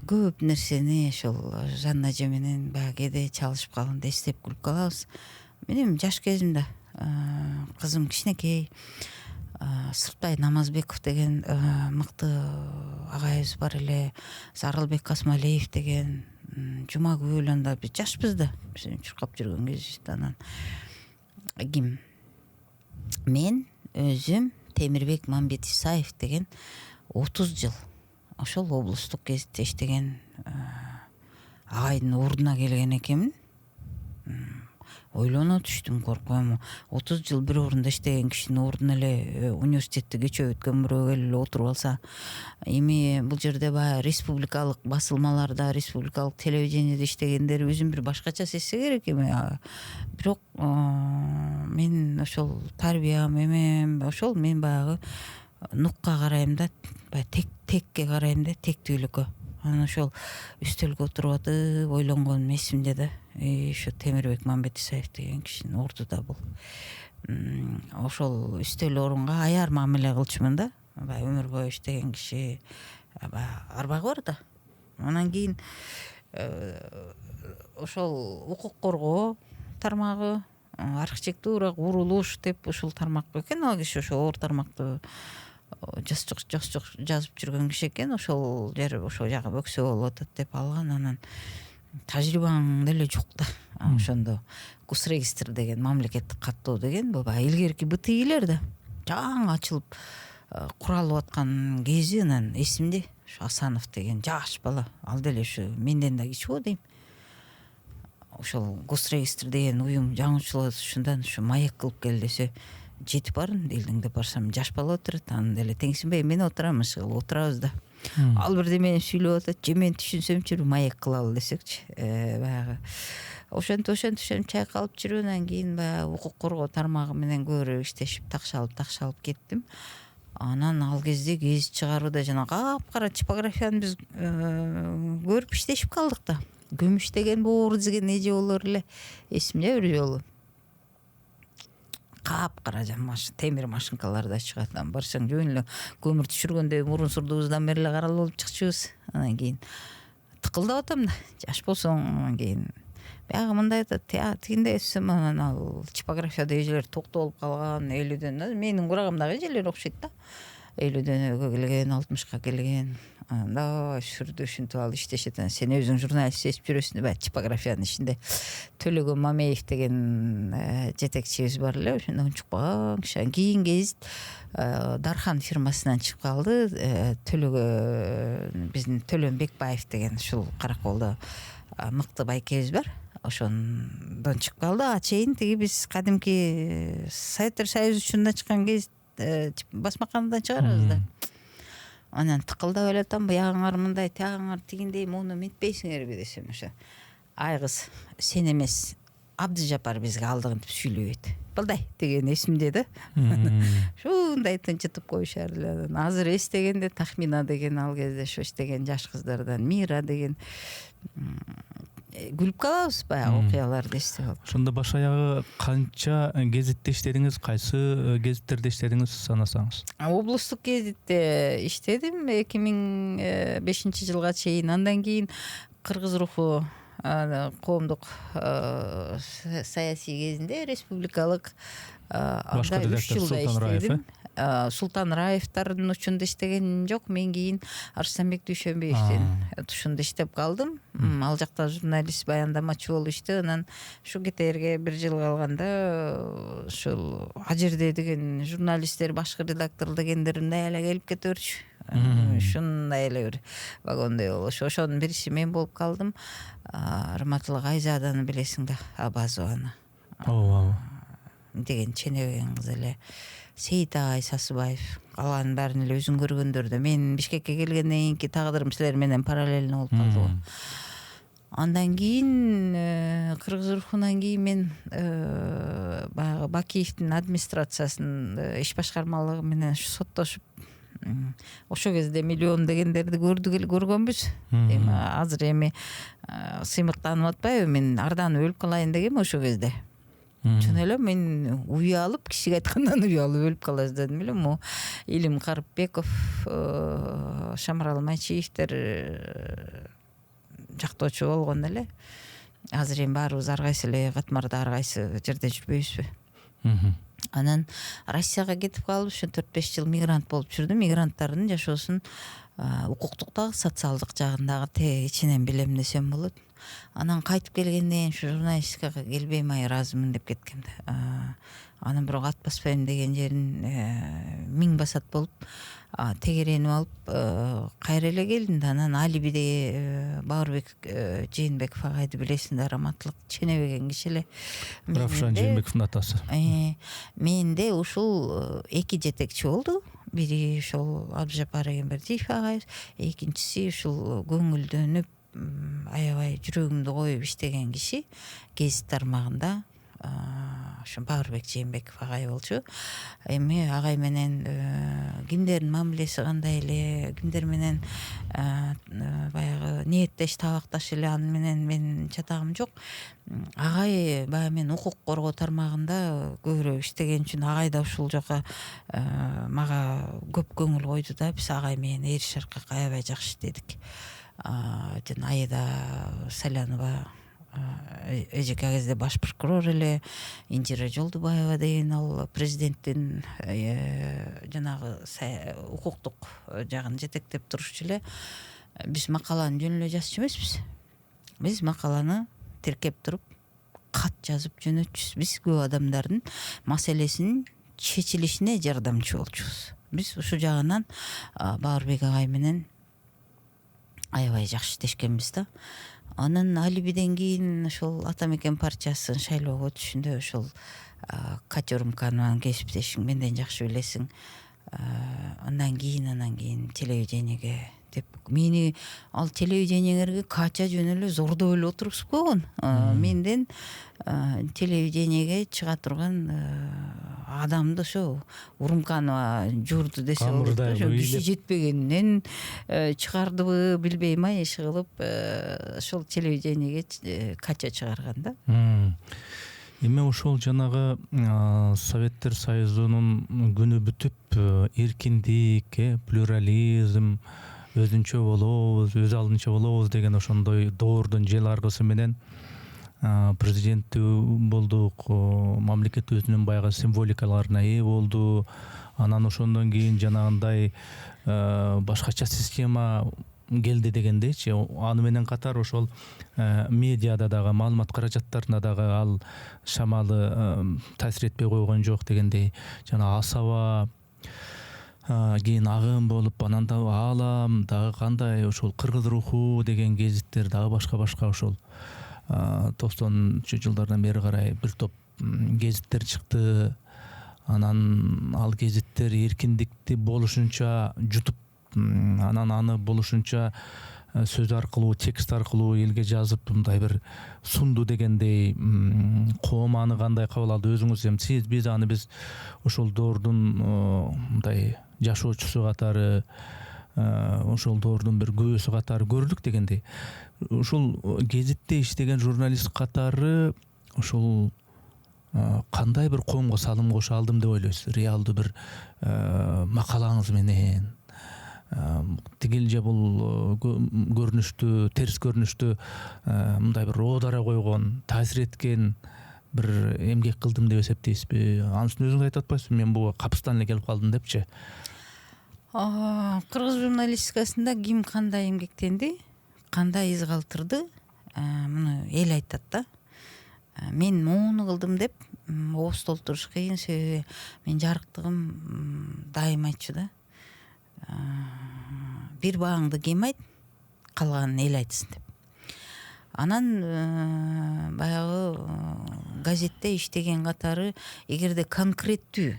көп нерсени ошол Жанна эже менен баягы кээде чалышып калганда эстеп күлүп калабыз. Менин жаш кезимде кызым кичинекей Сырттай Намазбеков деген мыкты агайыбыз бар эле, Зарылбек Касмалиев деген, Жумагүл, анда биз жашпыз да, биз чуркап жүргөн кезде. Анан ким? Мен өзүм Темирбек Мамбет Исаев деген 30 жыл ошол облустук гезитте иштеген агайдын ордуна келген экенмин. Ойлоно түштүм, коркойм. 30 жыл бир орунда иштеген кишинин ордуна эле университетти кечөө өткөн бирөө келип эле отуруп алса, эми бул жерде баягы республикалык басылмаларда, республикалык телевидениеде иштегендер өзүн бир башкача сезсе керек эми. Бирок мен ошол тарбиям эме ошол мен баягы нукка карайм да, баягы текке карайм да, тектүүлүккө. Анан ошол үстөлгө отуруп атып ойлонгонум эсимде да. Ошо Темирбек Мамбет Исаев деген кишинин орду да бул. Ошол үстөл орунга аяр мамиле кылчумун да. Баягы өмүр бою иштеген киши арбагы бар да. Анан кийин ошол укук коргоо тармагы, архитектура, курулуш деп ушул тармак экен. Ал киши ошо оор тармакты жазып жүргөн киши экен. Ошол жер ошол жагы бөксө болуп атат деп алган. Анан тажрыйбаң деле жок да. Ошондо Госрегистр деген мамлекеттик каттоо деген бул баягы илгерки БТИлер да. Жаңы ачылып куралып аткан кези. Анан эсимде ошо Асанов деген жаш бала, ал деле ошо менден да кичүү дейм. Ошол Госрегистр деген уюм жаңычылык ушундан ошо маек кылып кел десе, жетип барын делдиң деп барсам, жаш бала отурат. Анан деле теңсинбей мен отурам, ышыгыл отурабыз да. Ал бирде менен сүйлөп атат, же мен түшүнсөмчү маек кылалы десекчи. Баягы ошентип чайкалып жүрүп, анан кийин баягы укук коргоо тармагы менен көбүрөөк иштешип такшалып кеттим. Анан ал кезде гезит чыгарууда жана капкара типографияны биз көрүп иштешип калдык да. Көмүш деген боор деген эже болор эле. Эсимде бир жолу капкара темир машинкаларда чыгат. Барсаң жөн эле көмүр түшүргөндөй мурун сурдубуздан бери эле каралып болуп чыкчубуз. Анан кийин тыкылдап атам да. Жаш болсоң, анан кийин баягы мындай атат, тигиндей этсем, анан ал типографияда эжелер токтолуп калган 50ден. Менин курагымдагы эжелер окшойт да. 50-дөнөгө келген, 60-ка келген. Анда сүрдү ушинтип алып иштешет. Сен өзүң журналист сезип жүрөсүң деп, типографиянын ичинде Төлөгөн Мамеев деген жетекчибиз бар эле, ошондон чыкпаган киши. Кийин кезит Дархан фирмасынан чыгып калды. Биздин Төлөн Бекбаев деген ушул Караколдо мыкты байкебиз бар. Ошондон чыгып калды. Чейин тиги биз кадимки Советтер Союзу учурунда чыккан кез басмаканадан чыгарабыз да. Анан тыкылдап элетам, буягыңар мындай, тягыңар тигиндей, муну ментпейсиңерби десем, ошо айгыз сен эмес, Абдыжапар бизге алдыгын деп сүйлөйт. Балдай деген эсимде да. Ушундай тынчытып коюшар эле. Азыр эстегенде Тахмина деген ал кезде ошо эстеген жаш кыздардан Мира деген күлүп калабыз баягы окуяларды эстеп алып. Ошондо баш аягы канча гезитте иштедиңиз, кайсы гезиттерде иштедиңиз санасаңыз? Облустук гезитте иштедим 2005-жылга чейин. Андан кийин Кыргыз руху коомдук саясий кезинде республикалык анда 3 жылда иштедим. Султан Раевтардын учунда иштеген жок. Мен кийин Арыстанбек Дүйшөнбеевдин ушунда иштеп калдым. Ал жакта журналист, баяндамачы болуп иштеп, анан ушу кетерге 1 жыл калганда ушул Ажерде деген журналисттер, башкы редактор дегендер мындай эле келип кетөрчү. Ушундай эле бир вагондой болуш. Ошонун бириси мен болуп калдым. Раматылык Айзаданы билесиң да, Абазованы. Деген ченебеген кыз эле. Сейитагай Сасыбаев, калганын баарын эле өзүң көргөндөр да. Мен Бишкекке келгенден кийинки тагдырым силер менен параллельно болуп калды го. Андан кийин Кыргыз рухунан кийин мен баягы Бакиевдин администрациясын иш башкармалыгы менен соттошуп, ошо кезде миллион дегендерди көргөнбүз. Эми азыр эми сыймыктанып атпайбы, мен ардан өлүп калайын дегем ошо кезде. Чын эле мен уялып, кишиге айткандан уялып өлүп калабыз дедим эле. Мо Илим Карыпбеков, Шамрал Майчиевдер жактоочу болгон эле. Азыр эми баарыбыз ар кайсы эле катмарда, ар кайсы жерде жүрбөйбүзбү? Анан Россияга кетип калып, 4-5 жыл мигрант болуп жүрдүм. Мигранттардын жашоосун укуктук дагы, социалдык жагын дагы ичинен билем десем болот. Анан кайтып келгенден ушу журналистикага келбей май ыраазымын деп кеткем да. Анан бирок ат баспайм деген жерин миң басат болуп, тегеренип алып кайра эле келдим да. Анан Алибиде Баурбек Жээнбеков агайды билесиң да, раматтылык ченебеген киши эле. Равшан Жээнбековдун атасы. Менде ушул 2 жетекчи болду. Бири ошол Абдыжапар Эгембердиев агай, экинчиси ушул көңүлдөнүп, аябай жүрөгүмдү коюп иштеген киши гезит тармагында ошо Баурбек Жээнбеков агай болчу. Эми агай менен кимдердин мамилеси кандай эле, кимдер менен баягы ниеттеш, табакташ эле, аны менен менин чатагым жок. Агай баягы мен укук коргоо тармагында көбүрөөк иштеген үчүн агай да ушул жака мага көп көңүл койду да. Биз агай менен Эр Шаркак аябай жакшы иштедик. Жана Айда Салянова эжеке кезде баш прокурор эле, Инжира Жолдубаева деген ал президенттин жанагы укуктук жагын жетектеп турчу эле. Биз макаланы жөн эле жазчу эмеспиз. Биз макаланы тиркеп туруп, кат жазып жөнөтчүбүз. Биз көп адамдардын маселесинин чечилишине жардамчы болчубуз. Биз ушу жагынан Баурбек агай менен аябай жакшы иштешкенбиз да. Анан Алибиден кийин ошол Ата Мекен партиясынын шайлоого өтүшүндө ошол Катя Урумканованын кесиптешиң, менден жакшы билесиң. Андан кийин телевидениеге деп мени ал телевидениеңерге Катя жөн эле зордоп эле отургузуп койгон. Менден телевидениеге чыга турган адамды ошо Урумканова жуурду десе болот. Ошо киши жетпегенинен чыгардыбы билбейм, иш кылып ошол телевидениеге Катя чыгарган да. Эми ошол жанагы Советтер Союзунун күнү бүтүп, эркиндик, плюрализм, өзүнчө болобуз, өз алдынча болобуз деген ошондой доордун жел аргысы менен президенттүү болдук, мамлекет өзүнүн баягы символикаларына ээ болду. Анан ошондон кийин жанагындай башкача система келди дегендейчи. Аны менен катар ошол медиада дагы, маалымат каражаттарына дагы ал шамалы таасир этпей койгон жок дегендей. Жана асаба кийин агым болуп, анан да аалам дагы кандай, ошол кыргыз руху деген гезиттер дагы башка ошол 90-чы жылдардан бери карай бир топ гезиттер чыкты. Анан ал гезиттер эркиндикти болушунча жутуп, анан аны болушунча сөз аркылуу, текст аркылуу элге жазып, мындай бир сунду дегендей. Коом аны кандай кабыл алды, өзүңүз эми сиз, биз аны ошол доордун мындай жашоочусу катары, ошол доордун бир күбөсү катары көрдүк дегендей. Ушул гезитте иштеген журналист катары ошол кандай бир коомго салым кошо алдым деп ойлойсуз? Реалдуу бир макалаңыз менен тигил же бул көрүнүштү, терс көрүнүштү мындай бир оодара койгон, таасир эткен бир эмгек кылдым деп эсептейсизби? Анысын өзүңүз айтып атпайсызбы? Мен буга капыстан эле келип калдым депчи. Кыргыз журналистикасында ким кандай эмгектенди, кандай из калтырды, муну эл айтат да. Мен муну кылдым деп ооз толтуруш кыйын, себеби мен жарыктыгым дайым айтчу да. Бир багыңды кем айт, калганын эл айтсын деп. Анан баягы газетте иштеген катары, эгерде конкреттүү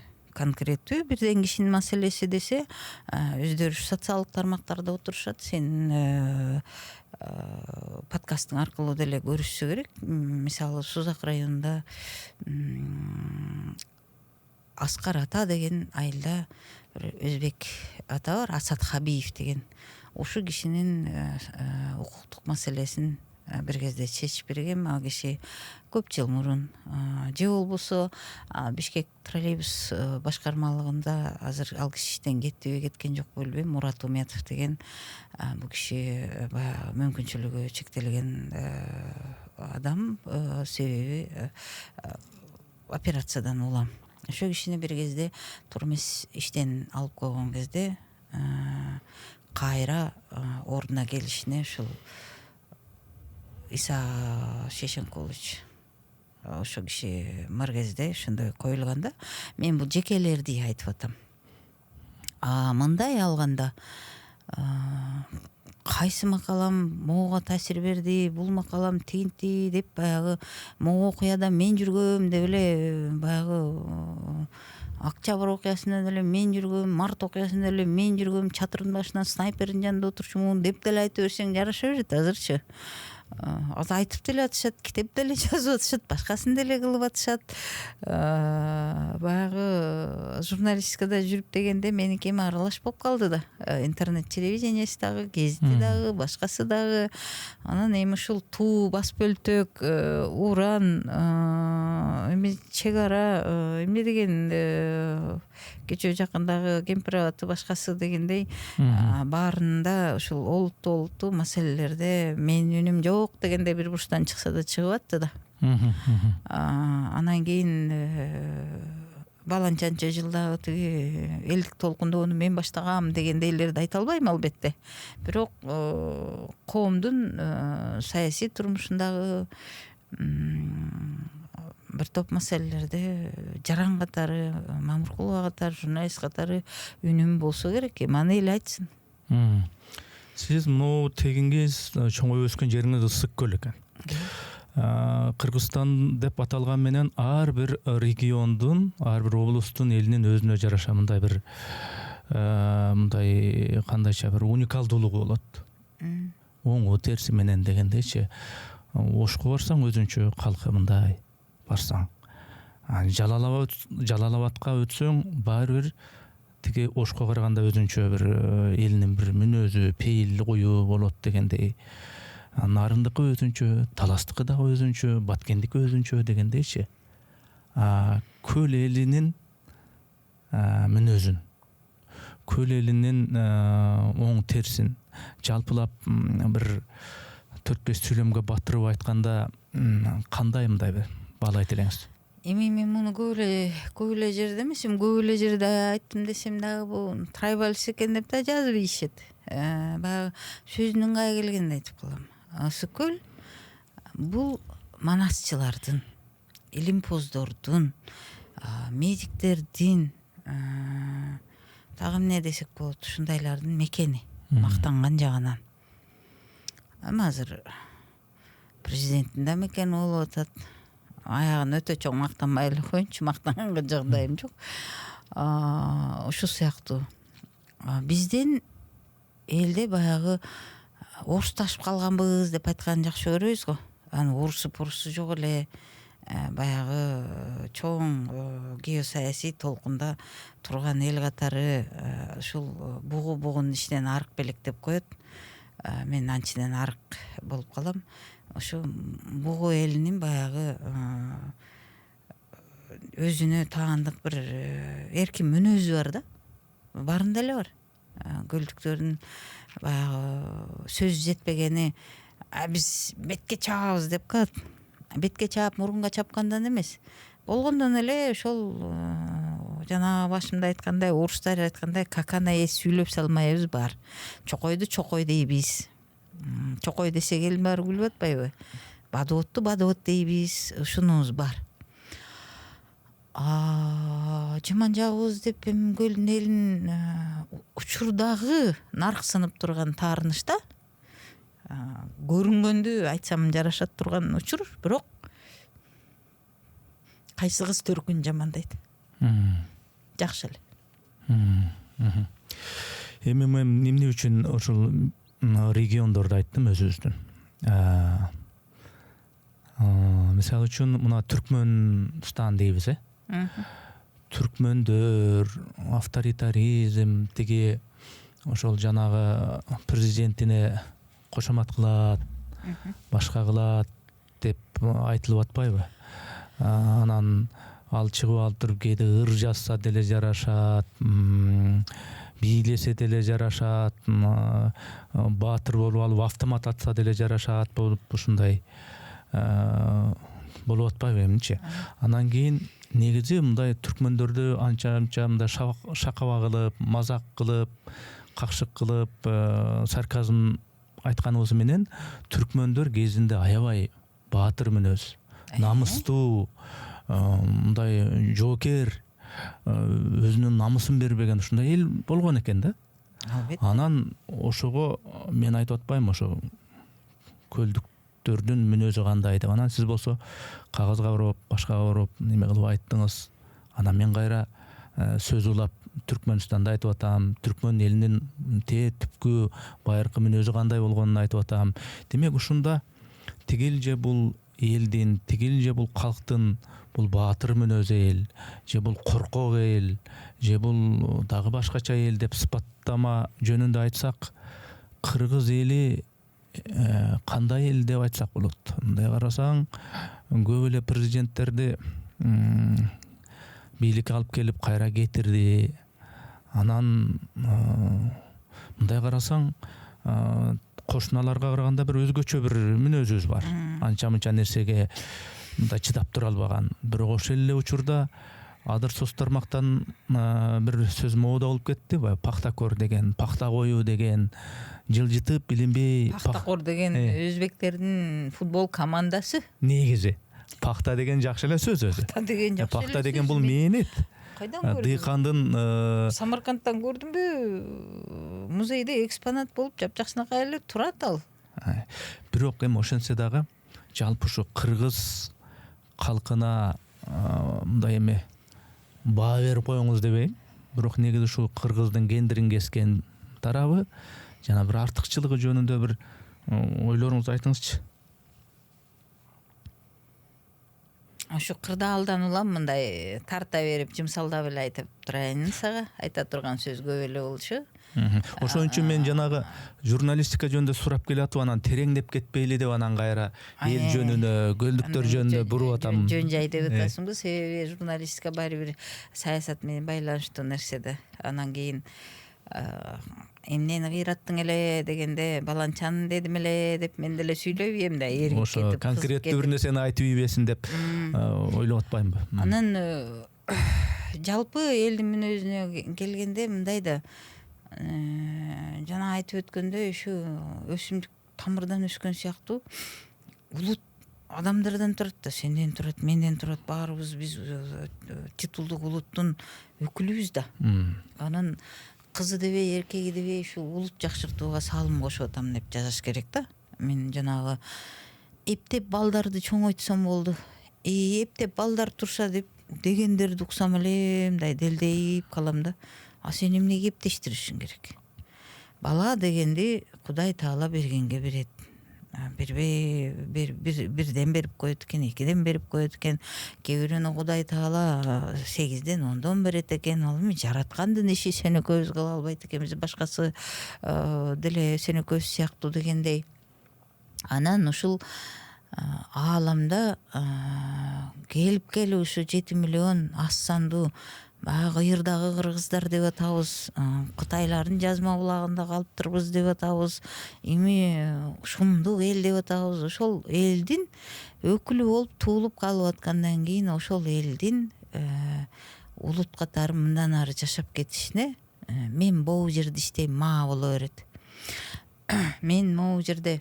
бирден кишинин маселеси десе, өздөрү социалдык тармактарда отурушат, сен подкасттың аркылуу деле көрүшсө керек. Мисалы Сузак районунда Аскар ата деген айылда бир өзбек ата бар, Асат Хабиев деген. Ушу кишинин укуктук маселесин бир кезде чечип берген. Ал киши көп жыл мурун, же болбосо Бишкек троллейбус башкармалыгында, азыр ал киши иштен кеттиби, кеткен жокпу билбейм, Мурат Уметов деген. Бул киши мүмкүнчүлүгү чектелген адам, себеби операциядан улам. Ошо кишини бир кезде Турмес иштен алып койгон кезде кайра ордуна келишине ушул Иса Шешенкулович, ошо киши мыргезде ошондой коюлганда, мен бул жекелерди айтып атам. Мындай алганда кайсы макалам могуга таасир берди, бул макалам тигинти деп баягы могу окуяда мен жүргөм деп эле, баягы Октябрь окуясында деле мен жүргөм, Март окуясында деле мен жүргөм, чатырдын башынан снайпердин жанында отурчумун деп деле айта берсең жараша берет азырчы. Айтып деле атышат, китеп деле жазып атышат, башкасын деле кылып атышат. Баягы журналистикада жүрүп дегенде меники эми аралаш болуп калды да. Интернет телевиденияси дагы, гезити дагы, башкасы дагы. Анан эми ушул туу, бас бөлтөк, уран, эми чек ара, эмне деген кечээ жакындагы кемпир абаты башкасы дегендей, баарында ушул олуттуу маселелерде менин үнүм жок дегенде бир бурчтан чыкса да чыгып атты да. Анан кийин баланчанча жылдагы тиги элдик толкундоону мен баштагам дегендейлерди айта албайм албетте. Бирок коомдун саясий турмушундагы бир топ маселелерде жаран катары, Мамыркулова катары, журналист катары үнүм болсо керек. Аны эл айтсын. Сиз могу тегиңиз чоңоюп өскөн жериңиз ысык көл экен. Кыргызстан деп аталган менен ар бир региондун, ар бир облустун элинин өзүнө жараша мындай бир мындай кандайча бир уникалдуулугу болот. Оңу терси менен дегендейчи. Ошко барсаң өзүнчө калкы мындай барсаң. Жалалабадка өтсөң баары бир тиги Ошко караганда өзүнчө бир элинин бир мүнөзү, пейил кою болот дегендей. Нарындыкы өзүнчө, Таластыкы дагы өзүнчө, Баткендики өзүнчө дегендейчи. Көл элинин мүнөзүн, көл элинин оң терсин жалпылап бир 4-5 сүйлөмгө батырып айтканда кандай мындай бир баалайт элеңиз? Эми мен муну көп эле жерде эмес, көп эле жерде айттым десем дагы бул трайбалист экен деп да жазып ийишет. Баягы сөзүнүн ыңгайы келгенде айтып калам. Ысыкөл бул манасчылардын, илимпоздордун, медиктердин, дагы эмне десек болот, ушундайлардын мекени, мактанган жагынан. Эми азыр президенттин да мекени болуп атат. Аягын өтө чоң мактанбай эле коеюнчу, мактанганга жагдайым жок. Ушул сыяктуу биздин элде баягы орусташып калганбыз деп айтканды жакшы көрөбүз го. Аны орусу жок эле, баягы чоң геосаясий толкунда турган эл катары ушул бугун ичинен арык белектеп коет. Мен анчинен арык болуп калам. Ошо бугу элинин баягы өзүнө таандык бир эркин мүнөзү бар да. Барында эле бар. Көлдүктөрдүн баягы сөз жетпегени, биз бетке чабабыз деп калат. Бетке чаап мурунга чапкандан эмес. Болгондон эле ошол жана башында айткандай, орустар айткандай, какана эс сүйлөп салмайбыз бар. Чокойду чокой дейбиз. Чокой десек элдин баары күлүп атпайбы? Бадыотту бадыот дейбиз. Ушунубуз бар. Жаман жагыбыз деп эми көлдүн элин учурдагы нарксынып турган таарынышта көрүнгөндү айтсам жарашат турган учур, бирок кайсы кыз төркүн жамандайт. Жакшы эле. Эми мен эмне үчүн ошол региондорду айттым өзүбүздүн. Мисалы үчүн мына Түркмөнстан дейбиз, түркмөндөр, авторитаризм, тиги ошол жанагы президентине кошомат кылат, башка кылат деп айтылып атпайбы? Анан ал чыгып алып туруп кээде ыр жазса деле жарашат, бийлесе деле жарашат, баатыр болуп алып автомат атса деле жарашат болуп ушундай болуп атпайбы эмничи? Анан кийин негизи мындай түркмөндөрдү анча мындай шакаба кылып, мазак кылып, какшык кылып, сарказм айтканыбыз менен түркмөндөр кезинде аябай баатыр мүнөз, намыстуу, мындай жоокер, өзүнүн намысын бербеген ушундай эл болгон экен да. Анан ошого мен айтып атпайм, ошо көлдүктөрдүн мүнөзү кандай деп. Анан сиз болсо кагазга ороп, башкага ороп неме кылып айттыңыз. Анан мен кайра сөз улап Түркмөнстанда айтып атам, түркмөн элинин түпкү байыркы мүнөзү кандай болгонун айтып атам. Демек ушунда тигил же бул элдин, тигил же бул калктын бул баатыр мүнөз эл, же бул коркок эл, же бул дагы башкача эл деп сыпаттама жөнүндө айтсак, кыргыз эли кандай эл деп айтсак болот? Мындай карасаң, көп эле президенттерди бийликке алып келип кайра кетирди. Анан мындай карасаң, кошуналарга караганда бир өзгөчө бир мүнөзүбүз бар. Анча-мынча нерсеге мындай чыдап тура албаган. Бирок ошол эле учурда адыр соц тармактан бир сөз мода болуп кетти, пахтакор деген, пахта коюу деген, жылжытып билинбей. Пахтакор деген өзбектердин футбол командасы. Негизи пахта деген жакшы эле сөз өзү. Пахта деген жакшы эле сөз. Пахта деген бул мээнет. Кайдан көрдүң? Дыйкандын Самаркандтан көрдүмбү? Музейде экспонат болуп жапжакшынакай эле турат ал. Бирок эми ошентсе дагы жалпы ушу кыргыз калкына мындай эме баа берип коюңуз дебейм. Бирок негизи ушу кыргыздын кендирин кескен тарабы жана бир артыкчылыгы жөнүндө бир ойлоруңузду айтыңызчы. Ошо кырдаалдан улам мындай тарта берип жымсалдап эле айтып турайын сага. Айта турган сөз көп эле болчу. Ошон үчүн мен жанагы журналистика жөнүндө сурап келатып, анан тереңдеп кетпейли деп, анан кайра эл жөнүнө, көлдүктөр жөнүндө буруп атам. Жөн жай деп атасыңбы? Себеби журналистика баары бир саясат менен байланыштуу нерсе да. Анан кийин эмнени кыйраттың эле дегенде баланчаны дедим эле деп мен деле сүйлөй берем да эрип ошо кетип конкреттүү бир нерсени айтып ийбесин деп ойлоп атпаймынбы. анан жалпы элдин мүнөзүнө келгенде мындай да жана айтып өткөндөй ушу өсүмдүк тамырдан өскөн сыяктуу улут адамдардан турат да, сенден турат, менден турат, баарыбыз биз титулдук улуттун өкүлүбүз да. Анан кызы дебей, эркеги дебей ушул улут жакшыртууга салым кошуп атам деп жазаш керек да. Мен жанагы эптеп балдарды чоңойтсом болду, эптеп балдар турса деп дегендерди уксам эле мындай делдейип калам да. А сен эмнеге эптештиришиң керек? Бала дегенди Кудай Таала бергенге берет. Бирден берип коет экен, экиден берип коет экен, кээ бирөөнө Кудай Таала 8ден 10дон берет экен. Ал эми жараткандын иши, сен экөөбүз кыла албайт экенбиз, башкасы деле сен экөөбүз сыяктуу дегендей. Анан ушул ааламда келип ушу 7 миллион аз сандуу баягы кыйырдагы кыргыздар деп атабыз, Кытайлардын жазма булагында калыптырбыз деп атабыз, эми шумдук эл деп атабыз. Ошол элдин өкүлү болуп туулуп калып аткандан кийин ошол элдин улут катары мындан ары жашап кетишине мен могу жерде иштейм, мага боло берет. Мен могу жерде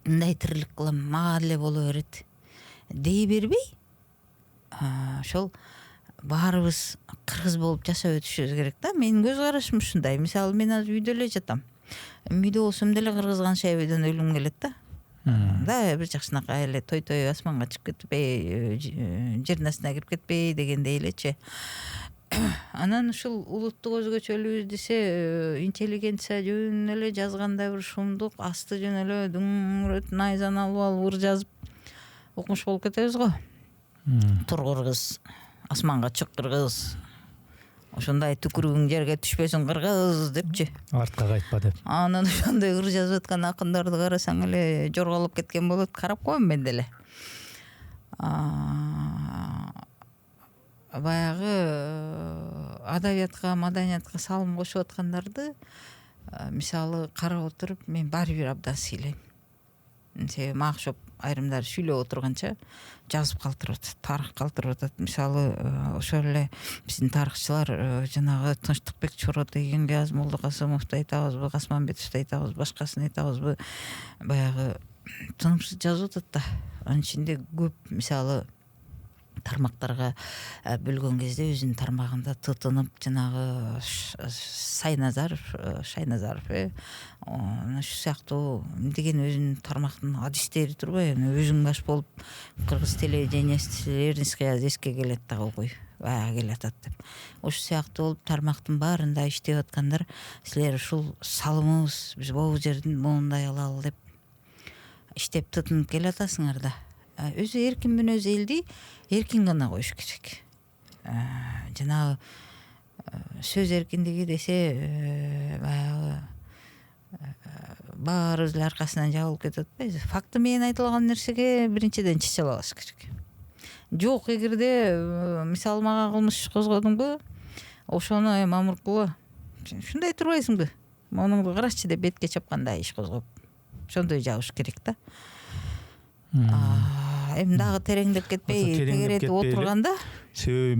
мындай тирлик кылам, мага деле боло берет дей бербей, ошол баарыбыз кыргыз болуп жашап өтүшүбүз керек да. Менин көз карашым ушундай. Мисалы мен азыр үйдө эле жатам. Үйдө болсом деле кыргызганча эбеден өлүм келет да. Да бир жакшынакай эле той асманга чыгып кетпей, жердин астына кирип кетпей дегендей элечи. Анан ушул улуттук өзгөчөлүгүбүз десе, интеллигенция жөн эле жазганда бир шумдук, асты жөн эле дүңүрөт найзаны алып ыр жазып окумуш болуп кетебиз го. Тур кыргыз, асманга чык кыргыз, ошондой түкүрүгүң жерге түшпөсүн кыргыз депчи. Артка кайтпа деп. Анан ошондой ыр жазып аткан акындарды карасаң эле жорголоп кеткен болот. Карап коем мен деле. Баягы адабиятка, маданиятка салым кошуп аткандарды мисалы карап отуруп мен баары бир абдан сыйлайм. Себеби мага окшоп айрымдары сүйлөп отурганча жазып калтырып атат, тарых калтырып атат. Мисалы ошол эле биздин тарыхчылар жанагы Тынчтыкбек Чоротегин, Гияз Молдокасымовду айтабызбы, Касманбетовду айтабыз, башкасын айтабызбы, баягы тынымсыз жазып атат да. Анын ичинде көп мисалы тармактарга бөлгөн кезде өзүнүн тармагында тытынып жанагы Шайназаров ушу сыяктуу деген өзүнүн тармактын адистери турбайбы, өзүң баш болуп кыргыз телевидениясы Лернская эске келет да окуй, бага келатат деп. Ошол сыяктуу болуп тармактын баарында иштеп аткандар, силер ушул салымыбыз биз могу жердин моундай алалы деп иштеп тытынып келатасыңар да. Өзү эркин мүнөз элди эркин гана коюш керек. Жанагы сөз эркиндиги десе баягы баарыбыз эле аркасынан жабылып кетип атпайбызбы? Факты менен айтылган нерсеге биринчиден чычалабаш керек. Жок, эгерде мисалы мага кылмыш козгодуңбу, ошону Мамыркулова ушундай турбайсыңбы? Монуңду карачы деп бетке чапкандай иш козгоп, ошондой жабыш керек да. Эми дагы тереңдеп кетпей, тегеретип отурганда, себеби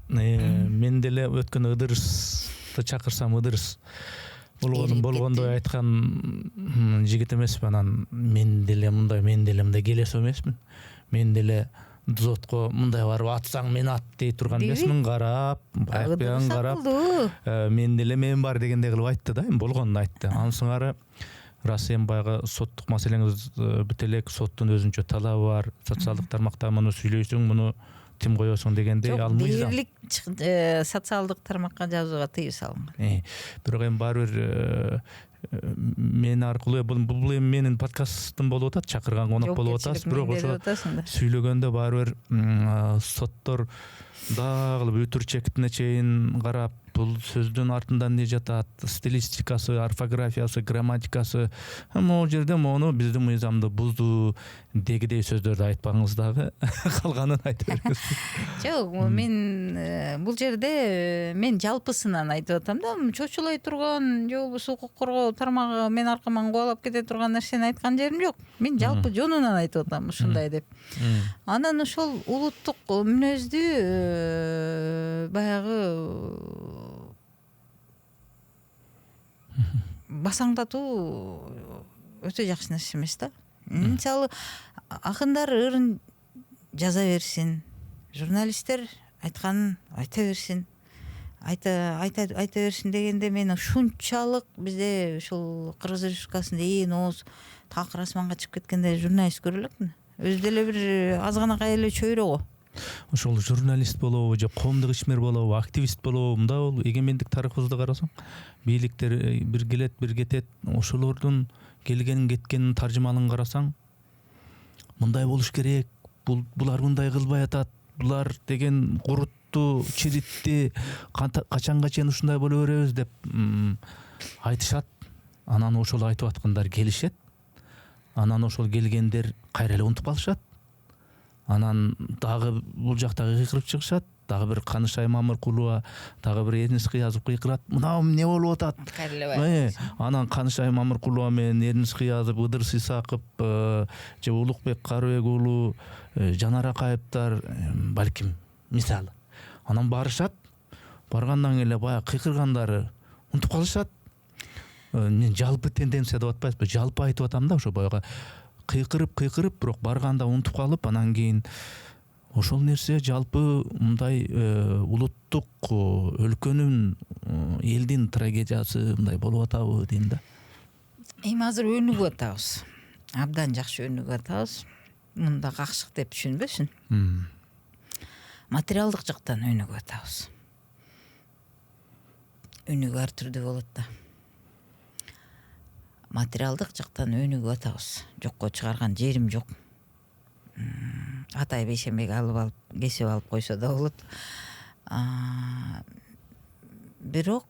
мен деле өткөн Ыдырысты чакырсам, Ыдырыс болгондой айткан жигит эмесмин. Анан мен деле мындай келесо эмесмин. Мен деле дзотко мындай барып атсаң мен ат дей турган эмесмин. Карап, баягы карап, мен деле мен бар дегендей кылып айтты да, эми болгонун айтты. Анысыңары рас эми баягы соттук маселеңиз бүт элек, соттун өзүнчө талабы бар, социалдык тармакта муну сүйлөйсүң, муну тим коесуң дегендей ал мыйзам. Дээрлик социалдык тармакка жазууга тыюу салынган. Бирок эми баары бир мен аркылуу бул эми менин подкастым болуп атат, чакырган конок болуп атасыз, бирок ошо сүйлөгөндө баары бир соттор дагы өтүр чекитине чейин карап, бул сөздүн артында эмне жатат, стилистикасы, орфографиясы, грамматикасы, могу жерде мону биздин мыйзамды бузду дегидей сөздөрдү айтпаңыз дагы, калганын айта бериңиз. Жок, мен бул жерде мен жалпысынан айтып атам да, чочулай турган же болбосо укук коргоо тармагы мен аркаман кубалап кете турган нерсени айткан жерим жок. Мен жалпы жонунан айтып атам ушундай деп. Анан ошол улуттук мүнөздү баягы басаңдатуу өтө жакшы нерсе эмес да. Мисалы акындар ырын жаза берсин, журналисттер айтканын айта берсин, айта берсин дегенде мен ушунчалык бизде ушул Кыргыз Республикасында ээн ооз такыр асманга чыгып кеткенде журналист көрө элекмин. Өзү деле бир азганакай эле чөйрө го. Ошол журналист болобу же коомдук ишмер болобу, активист болобу, мында бол эгемендик тарыхыбызды карасаң, бийликтер бир келет, бир кетет, ошолордун келгенин кеткенин таржымалын карасаң, мындай болуш керек, булар мындай кылбай атат, булар деген курутту, чиритти, качанга чейин ушундай боло беребиз деп айтышат. Анан ошол айтып аткандар келишет. Анан ошол келгендер кайра эле унутуп калышат. Анан дагы бул жактагы кыйкырып чыгышат. Дагы бир Канышай Мамыркулова, дагы бир Эрнис Кыязов кыйкырат. Мына эмне болуп атат? Анан Канышай Мамыркулова менен Эрнис Кыязов, Ыдырыс Исаков, же Улукбек Карыбек уулу, Жанар Акаевтар, балким мисалы. Анан барышат. Баргандан эле баягы кыйкыргандары унутуп калышат. Мен жалпы тенденция деп атпайсызбы? Жалпы айтып атам да, ошо баягы кыйкырып, бирок барганда унутуп калып, анан кийин ошол нерсе жалпы мындай улуттук өлкөнүн, элдин трагедиясы мындай болуп атабы дейм да. Эми азыр өнүгүп атабыз. Абдан жакшы өнүгүп атабыз. Мында какшык деп түшүнбөсүн. Материалдык жактан өнүгүп атабыз. Өнүгүү ар түрдүү болот да. Материалдык жактан өнүгүп атабыз. Жокко чыгарган жерим жок. Атай Бейшенбек алып кесип алып койсо да болот. Бирок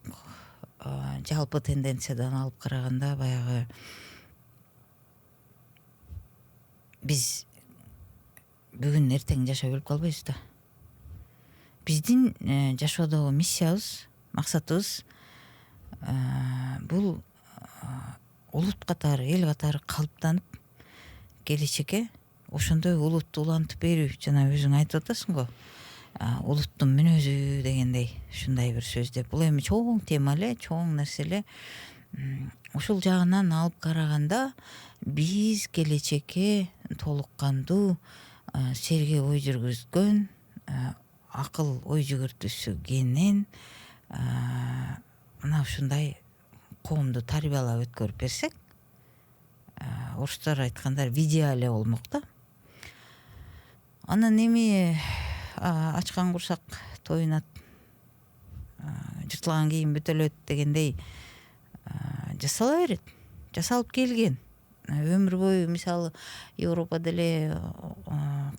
жалпы тенденциядан алып караганда баягы биз бүгүн эртең жашап өлүп калбайбыз да. Биздин жашоодогу миссиябыз, максатыбыз бул улут катары, эл катары калыптанып келечекке ошондой улутту улантып берүү. Жана өзүң айтып атасың го, улуттун мүнөзү дегендей, ушундай бир сөз деп. Бул эми чоң тема эле, чоң нерсе эле. Ушул жагынан алып караганда биз келечекке толук кандуу серге ой жүргүзгөн, акыл ой жүгүртүүсү кенен мына ушундай коомду тарбиялап өткөрүп берсек, орустар айткандар в идеале болмок да. Анан эми ачкан курсак тоюнат, жыртылган кийим бүтөлөт дегендей жасала берет. Жасалып келген. Өмүр бою мисалы Европада эле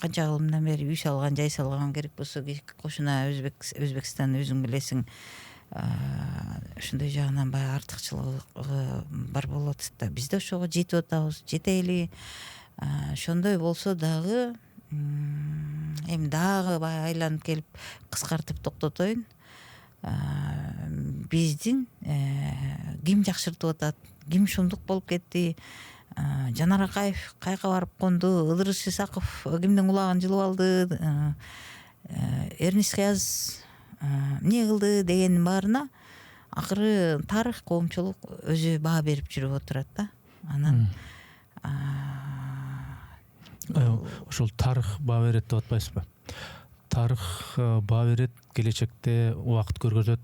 канча кылымдан бери үй салган, жай салган, керек болсо кошуна Өзбекстан өзүң билесиң, ушундай жагынан баягы артыкчылыгы бар болот да. Биз да ошого жетип атабыз, жетели. Ошондой болсо дагы эми дагы баягы айланып келип кыскартып токтотоюн. Биздин ким жакшыртып атат, ким шумдук болуп кетти, Жанар Акаев кайка барып конду, Ыдырыс Исаков кимдин кулагын жылып алды, Эрнис Кыяз эмне кылды дегендин баарына акыры тарых, коомчулук өзү баа берип жүрүп отурат да. Анан ошол тарых баа берет деп атпайсызбы? Тарых баа берет, келечекте убакыт көргөзөт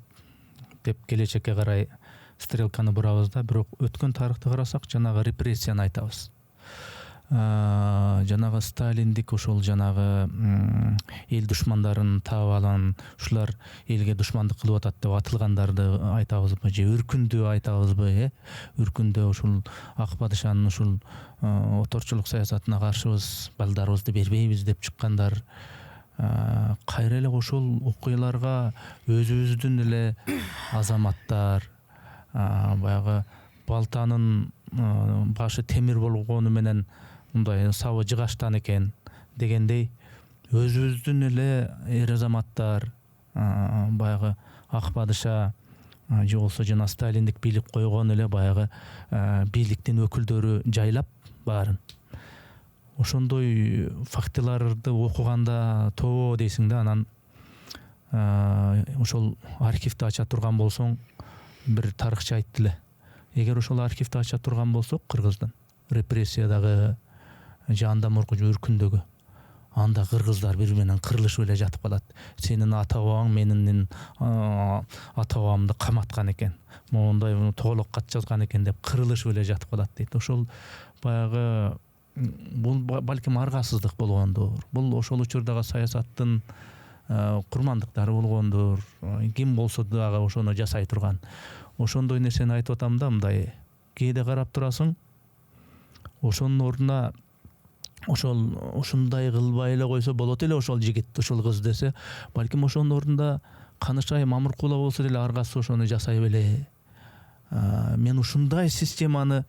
деп келечекке карай стрелканы бурабыз да. Бирок өткөн тарыхты карасак, жанагы репрессияны айтабыз. Жанагы Сталиндик, ошол жанагы эл душмандарын таап алган, ушулар элге душмандык кылып атат деп атылгандарды айтабызбы, же Үркүндү айтабызбы? Үркүндө ушул ак падышанын ушул оторчулук саясатына каршыбыз, балдарыбызды бербейбиз деп чыккандар. кайра эле ошол окуяларга өзүбүздүн эле азаматтар баягы балтанын башы темир болгону менен мындай сабы жыгаштан экен дегендей өзүбүздүн эле эр азаматтар баягы ак падыша же болбосо жана сталиндик бийлик койгон эле баягы бийликтин өкүлдөрү жайлап баарын ошондой фактыларды окуганда тоо дейсиң да. Анан ошол архивди ача турган болсоң бир тарыхчы айтты эле, эгер ошол архивди ача турган болсок кыргыздын репрессиядагы же андан мурку өркүндөгү анда кыргыздар бири менен кырылышып эле жатып калат. Сенин ата бабаң менин ата бабамды каматкан экен, моундай тоголок кат жазган экен деп кырылышып эле жатып калат дейт. Ошол баягы бул балким аргасыздык болгондур. Бул ошол учурдагы саясаттын курмандыктары болгондур. Ким болсо дагы ошону жасай турган. Ошондой нерсени айтып атам да, мындай кээде карап турасың, ошонун ордуна ошол ушундай кылбай эле койсо болот эле ошол жигит, ошол кыз десе, балким ошонун ордунда Канышай Мамыркулова болсо деле аргасы ошону жасай беле. Мен ушундай системаны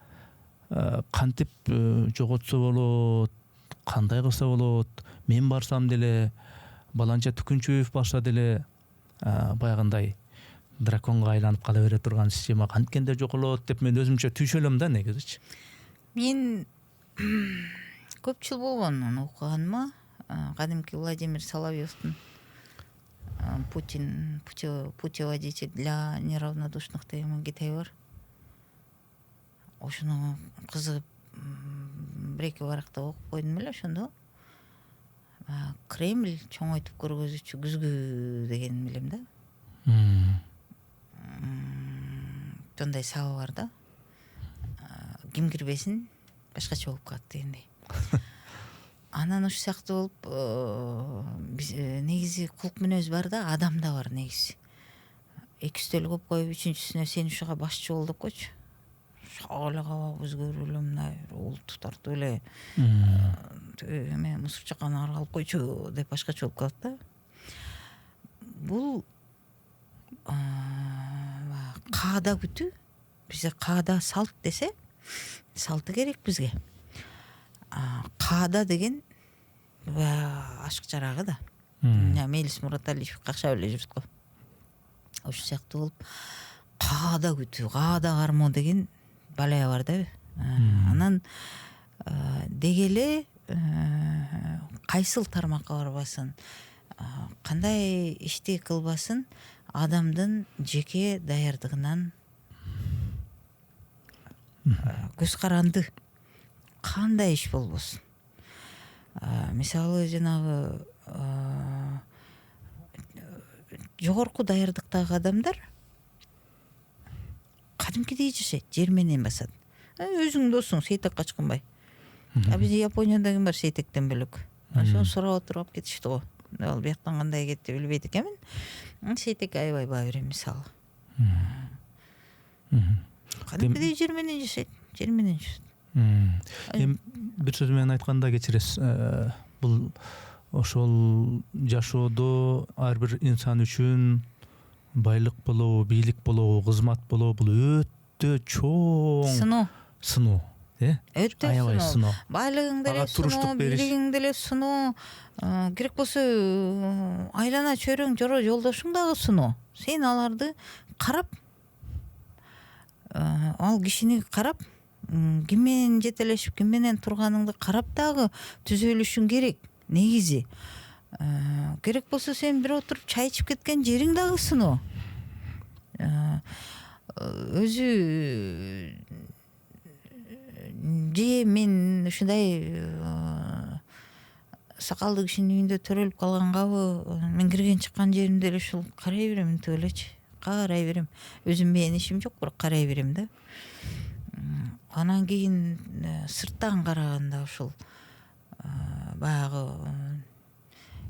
кантип жоготсо болот, кандай кылса болот, мен барсам деле баланча Түкүнчүев барса деле баягындай драконго айланып кала бере турган система канткенде жоголот деп мен өзүмчө түйшөлөм да негизичи. Мен көп жыл болгон аны окуганыма. Кадимки Владимир Соловьевдун путеводитель для неравнодушных деген китеби бар. Ошону кызыгып бир эки баракта окуп койдум эле ошондо. Кремль чоңойтуп көргөзүүчү күзгү деген билем да. Ошондой сабы бар да. Ким кирбесин башкача болуп калат дегендей. Анан ушул сыяктуу болуп негизи кулк мүнөз бар да, адамда бар негизи. Эки үстөл коюп коюп үчүнчүсүнө сен ушуга башчы бол деп койчу. Шагала кабак өзгөрүп эле мындай улту тартып эле эме мусор чакканы ары алып койчу деп башкача болуп калат да. Бул каада күтүү. Бизде каада салт десе, салты керек бизге. Каада деген ашык жарагы да. Мелис Мураталиев какшап эле жүрүт го. Ошол сыяктуу болуп каада күтүү, каада кармоо деген балая бар да. Анан дегеле кайсыл тармакка барбасын, кандай ишти кылбасын, адамдын жеке даярдыгынан көз каранды. Кандай иш болбосун. Мисалы жанагы жогорку даярдыктагы адамдар кадимкидей жашайт, жер менен басат. Өзүң досуң Сейтек Качкынбай. Бизде Японияда ким бар Сейтектен бөлөк? Ошону сурап отуруп кетишти го. Ал бияктан кандай кетти билбейт экенмин. Сейтек аябай баа берем мисалы. Кадимкидей жер менен жашайт, жер менен жашайт. Эми бир сөз менен айтканда кечиресиз. Бул ошол жашоодо ар бир инсан үчүн байлык болобу, бийлик болобу, кызмат болобу, бул өтө чоң сыноо. Өтө аябай сыноо. Байлыгың деле сыноо, бийлигиң деле сыноо. Керек болсо айлана чөйрөң жолдошуң дагы сыноо. Сен аларды карап, ал кишини карап, ким менен жетелешип, ким менен турганыңды карап дагы түзөлүшүң керек. Негизи керек болсо сен бир отуруп чай ичип кеткен жериң дагы сыноо. Өзү же мен ушундай сакалдуу кишинин үйүндө төрөлүп калгангабы, мен кирген чыккан жеримде эле ушул карай берем интип элечи. Карай берем. Өзүм менен ишим жок, бирок карай берем да. Анан кийин сырттан караганда ушул баягы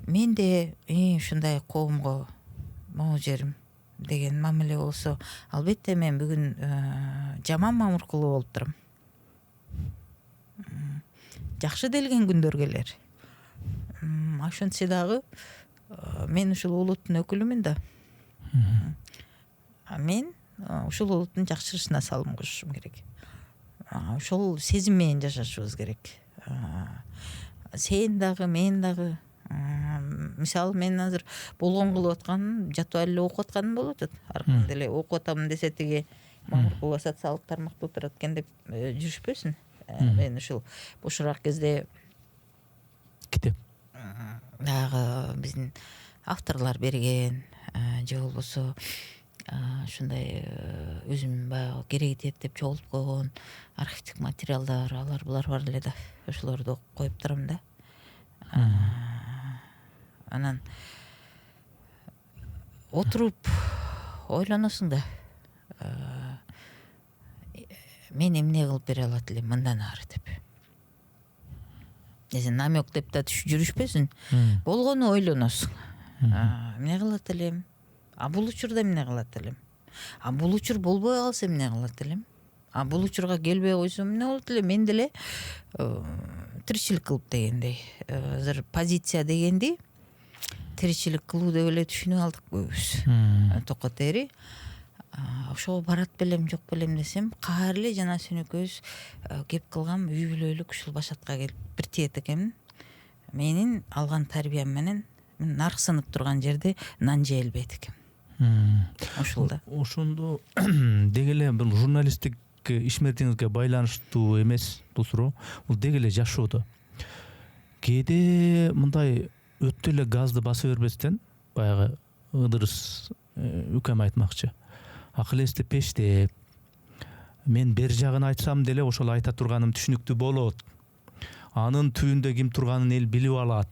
менде ушундай коомго могу жерим деген мамиле болсо, албетте мен бүгүн жаман Мамыркулова болуп турам. Жакшы делген күндөр келер. ошентсе дагы мен ушул улуттун өкүлүмүн да. Мен ушул улуттун жакшырышына салым кошушум керек. Ошол сезим менен жашашыбыз керек. Сен дагы, мен дагы. Мисалы мен азыр болгон кылып атканым, жатып эле окуп атканым болуп атат. Аркан деле окуп атам десе тиги Мамыркулова социалдык тармакта отурат экен деп жүрүшпөсүн. Мен ушул бошураак кезде китеп дагы биздин авторлор берген же болбосо ушундай өзүм баягы кереги тиет деп чогултуп койгон архивдик материалдар алар булар бар эле да. Ошолорду коюп турам да. Анан отуруп ойлоносуң да. Мен эмне кылып бере алат элем мындан ары деп. Намек деп да жүрүшпөсүн. Болгону ойлоносуң. Эмне кылат элем? Бул учурда эмне кылат элем? Бул учур болбой калса эмне кылат элем? Бул учурга келбей койсом эмне болот эле? Мен деле тиричилик кылып дегендей. Азыр позиция дегенди тиричилик кылуу деп эле түшүнүп алдык көбүбүз. Токот эри ошого барат белем, жок белем десем, каар эле жана сөнөкөбүз кеп кылгам үй бүлөлүк ушул башатка келип бир тиет экенмин. Менин алган тарбиям менен мен нарксынып турган жерде нан жей албайт экенмин. Ошол да. Ошондо деги эле бул журналисттик ишмердиңизге байланыштуу эмес бул суроо. Бул деги эле жашоодо. Кээде мындай өтө эле газды баса бербестен баягы ыдырыс үкем айтмакчы. Акыл эсти пештеп, мен бер жагын айтсам деле ошол айта турганым түшүнүктүү болот. Анын түбүндө ким турганын эл билип алат.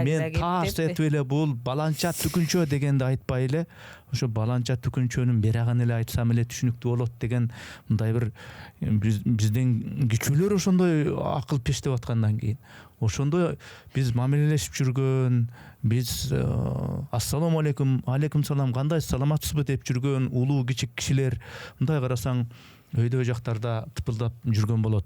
Мен таш этип эле бул баланча түкүнчө дегенди айтпай эле, ошо баланча түкүнчөнүн берагын эле айтсам эле түшүнүктүү болот деген мындай бир биздин күчөлөр ошондой акыл пештеп аткандан кийин. Ошондо биз мамилелешип жүргөн, биз ассаламу алейкум, алейкум салам, кандай саламатсызбы деп жүргөн улуу кичик кишилер мындай карасаң өйдө жактарда тыпылдап жүргөн болот.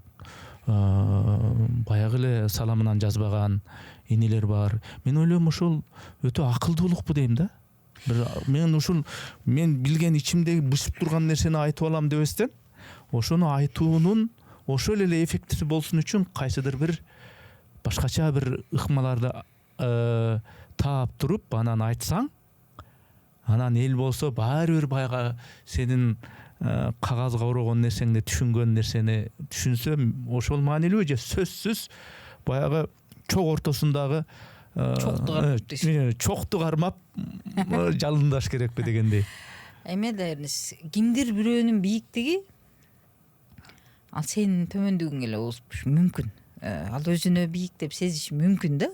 Баягы эле саламынан жазбаган инилер бар. Мен ойлойм ошол өтө акылдуулукпу дейм да. Мен ушул мен билген ичимдеги бышып турган нерсени айтып алам дебестен, ошону айтуунун ошол эле эффектиси болсун үчүн кайсыдыр бир башкача бир ыкмаларды таап туруп анан айтсаң, анан эл болсо баары бир баягы сенин кагазга орогон нерсеңди түшүнгөн нерсени түшүнсө, ошол маанилүү же сөзсүз баягы чок ортосундагы чокту кармап жалындаш керекпи дегендей. Эме да кимдир бирөөнүн бийиктиги ал сенин төмөндүгүң эле болуш мүмкүн. Ал өзүнө бийик деп сезиши мүмкүн да.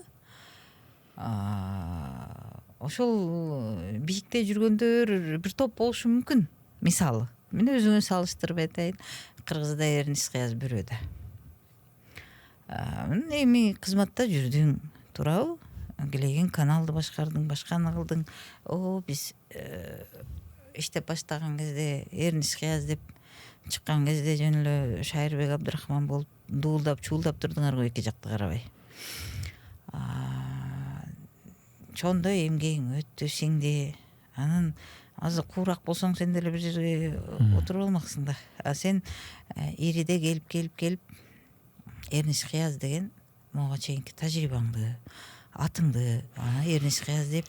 Ошол бийикте жүргөндөр бир топ болушу мүмкүн. Мисалы, мен өзүңө салыштырып айтайын. Кыргызда Эрнис Кыяз бирөөдө. Эми кызматта жүрдүң, туурабы? Келеген каналды башкардың, башканы кылдың. Биз иштеп баштаган кезде Эрнис Кыяз деп чыккан кезде жөн эле Шайырбек Абдрахман болуп дуулдап, чуулдап турдуңар го эки жакты карабай. Чондо эмгегиң өттү, сиңди. Анан азыр куурак болсоң сен деле бир жерге отуруп алмаксың да. Сен ириде келип Эрнис Кыяз деген мага чейинки тажрыйбаңды, атыңды, Эрнис Кыяз деп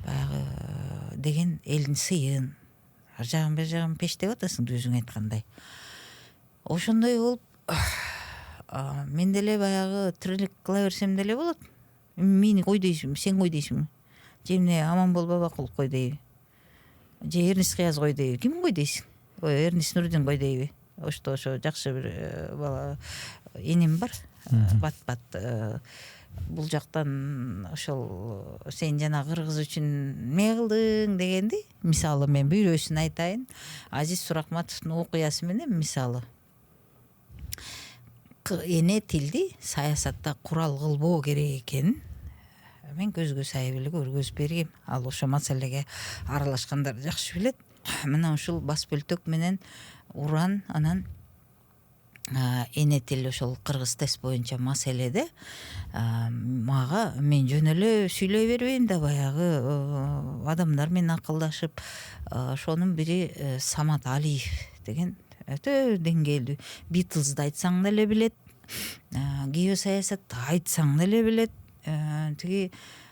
баягы деген элдин сыйын ар жагын бер жагын пештеп атасың өзүң айткандай. Ошондой болуп мен деле баягы тирилик кыла берсем деле болот. Мени кой дейсиң, сен кой дейсиң. Же эмне Аманбол Бабакулов кой дейби? Же Эрнис Кыяз кой дейби? Ким кой дейсиң? Эрнис Нурдин кой дейби? Ошто жакшы бир бала энем бар. Бат бул жактан ошол сен жана кыргыз үчүн эмне кылдың дегенди. Мисалы мен бирөөсүн айтайын. Азиз Суракматовдун окуясы менен мисалы. Эне тилди саясатта курал кылбоо керек экенин мен көзгө сай эле көргөзүп бергем. Ал ошо маселеге аралашкандар жакшы билет. Мына ушул бас бөлтөк менен Уран анан эне тил ошол кыргыз тест боюнча маселеде мага мен жөн эле сүйлөй бербейм да, баягы адамдар менен акылдашып, ошонун бири Самат Алиев деген өтө деңгээлүү, Битлзды айтсаң деле билет, геосаясатты айтсаң деле билет, тиги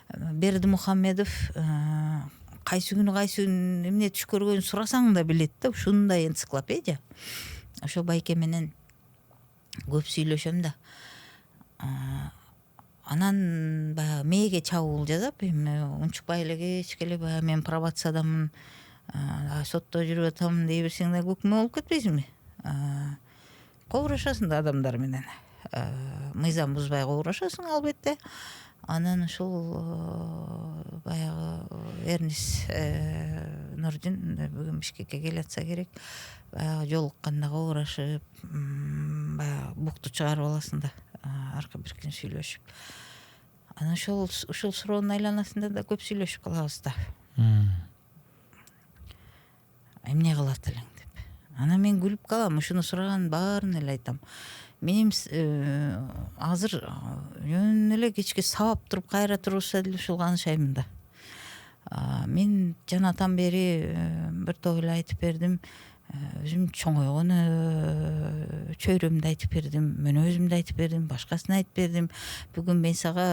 Бердимухамедов кайсы күнү эмне түш көргөнүн сурасаң да билет да, ушундай энциклопедия. Ошо байке менен көп сүйлөшөм да. Анан баягы мээге чабуул жасап, эми унчукпай эле кечке эле баягы мен пробациядамын, сотто жүрүп атам дей берсең да көкмө болуп кетпейсиңби? Кобурашасың да адамдар менен. Мыйзам бузбай кобурашасың албетте. Анан ушул баягы Эрнис Нурдин бүгүн Бишкекке келатса керек, баягы жолукканда кобурашып, баягы букту чыгарып аласың да, аркы биркин сүйлөшүп. Анан ушул суроонун айланасында да көп сүйлөшүп калабыз да. Эмне кылат элең деп. Анан мен күлүп калам, ушуну сураганын баарын эле айтам. Мен азыр жөн эле кечке сабап туруп кайра турушса деле ушул канышаймын да. Мен жанатан бери бир топ эле айтып бердим. Өзүм чоңойгон чөйрөмдү айтып бердим, мен өзүмдү айтып бердим, башкасын айтып бердим. Бүгүн мен сага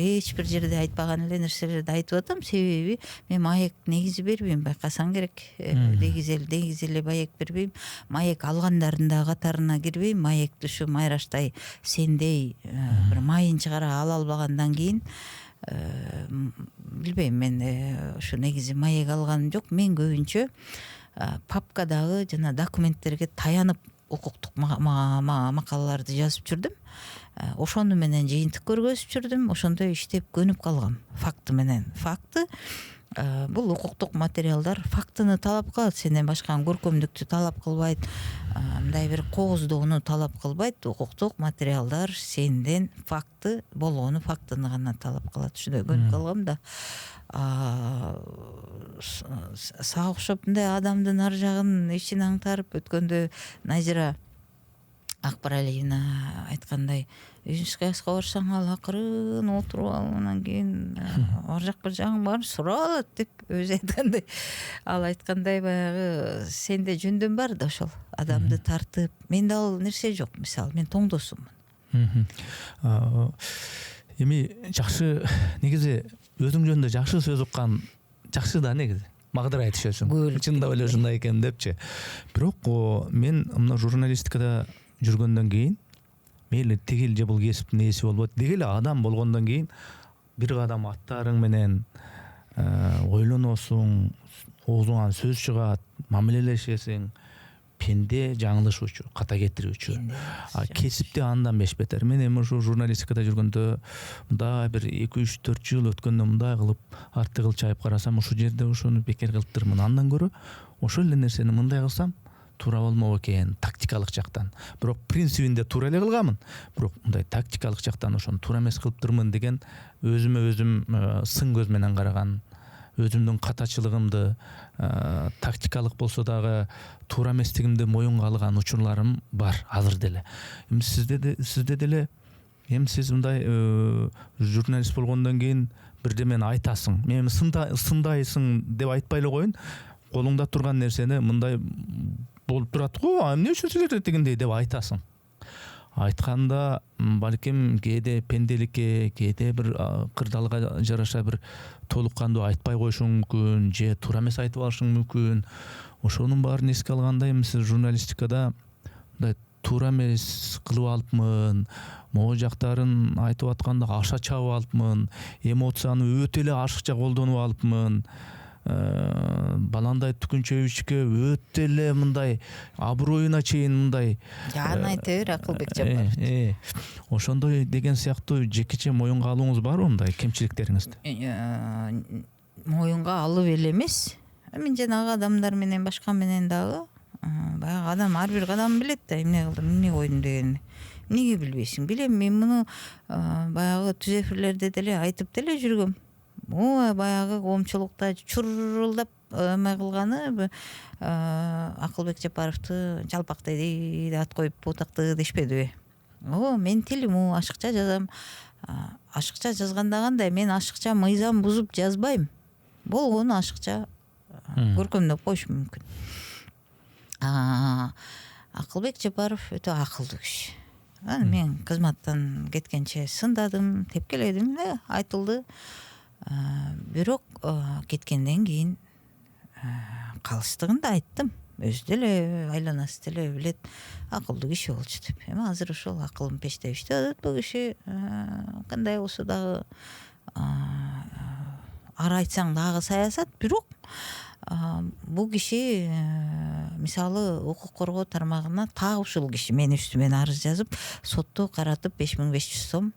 эч бир жерде айтпаган эле нерселерди айтып атам, себеби мен маек негизи бербейм, байкасаң керек. Негизи эле маек бербейм. Маек алгандардын да катарына кирбейм. Маекти ушу Майраштай сендей бир майын чыгара ала албагандан кийин билбейм, мен ушу негизи маек алганым жок. Мен көбүнчө папкадагы жана документтерге таянып укуктук макалаларды жазып жүрдүм. Ошону менен жыйынтык көргөзүп жүрдүм. Ошондой иштеп көнүп калгам. Факты менен. Факты бул укуктук материалдар фактыны талап кылат, сенден башка көркөмдүктү талап кылбайт, мындай бир кооздоону талап кылбайт. Укуктук материалдар сенден факты болгону, фактыны гана талап кылат. Ушундай көнүп калгам да. Сага окшоп мындай адамдын ар жагын ичин аңтарып өткөндө Назира Акбаралиевна айткандай, Ижинскаяска барсаң ал акырын отуруп алып, анан кийин ар жакка жагың баарын сурап алат деп өзү айткандай. Ал айткандай баягы сенде жөндөм бар да, ошол адамды тартып. Менде ал нерсе жок, мисалы мен тоңдосуммун. Эми жакшы, негизи өзүң жөнүндө жакшы сөз уккан жакшы да, негизи магдыр айтышасың. Чындап эле ушундай экен депчи. Бирок мен мына журналистикада жүргөндөн кийин, мейли тигил же бул кесиптин ээси болбойт, деги эле адам болгондон кийин бир кадам аттарың менен ойлоносуң, оозуңан сөз чыгат, мамилелешесиң. Пенде жаңылышуучу, ката кетирүүчү. Кесипте андан беш бетер. Мен эми ушу журналистикада жүргөндө мындай бир 2-3-4 жыл өткөндө мындай кылып артыгыл чайып карасам, ушул жерде ошону бекер кылыптырмын. Андан көрө ошол эле нерсени мындай кылсам туура болмок экен, тактикалык жактан. Бирок принцибинде туура эле кылганмын. Бирок мындай тактикалык жактан ошону туура эмес кылыптырмын деген өзүмө өзүм сын көз менен караган, өзүмдүн катачылыгымды, тактикалык болсо дагы туура эместигимди моюнга алган учурларым бар азыр деле. Эми сизде деле эми сиз мындай журналист болгондон кийин бирдемени айтасың. Мен сындайсың деп айтпай эле коеюн. Колуңда турган нерсени мындай болуп турат го, эмне үчүн силер дегендей деп айтасың. Айтканда балким кээде пенделикке, кээде бир кырдаалга жараша бир толук кандуу айтпай коюшуң мүмкүн, же туура эмес айтып алышың мүмкүн. Ошонун баарын эске алганда эми сиз журналистикада мындай туура эмес кылып алыпмын, могу жактарын айтып атканда аша чабып алыпмын, эмоцияны өтө эле ашыкча колдонуп алыпмын. Баландай Түкүнчөбичке өтө эле мындай аброюна чейин мындай аны айта бер, Акылбек Жапаров. Ошондой деген сыяктуу жекече моюнга алууңуз барбы мындай кемчиликтериңизди? Моюнга алып эле эмес. Мен жанагы адамдар менен башка менен дагы баягы адам ар бир адам билет да, эмне кылдым, эмне койдум дегенди. Эмнеге билбейсиң? Билем, мен муну баягы түз эфирлерде деле айтып деле жүргөм. Баягы коомчулукта чурулдап эме кылганы Акылбек Жапаровду жалпак деди ат коюп бутакты дешпедиби. Мен тилим ашыкча жазам. Ашыкча жазганда кандай, мен ашыкча мыйзам бузуп жазбайм. Болгону ашыкча көркөмдөп коюшум мүмкүн. Акылбек Жапаров өтө акылдуу киши. Мен кызматтан кеткенче сындадым, тепкеледим, айтылды. Бирок кеткенден кийин калыштыгын да айттым. Өзү деле айланасы деле билет, акылдуу киши болчу деп. Эми азыр ошол акылын пештебишти атат бул киши. Кандай болсо дагы ары айтсаң дагы саясат, бирок бул киши мисалы укук коргоо тармагына так ушул киши менин үстүмөн арыз жазып, сотто каратып 5500 сом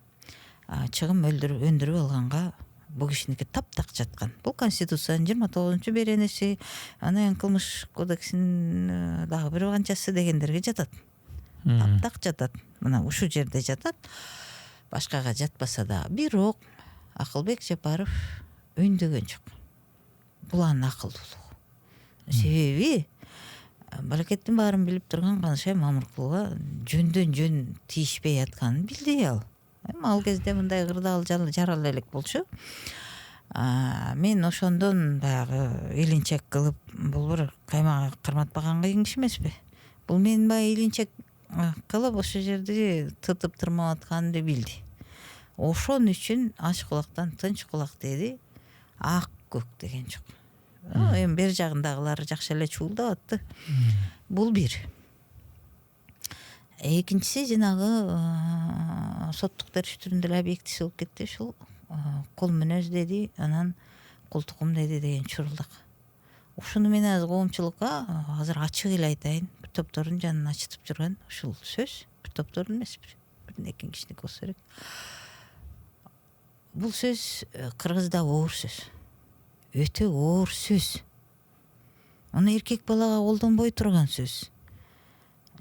чыгым өндүрүп алганга бул кишиники таптак жаткан. Бул Конституциянын 29 беренеси, анан кылмыш кодексинин дагы бир канчасы дегендерге жатат. Таптак жатат. Мына ушул жерде жатат. Башкага жатпаса да, бирок Акылбек Жапаров үндөгөн жок. Бул анын акылдуулугу. Себеби балакеттин баарын билип турган Канышай Мамыркулова жөндөн жөн тийишпей атканын билди ал. Ал кезде мындай кырдаал жарал элек болчу. Мен ошондон баягы илинчек кылып, бул бир каймага карматпаган кыйын киши эмеспи. Бул мен баягы илинчек кылып ошол жерди тытып тырмап атканымды билди. Ошон үчүн ач кулактан тынч кулак деди, ак көк деген жок. Эми бер жагындагылар жакшы эле чуулдап атты. Бул бир. Экинчиси жанагы соттук териштирүүнүн деле объектиси болуп кетти. Ушул кол мүнөз деди, анан колтугум деди деген чурулдак. Ушуну мен азыр коомчулукка азыр ачык эле айтайын. Бир топтордун жанын ачытып жүргөн ушул сөз, бир топтордун эмес, бир эки кишиники болсо керек. Бул сөз кыргызда оор сөз. Өтө оор сөз. Аны эркек балага колдонбой турган сөз.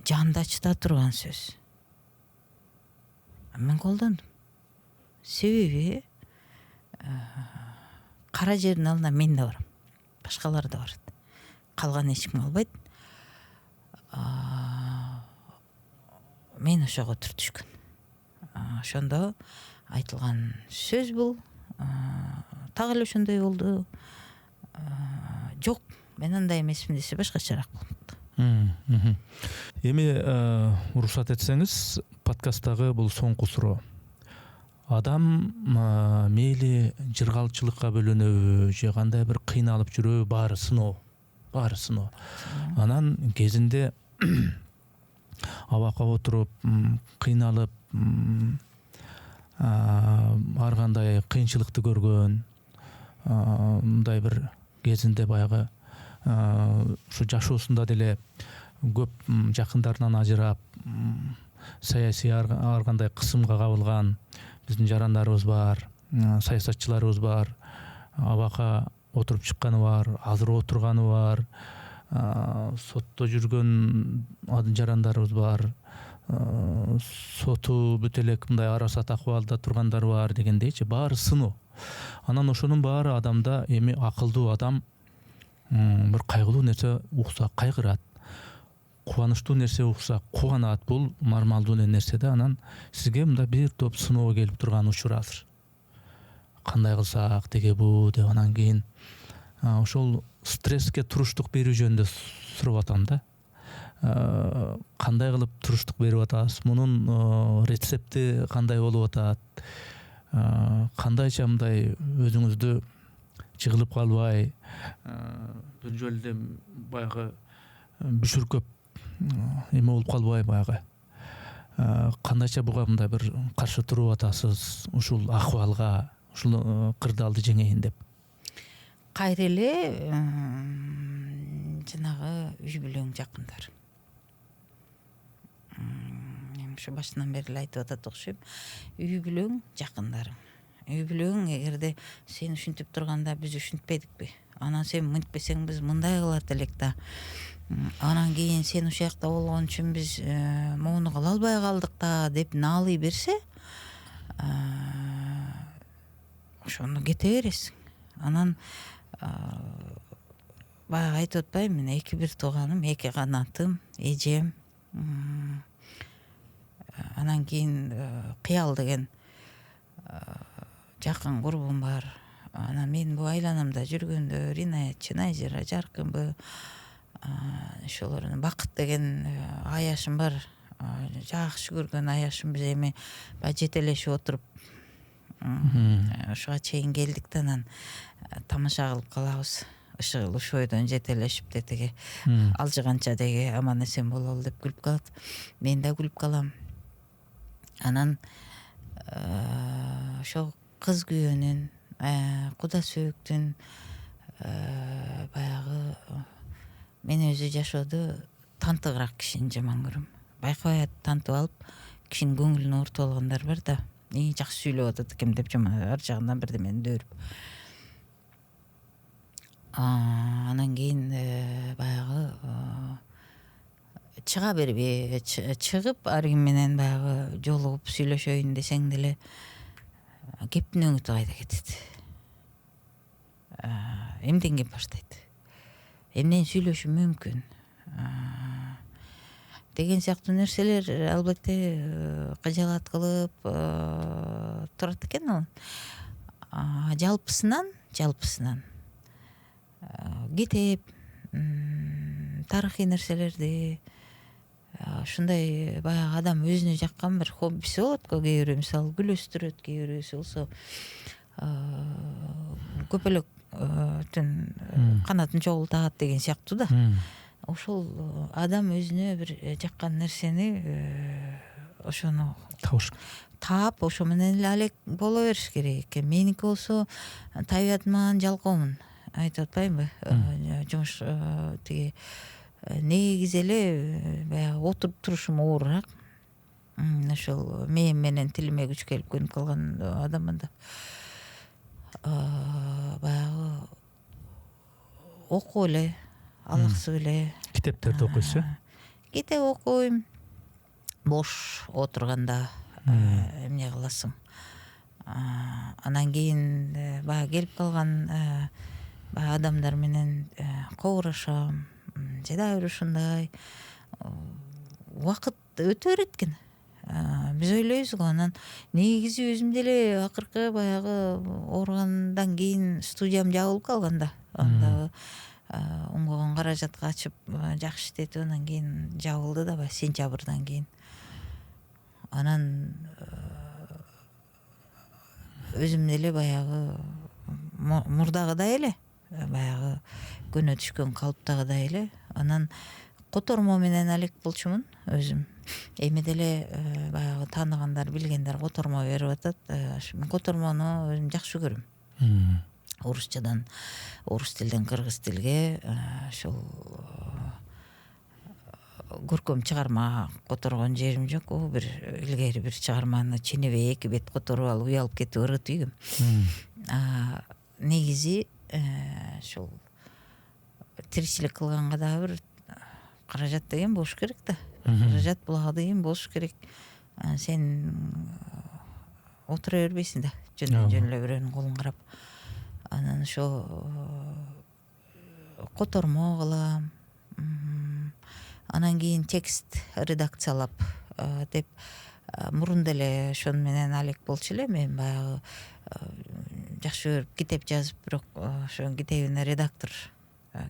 Жанды ачыта турган сөз. Мен колдондум. Себеби кара жердин алдына мен да барам. Башкалар да барат. Калган эч ким албайт. Мен ошого түртүшкүн. Ошондо айтылган сөз бул. Так эле ошондой болду. Жок, мен андай эмесмин десе башкачараак болмок. Эми уруксат этсеңиз, подкасттагы бул соңку суроо. Адам мейли жыргалчылыкка бөлөнөбү, же кандай бир кыйналып жүрөбү, баары сыноо. Анан кезинде абакка отуруп, кыйналып, ар кандай кыйынчылыкты көргөн, мындай бир кезинде баягы ушу жашоосунда деле көп жакындарынан ажырап, саясий ар кандай кысымга кабылган биздин жарандарыбыз бар, саясатчыларыбыз бар, абакка отуруп чыкканы бар, азыр отурганы бар, сотто жүргөн жарандарыбыз бар, соту бүт элек мындай арасат акыбалда тургандар бар дегендейчи, баары сыноо. Анан ошонун баары адамда эми акылдуу адам бир кайгылуу нерсе укса кайгырат, кубанычтуу нерсе укса кубанат. Бул нормалдуу нерсе да. Анан сизге мындай бир топ сыноо келип турган учур азыр. Кандай кылсак деге бу деп, анан кийин ошол стресске туруштук берүү жөнүндө сурап атам да. Кандай кылып туруштук берип атасыз? Мунун рецепти кандай болуп атат? Кандайча мындай өзүңүздү жыгылып калбай, бир жолдо баягы бүшүркөп эме болуп калбай, баягы кандайча буга мындай бир каршы туруп атасыз ушул акыбалга, ушул кырдаалды жеңейин деп? Кайра эле жанагы үй бүлөң жакындар. Эми ушу башынан бери эле айтып атат окшойм. Үй бүлөң жакындарың. Үй бүлөң эгерде сен ушинтип турганда биз ушинтпедикпи? Анан сен мынтпесең биз мындай кылат элек да. Анан кийин сен ушул жакта болгон үчүн биз муну кыла албай калдык да деп наалый берсе, ошону кете бересиң. Анан баягы айтып атпаймынбы, мен 2 тууганым, 2 канатым, эжем. Анан кийин Кыял деген жакын курбум бар. Анан мен бу айланамда жүргөндө Ринаят, Чынайжыра, Жаркынбы, ошолордун Бакыт деген аяшым бар. Жакшы көргөн аяшым, биз эми жетелешип отуруп ошого чейин келдик да, анан тамаша кылып калабыз. Ышыгыл ушойдон жетелешип тетиги алжыганча деги аман эсен бололу деп күлүп калат. Мен да күлүп калам. Анан ошо кыз күйөөнүн, куда сөөктүн баягы мен өзү жашоодо тантыгыраак кишини жаман көрөм. Байкабай тантып алып, кишинин көңүлүн оорутуп алгандар бар да. Жакшы сүйлөп атат экен деп жаман ар жагынан бирдемени дөөрүп. Анан кийин баягы чыга бербей, чыгып ар ким менен баягы жолугуп сүйлөшөйүн десең деле кептин өңүтү кайда кетет. Эмден кеп баштайт? Эмнен сүйлөшүү мүмкүн? Деген сыяктуу нерселер албетте кыжаалат кылып турат экен ал. Жалпысынан китеп, тарыхый нерселерди, ушундай баягы адам өзүнө жаккан бир хоббиси болот го. Кээ бирөө мисалы күлөстүрөт, кээ бирөөсү болсо көпөлөктүн канатын чогултат деген сыяктуу да. Ошол адам өзүнө бир жаккан нерсени ошону таап, ошо менен эле алек боло бериш керек экен. Меники болсо табиятыман жалкоомун. Айтып атпаймынбы? Жумуш тиги негизи эле баягы отуруп турушум оорураак. Ошол мээм менен тилиме күч келип көнүп калган адаммын да. Баягы окуп эле, алаксып эле. Китептерди окуйсуз? Китеп окуйм. Бош отурганда эмне кыласың? Анан кийин баягы келип калган адамдар менен кобурашам. Жада бир ушундай убакыт өтө берет экен. Биз ойлойбуз го, анан негизи өзүм деле акыркы баягы ооругандан кийин студиям жабылып калган да. Анда оңгогон каражатка ачып жакшы иштетип, анан кийин жабылды да, баягы сентябрдан кийин. Анан өзүм деле баягы мурдагыдай эле, баягы көнө түшкөн калыптагыдай эле. Анан котормо менен алек болчумун өзүм. Эми деле баягы тааныгандар, билгендер котормо берип атат. Котормону өзүм жакшы көрөм. Орусчадан орус тилден кыргыз тилге ошол көркөм чыгарма которгон жерим жок. Бир илгери бир чыгарманы ченебей 2 бет которуп алып уялып кетип ыргытып ийгем. Негизи ошол тиричилик кылганга дагы бир каражат деген болуш керек да. Каражат булагы деген болуш керек. Сен отура бербейсиң да, жөн эле бирөөнүн колун карап. Анан ошо котормо кылам. Анан кийин текст редакциялап деп мурун деле ошону менен алек болчу эле. Мен баягы жакшы көрүп китеп жазып, бирок ошо китебине редактор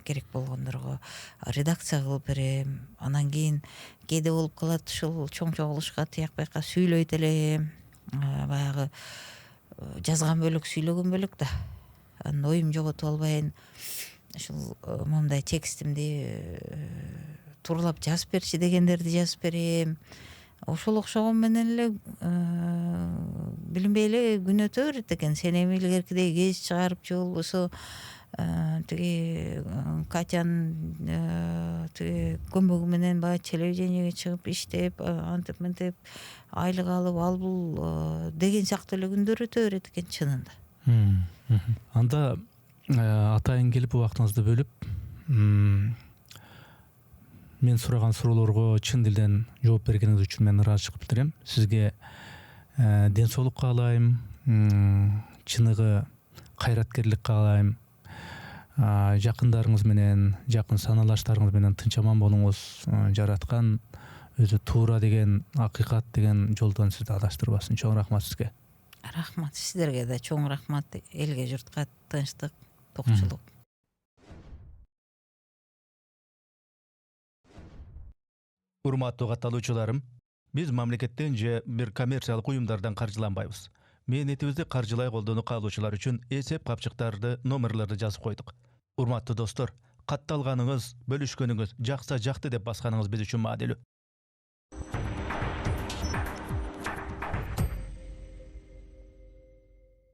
керек болгондорго редакция кылып берем. Анан кийин кээде болуп калат, ушул чоң чогулушка тияк бияка сүйлөйт элем. Баягы жазган бөлөк, сүйлөгөн бөлөк да. Анан оюм жоготуп албайын. Ушул момундай текстимди тууралап жазып берчи дегендерди жазып берем. Ошол окшогон менен эле билинбей эле күн өтө берет экен. Сен эми илгеркидей гез чыгарып же болбосо тиги Катянын тиги көмөгү менен баягы телевидениеге чыгып иштеп, антип мынтип айлык алып ал бул деген сыяктуу эле күндөр өтө берет экен чынында. Анда атайын келип убактыңызды бөлүп, мен сураган суроолорго чын дилден жооп бергениңиз үчүн мен ыраазычылык билдирем. Сизге ден соолук каалайм, чыныгы кайраткерлик каалайм. жакындарыңыз менен, жакын саналаштарыңыз менен тынч аман болуңуз, жараткан өзү туура деген, акыйкат деген жолдон сизди адаштырбасын. Чоң рахмат сизге. Рахмат сиздерге да, чоң рахмат. Элге, журтка тынчтык, токчулук. Урматтуу катталуучуларым, биз мамлекеттен же бир коммерциялык уюмдардан каржыланбайбыз. Мээнетибизди каржылай колдонуу каалоочулар үчүн эсеп капчыктарды, номерлерди жазып койдук. Урматтуу достор, катталганыңыз, бөлүшкөнүңүз, жакса жакты деп басканыңыз биз үчүн маанилүү.